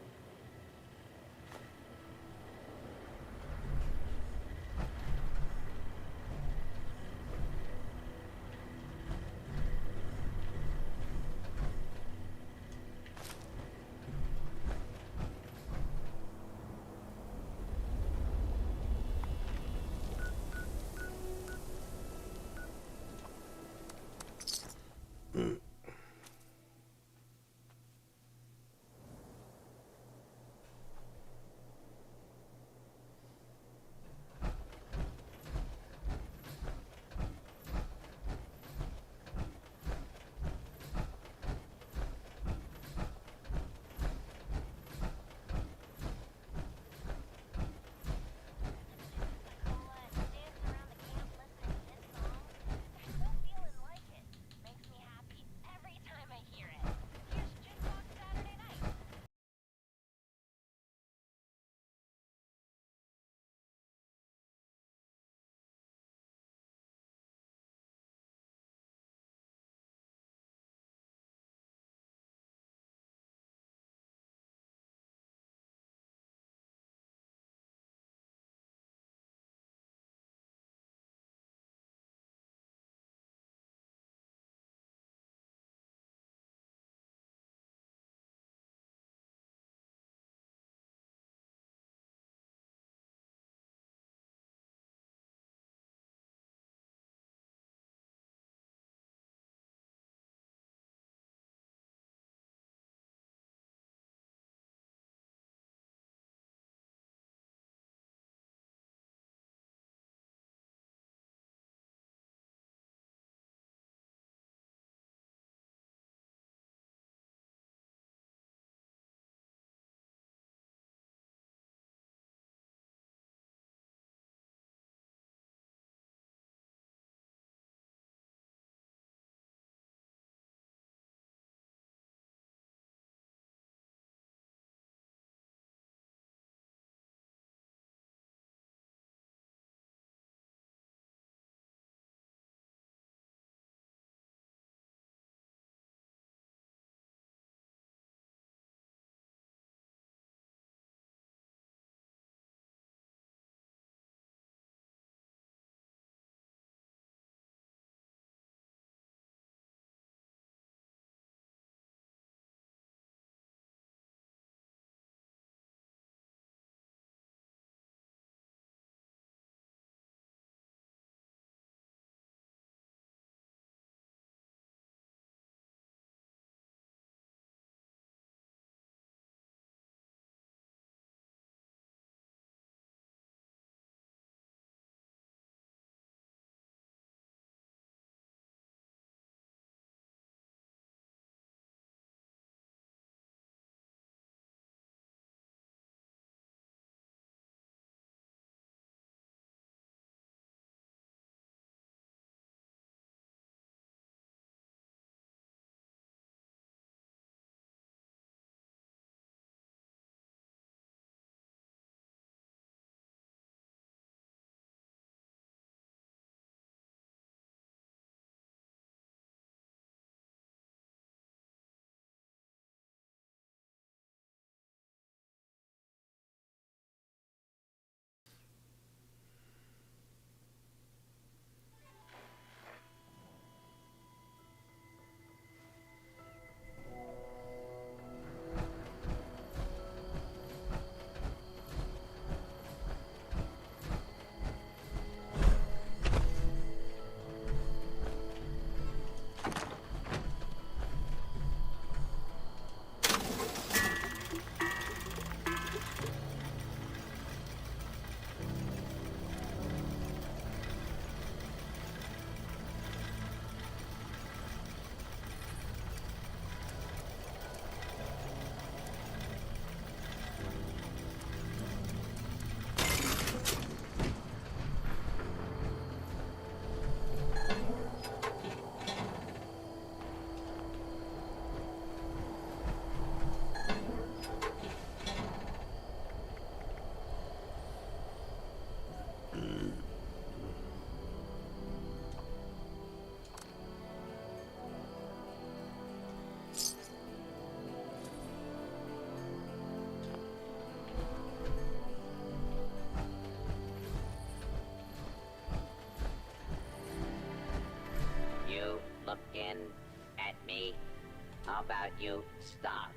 about you stop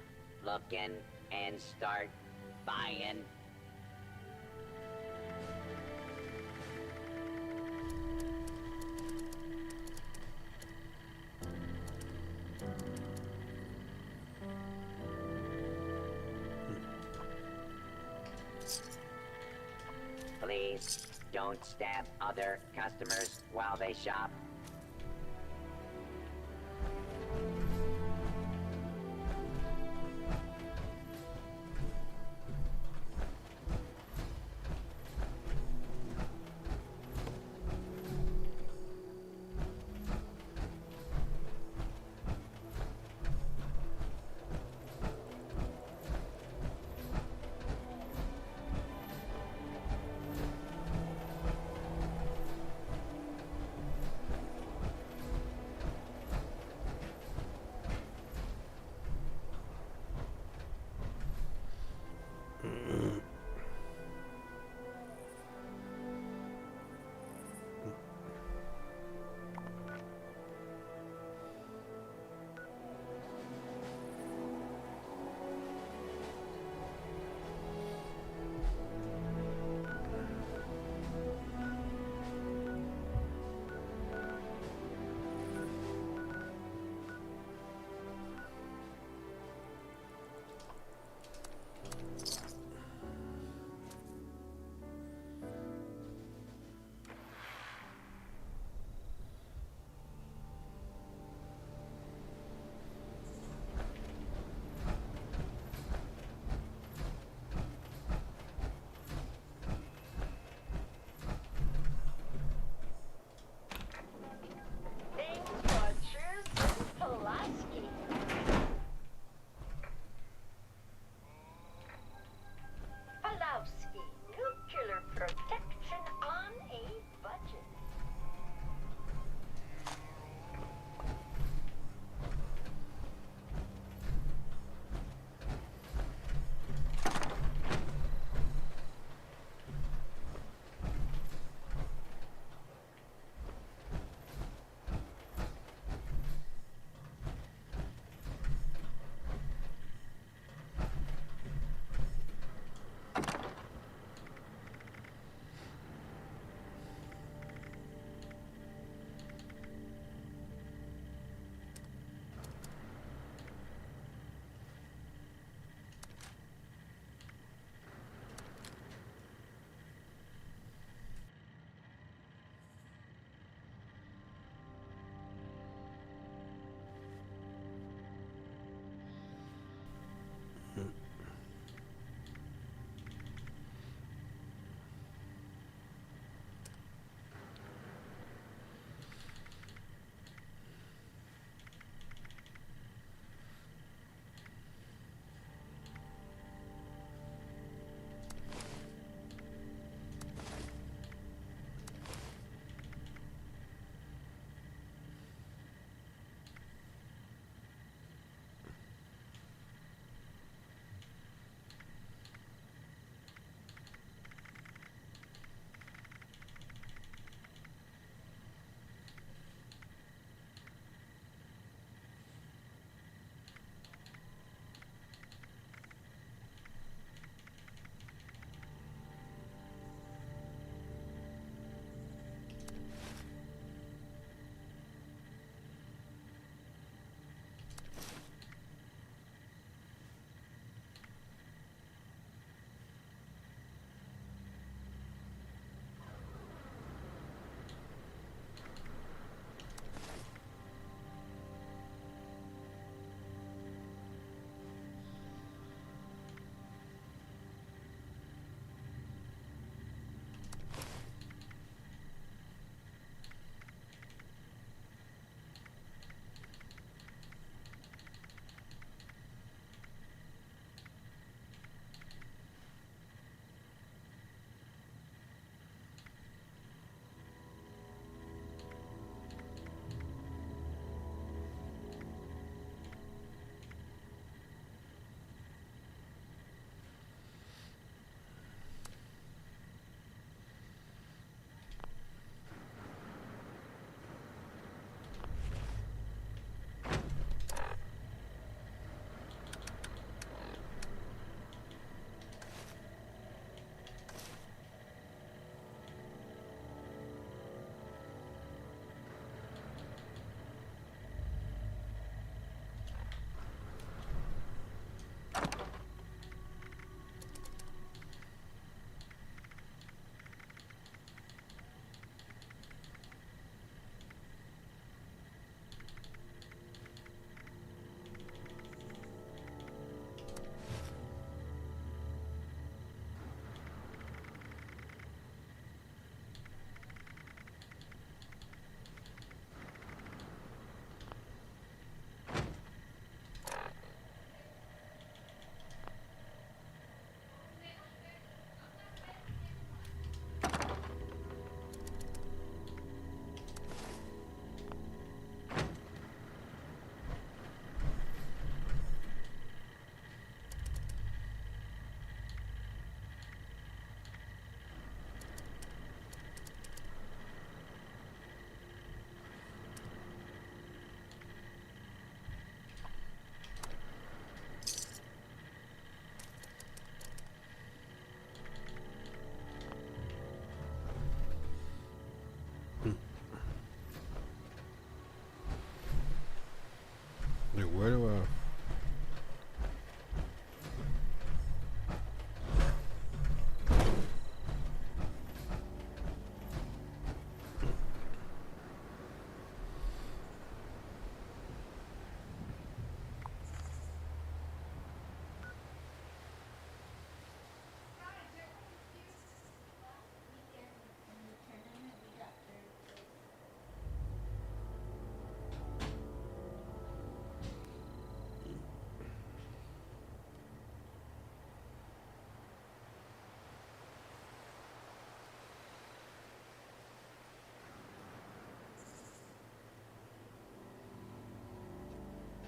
looking and start buying? Please don't stab other customers while they shop.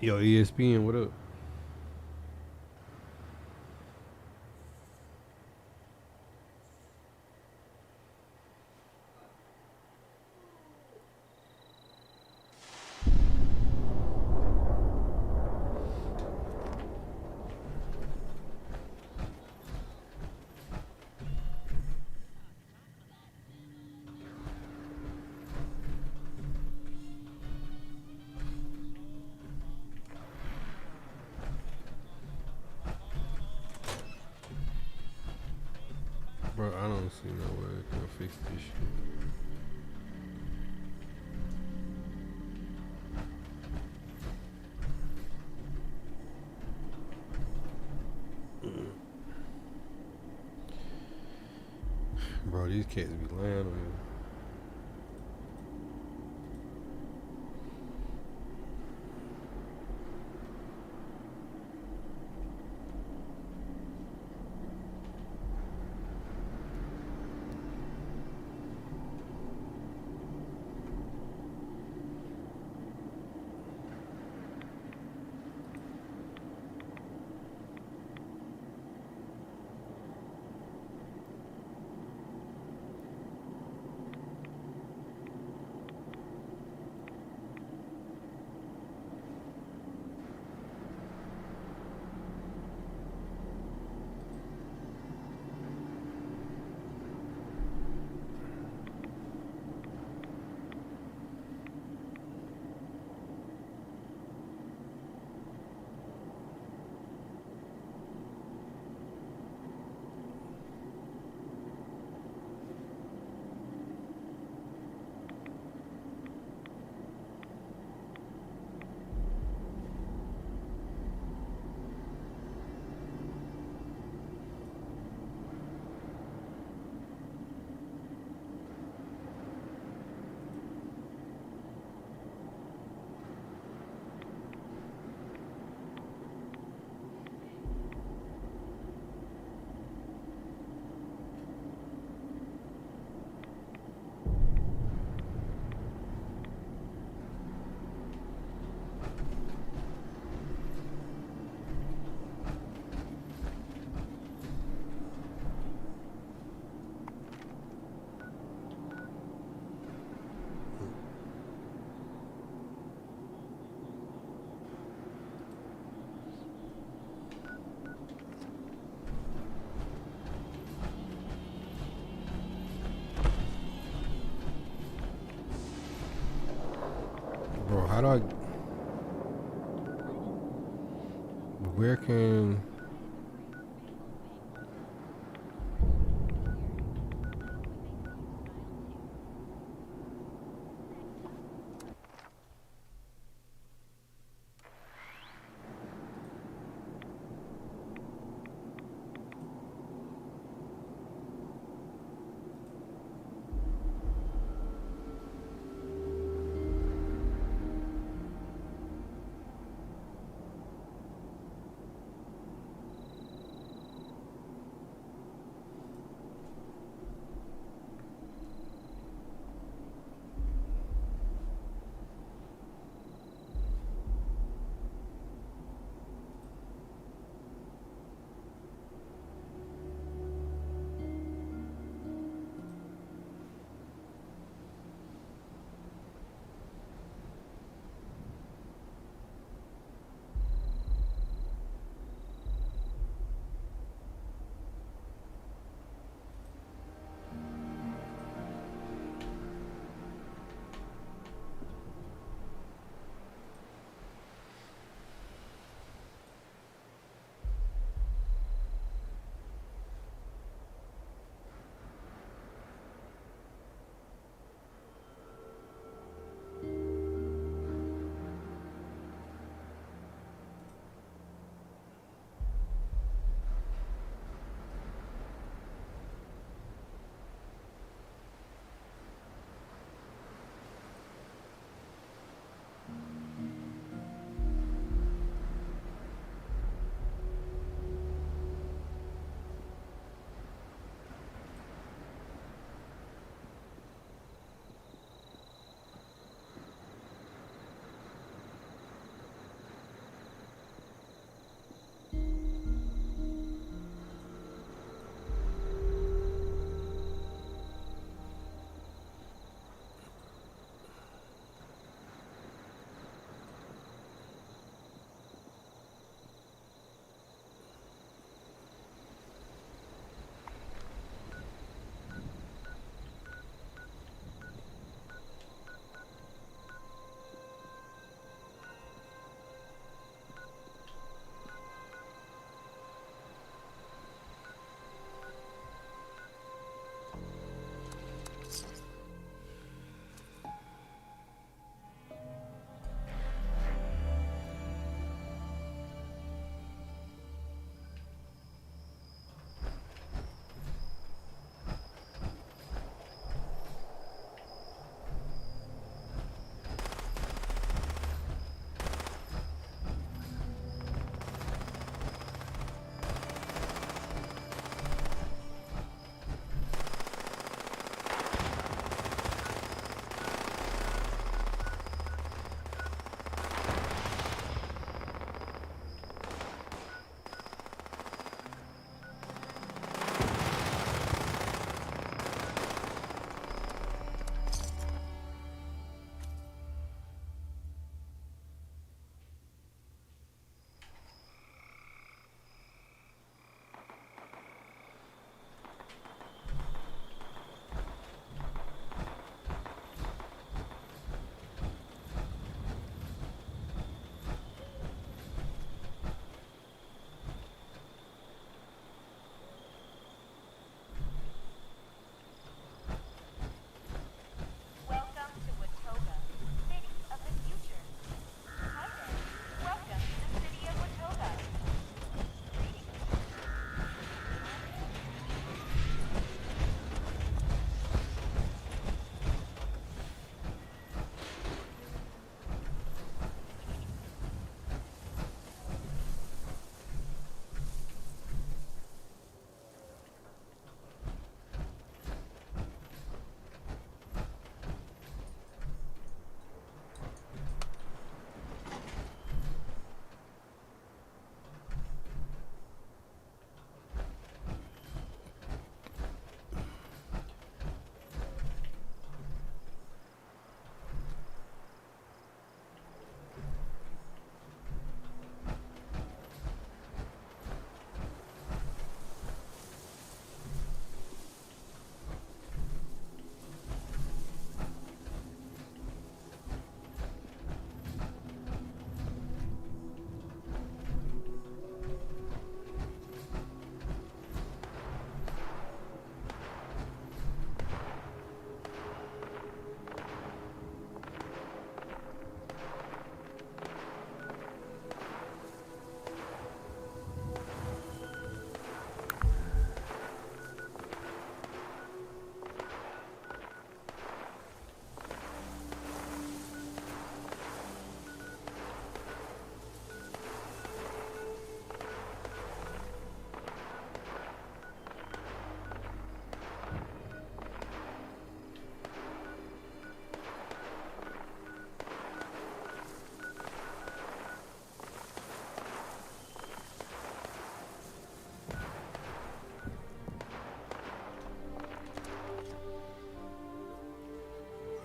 Yo, ESPN, what up? Bro, I don't see no way it can fix this shit. Bro, these cats be lying on you. Bro, how do I... Where can...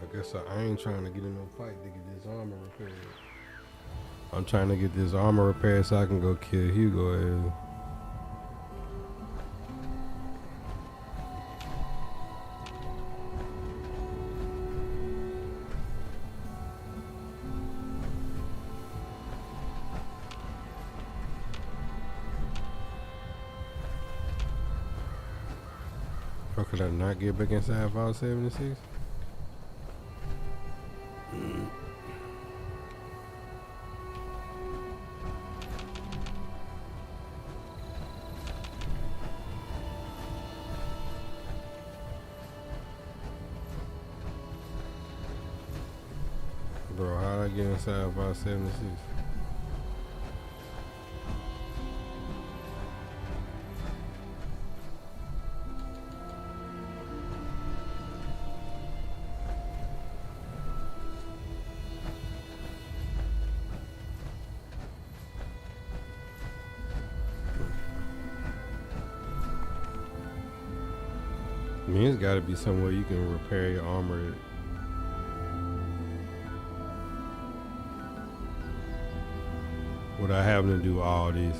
I guess I ain't trying to get in no fight to get this armor repaired. I'm trying to get this armor repaired so I can go kill Hugo ass. Or could I not get back inside 576? Bro, how'd I get inside 576? I mean, it's gotta be somewhere you can repair your armor at. Without having to do all this.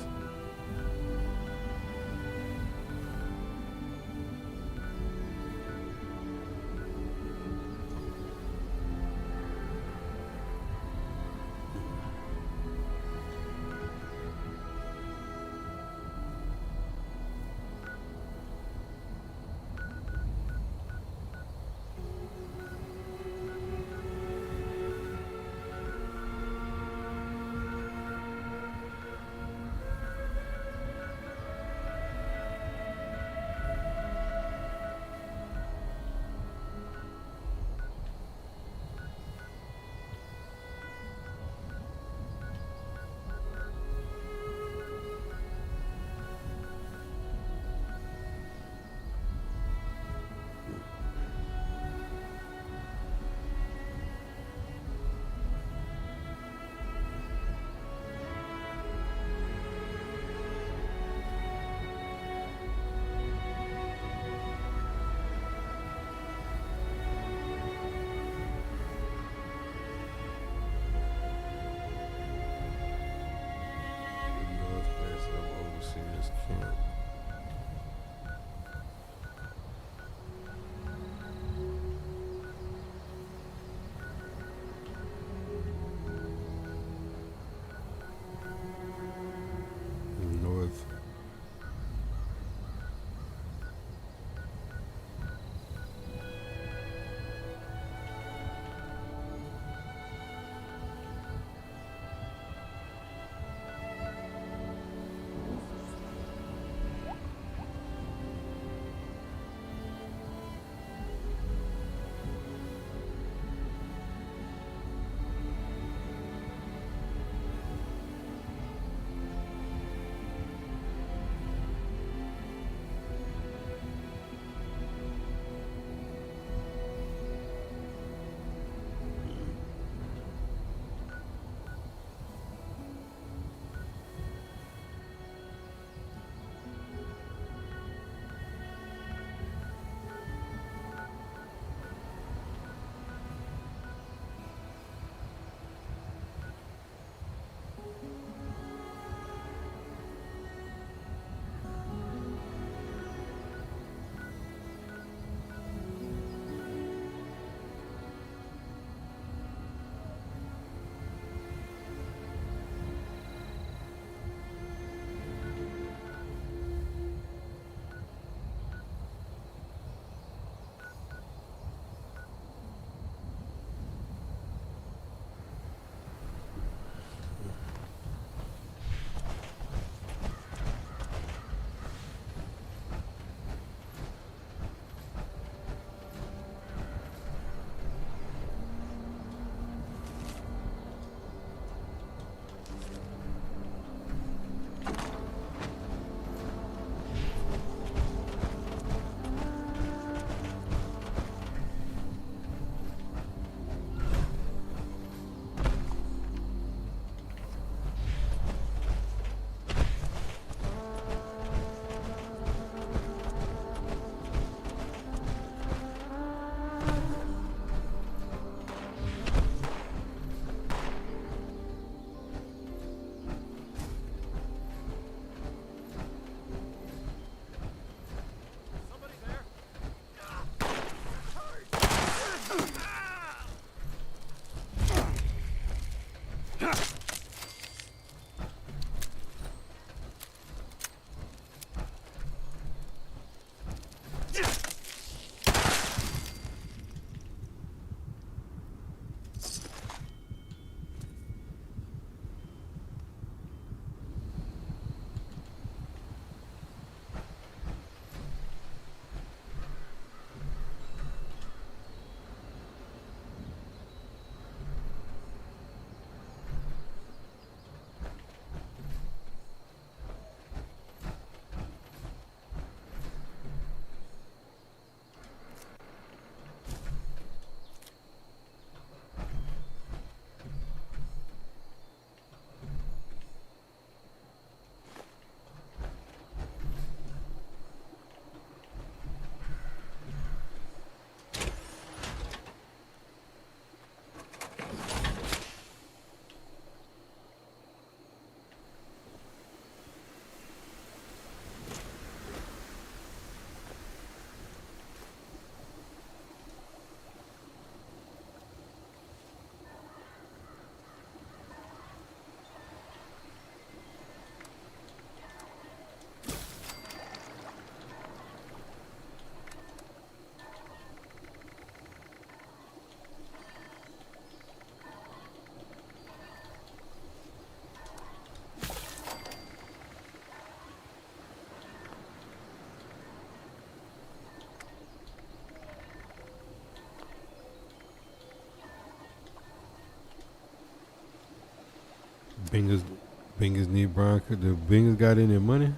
Bengals need Brian. The Bengals got any money?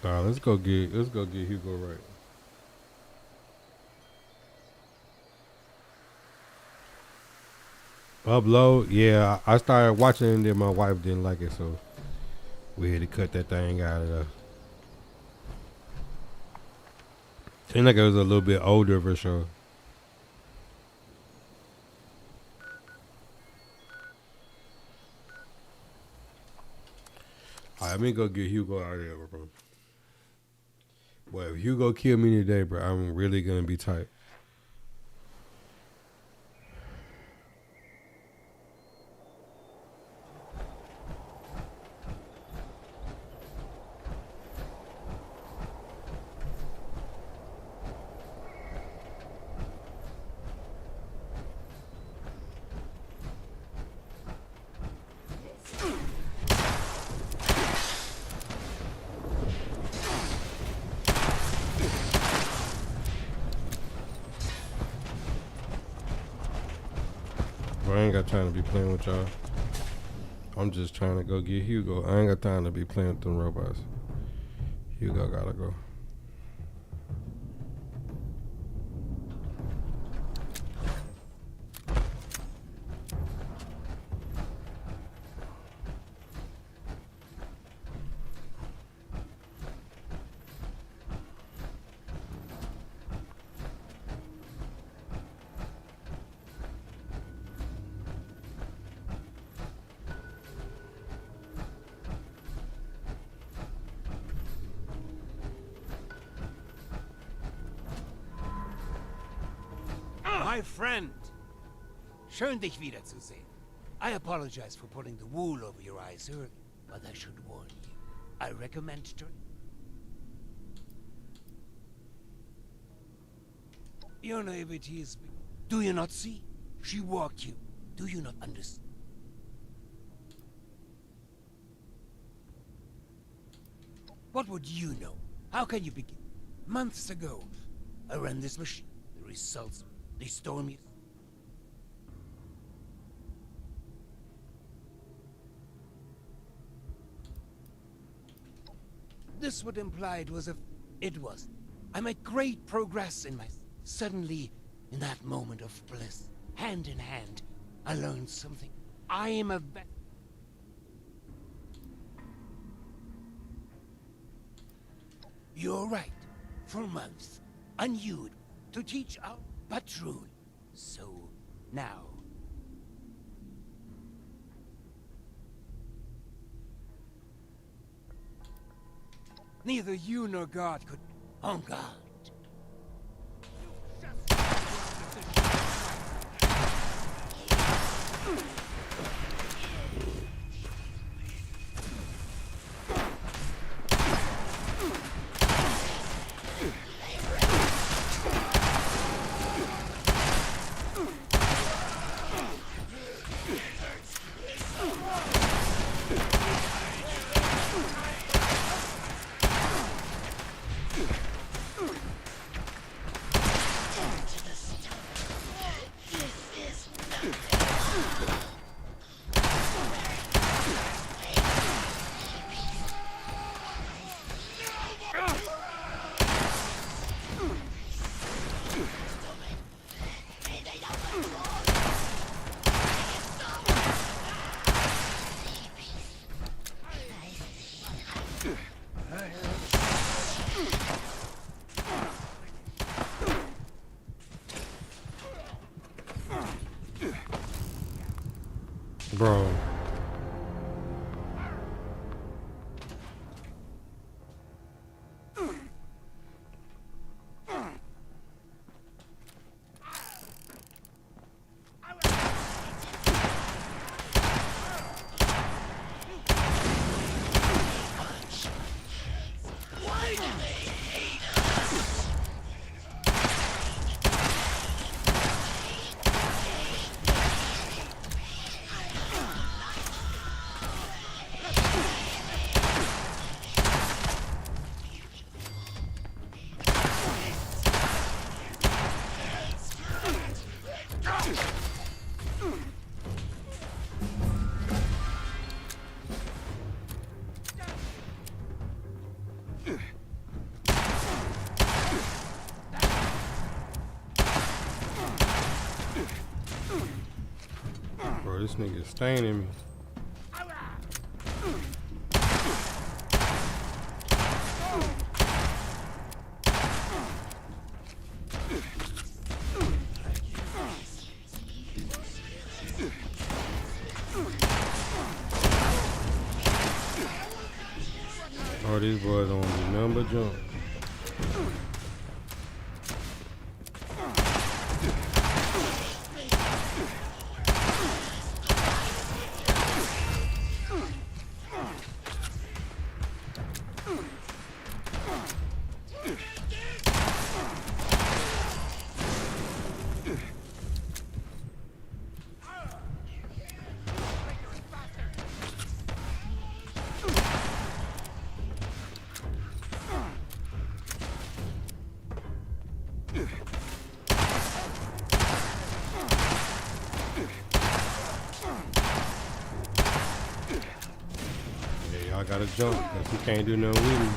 All right, let's go get Hugo right. Upload, yeah. I started watching it and then my wife didn't like it, so we had to cut that thing out of there. Seemed like it was a little bit older for sure. All right, let me go get Hugo out of there, bro. Boy, if Hugo kill me today, bro, I'm really gonna be tight. I ain't got time to be playing with y'all. I'm just trying to go get Hugo. I ain't got time to be playing with them robots. Hugo gotta go. My friend! Schön, dich wiederzusehen. I apologize for pulling the wool over your eyes early, but I should warn you. I recommend Your naivety is... Do you not see? She walked you. Do you not understand? What would you know? How can you begin? Months ago, I ran this machine. The results... They stole me. This would imply it was a... It was. I made great progress in my... Suddenly, in that moment of bliss, hand in hand, I learned something. I am a vet. You're right. For months, I knew it. To teach our... patrol. So, now... Neither you nor God could... On guard. Bro. Bro, this nigga staining me. Oh, these boys don't do nothing but jump. I gotta jump because he can't do nothing with me.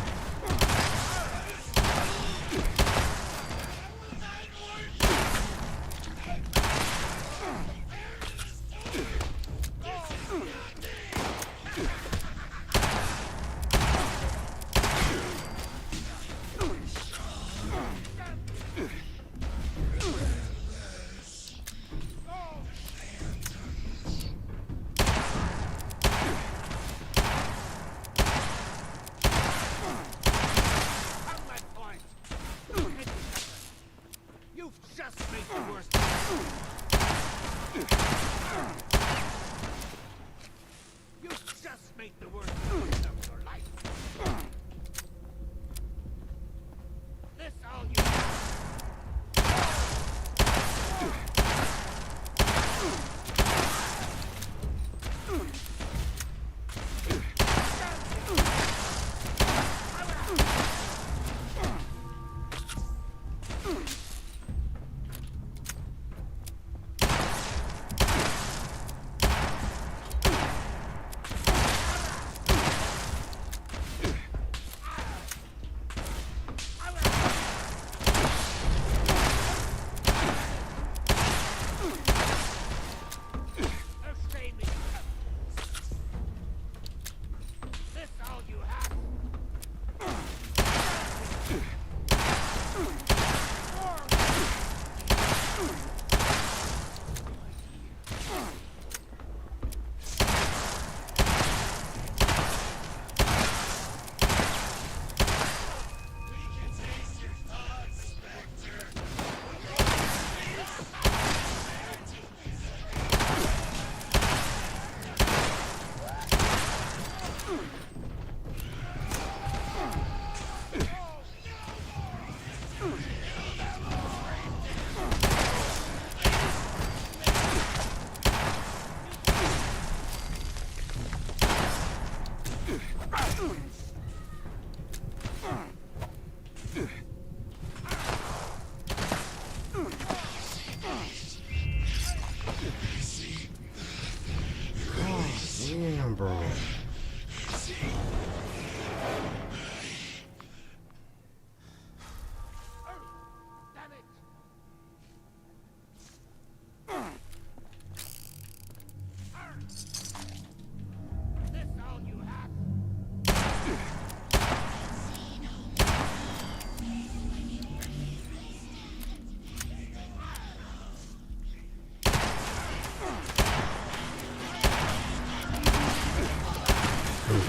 Bro.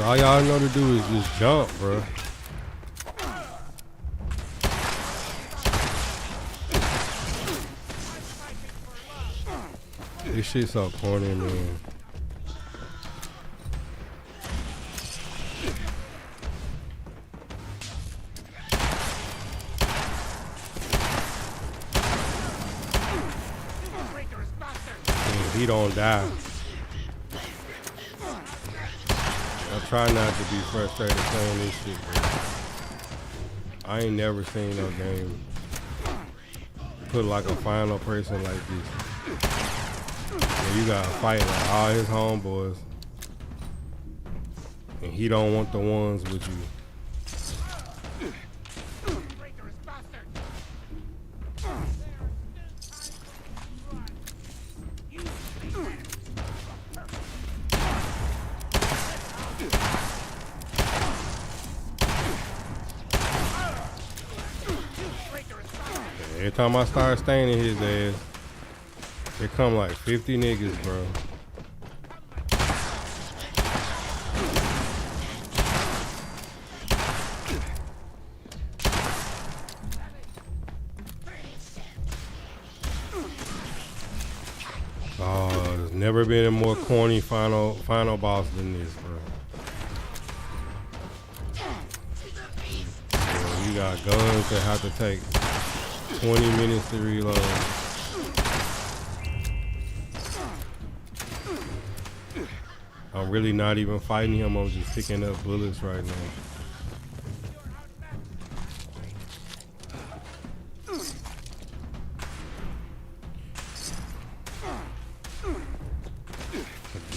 All y'all know to do is just jump, bro. This shit so corny, man. And he don't die. I try not to be frustrated playing this shit, bro. I ain't never seen no game put like a final person like this. And you gotta fight like all his homeboys, and he don't want the ones with you. Every time I start staining his ass, there come like 50 niggas, bro. Oh, there's never been a more corny final boss than this, bro. Yeah, you got guns that have to take 20 minutes to reload. I'm really not even fighting him, I'm just picking up bullets right now.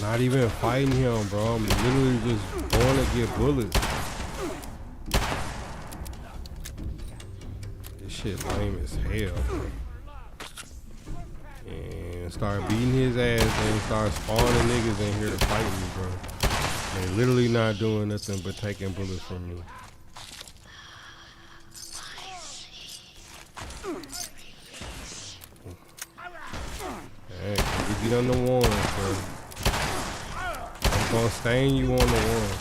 Not even fighting him, bro. I'm literally just going to get bullets. This shit lame as hell, bro. And start beating his ass and start spawning niggas in here to fight me, bro. They literally not doing nothing but taking bullets from me. Hey, can we get on the ones, bro? I'm gonna stain you on the ones.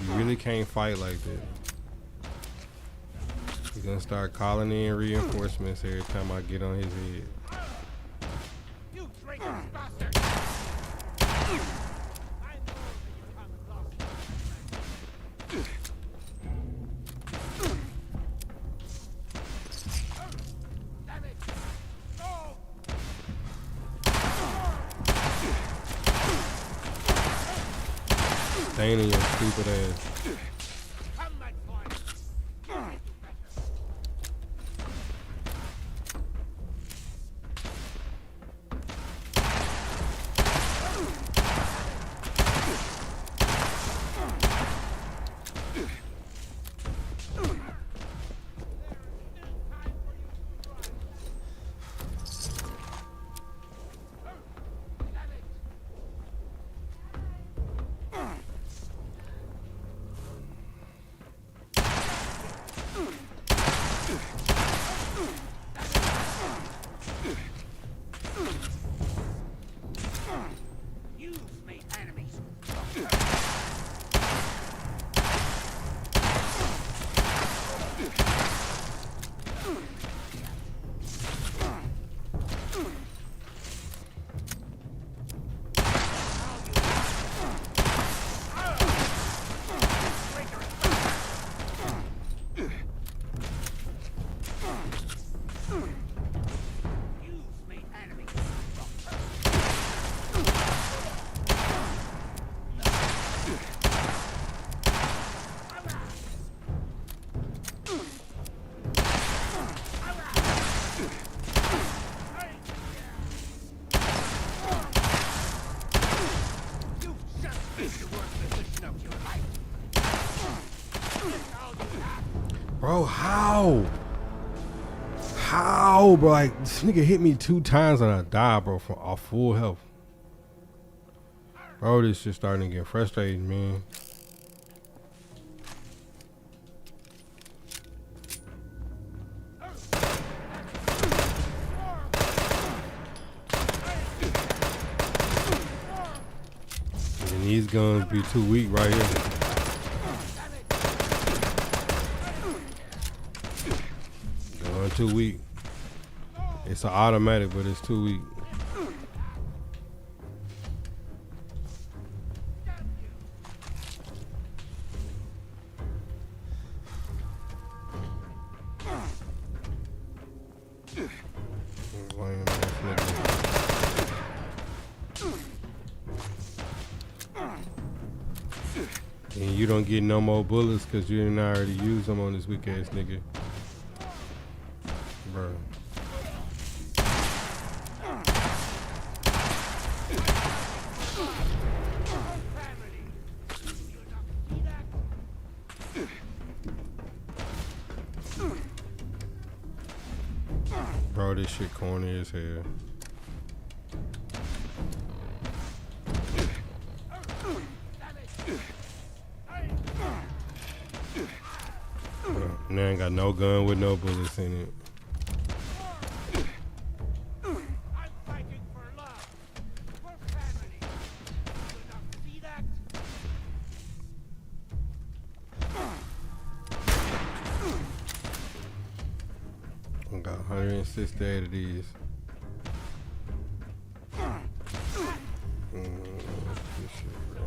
You really can't fight like that. He's gonna start calling in reinforcements every time I get on his head. Staining your stupid ass. Bro, how? How, bro? Like, this nigga hit me 2 times and I died, bro, from off full health. Bro, this shit starting to get frustrating, man. And these guns be too weak right here. Gun too weak. It's an automatic, but it's too weak. And you don't get no more bullets because you didn't already use them on this weak ass nigga. Bro. Bro, this shit corny as hell. Now I ain't got no gun with no bullets in it. I'm fighting for love, for family. You not see that? I got 168 of these. This shit, bro.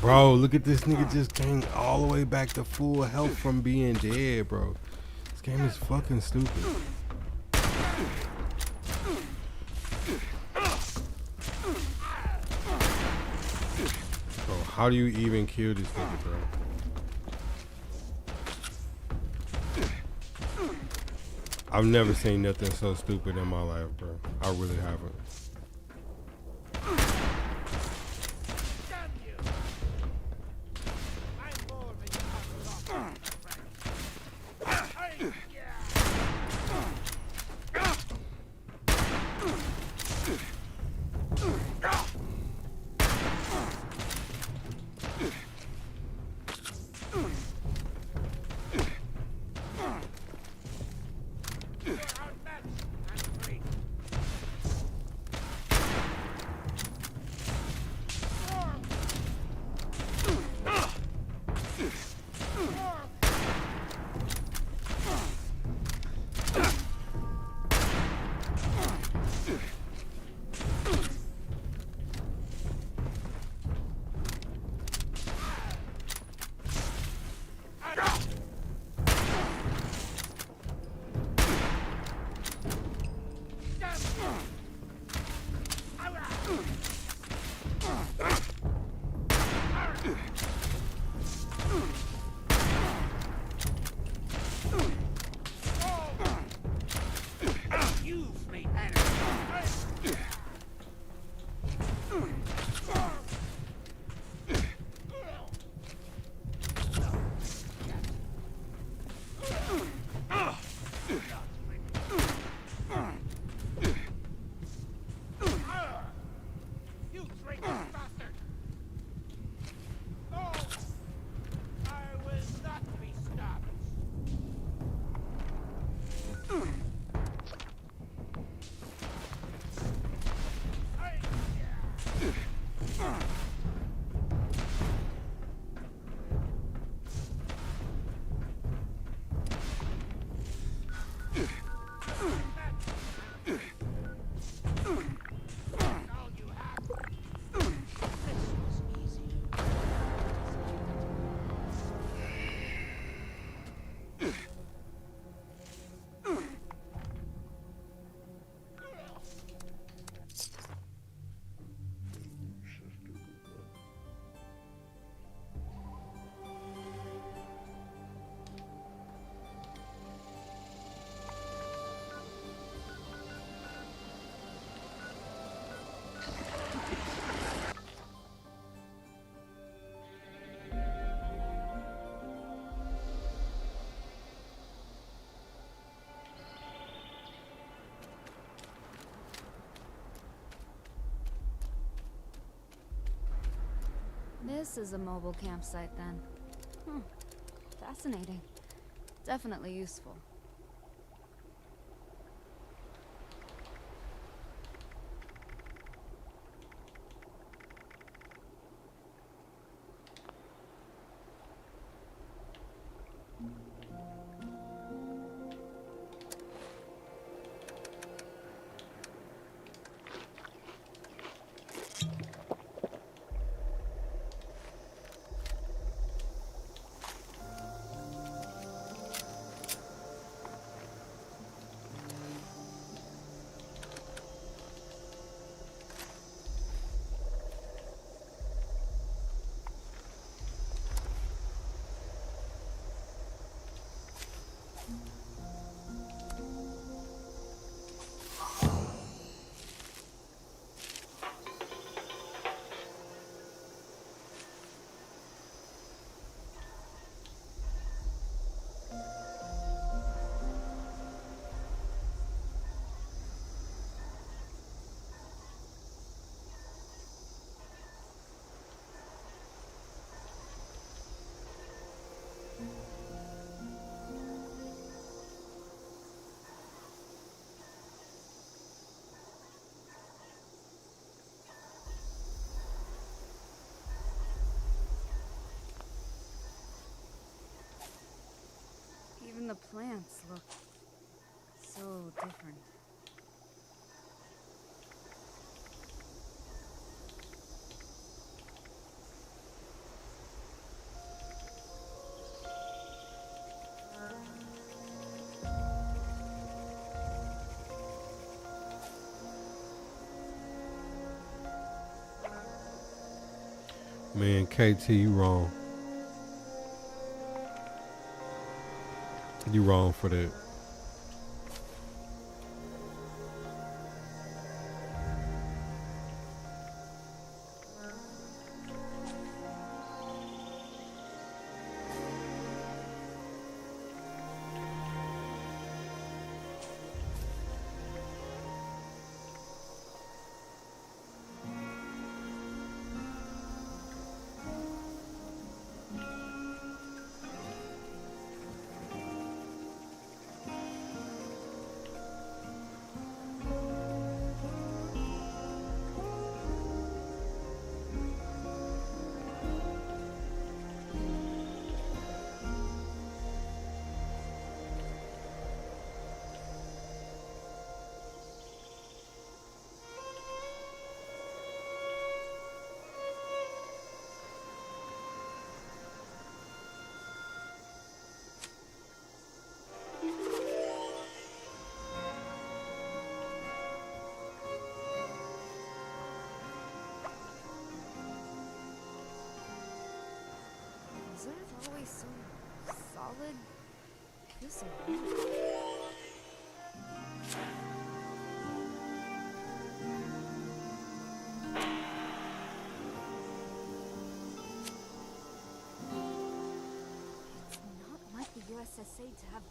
Bro, look at this nigga just came all the way back to full health from being dead, bro. This game is fucking stupid. Bro, how do you even kill this nigga, bro? I've never seen nothing so stupid in my life, bro. I really haven't. This is a mobile campsite then. Fascinating. Definitely useful. Even the plants look so different. Man, KT, you wrong. You wrong for that. Is Earth always so solid? It feels so weird. It's not like the USSA to have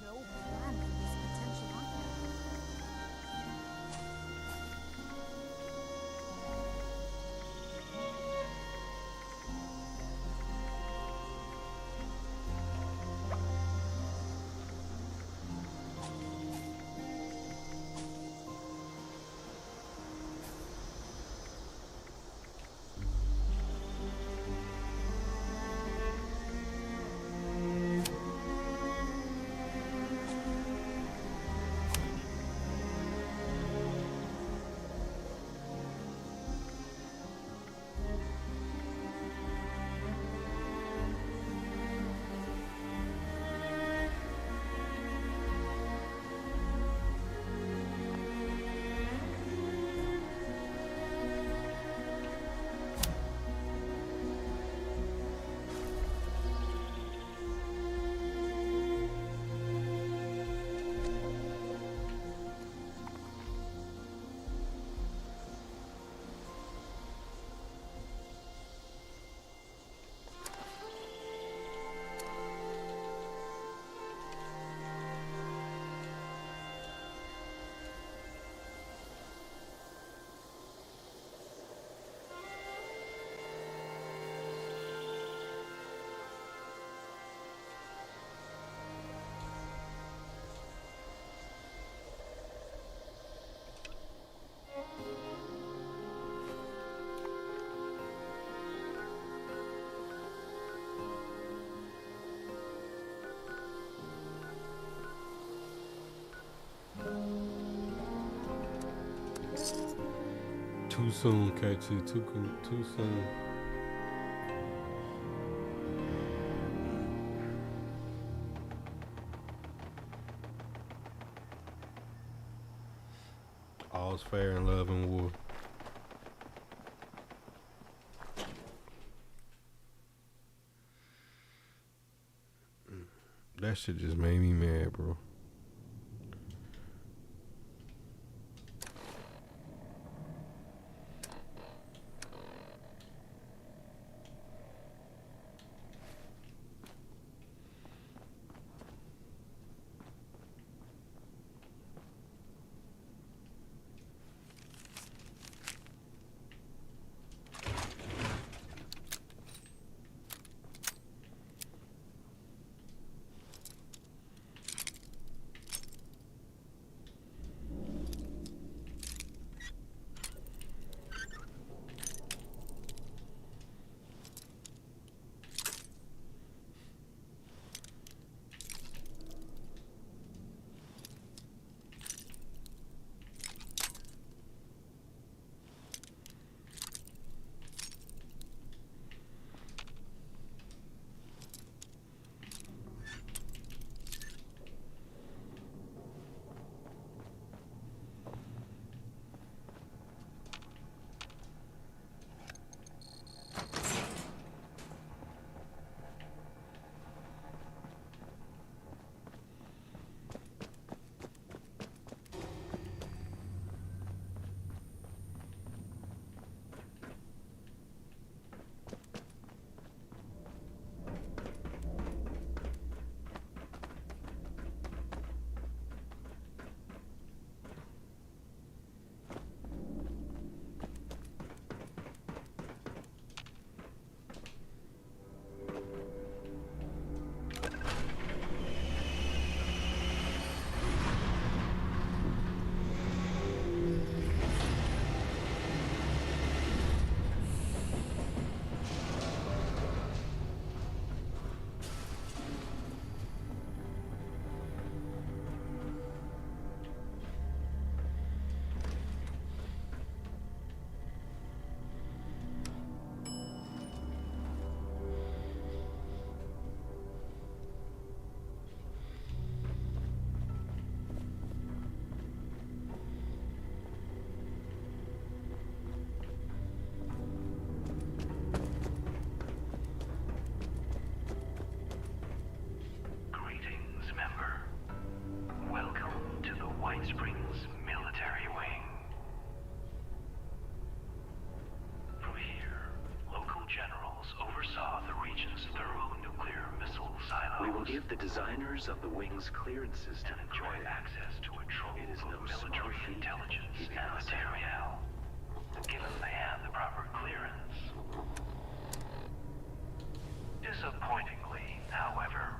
no plan for these potential occupants. Too soon, KT. Too soon. All's fair in love and war. That shit just made me mad, bro. Give the designers of the Wing's clearance system and enjoy access to a trove of military intelligence and materiel, given they have the proper clearance. Disappointingly, however,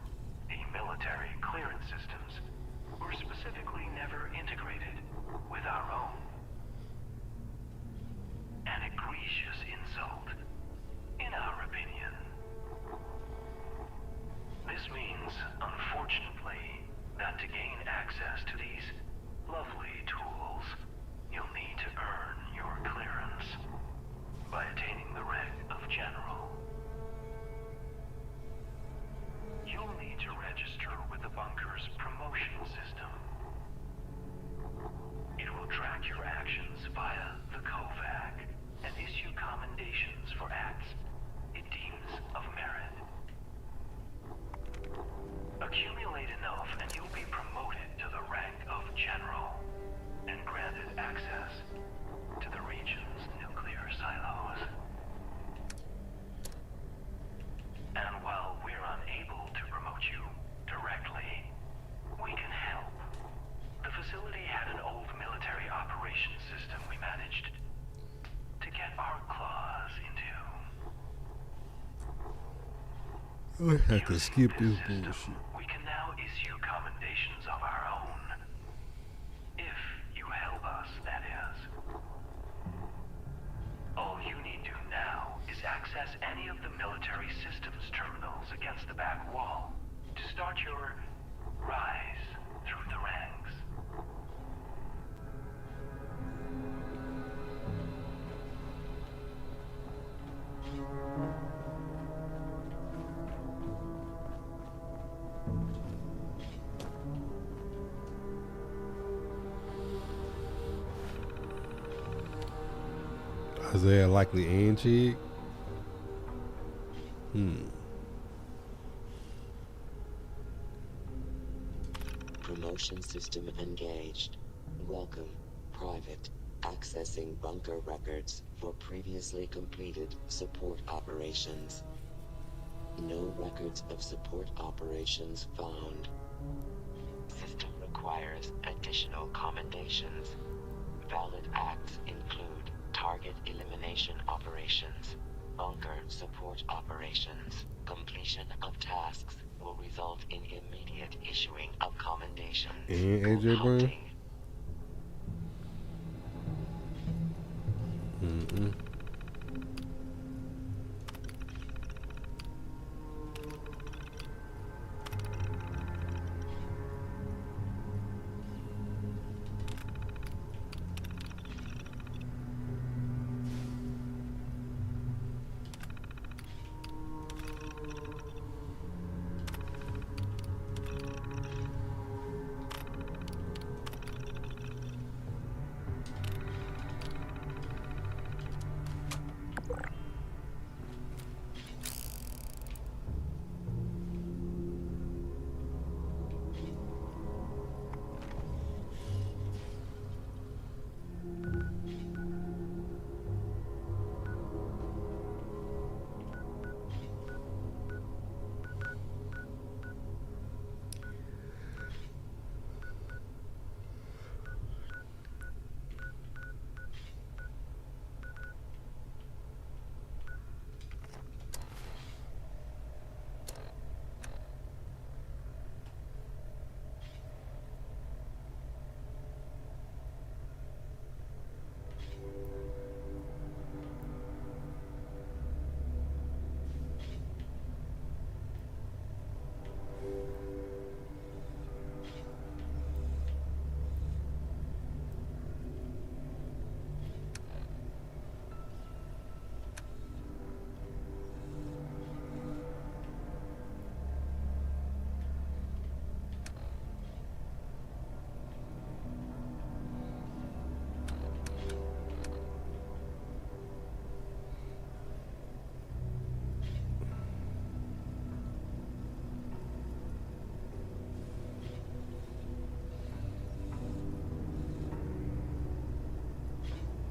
the military clearance systems were specifically never integrated with our own. An egregious insult, in our opinion. This means, unfortunately, that to gain access to these lovely tools, you'll need to earn your clearance by attaining the rank of General. You'll need to register with the bunker's promotion system. It will track your actions via the COVAC and issue commendations for acts it deems of merit. Accumulate enough and you'll be promoted to the rank of General and granted access to the region's nuclear silos. And while we're unable to promote you directly, we can help. The facility had an old military operations system we managed to get our claws into. I have to skip this bullshit. We can now issue commendations of our own. If you help us, that is. All you need to now is access any of the military systems terminals against the back wall to start your rise through the ranks. Is there a likely end, Chig? Promotion system engaged. Welcome. Private. Accessing bunker records for previously completed support operations. No records of support operations found. System requires additional commendations. Valid acts include target elimination operations, bunker support operations. Completion of tasks will result in immediate issuing of commendations. And AJ Brown? Hunting.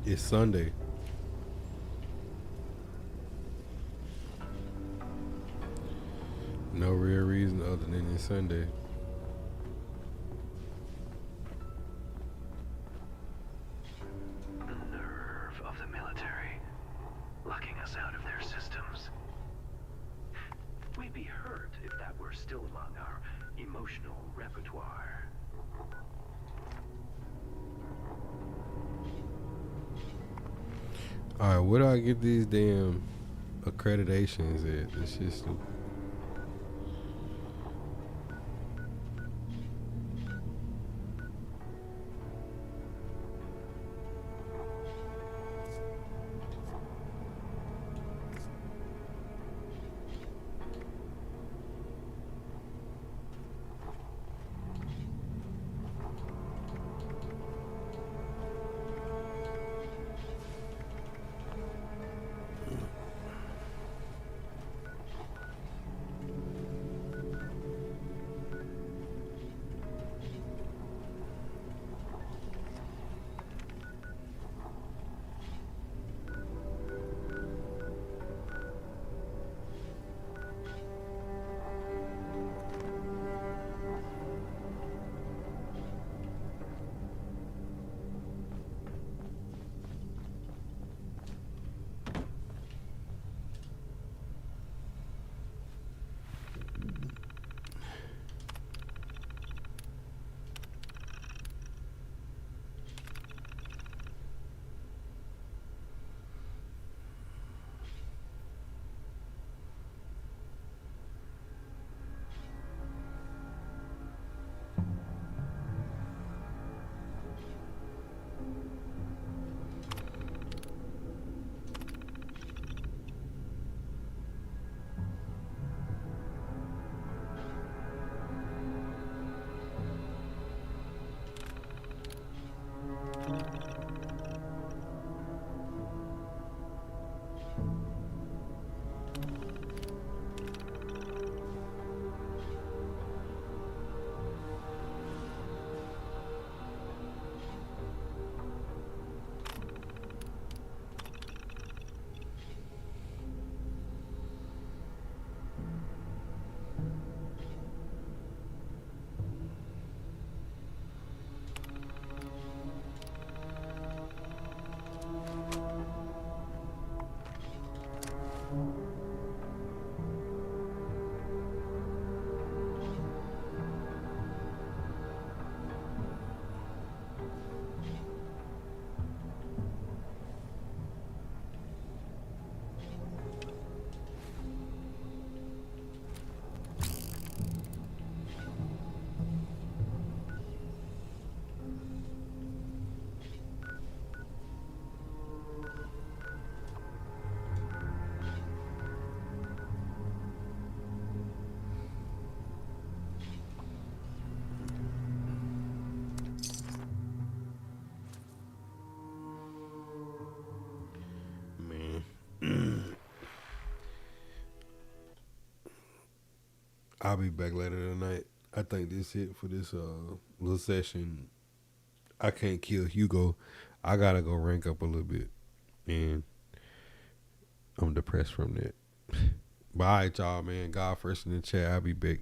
It's Sunday. No real reason other than it's Sunday. The nerve of the military, locking us out of their systems. We'd be hurt if that were still among our emotional repertoire. Alright, where do I get these damn accreditations at? This shit's stupid. I'll be back later tonight. I think this it for this little session. I can't kill Hugo. I gotta go rank up a little bit, and I'm depressed from that. But all right, y'all, man. God first in the chat. I'll be back.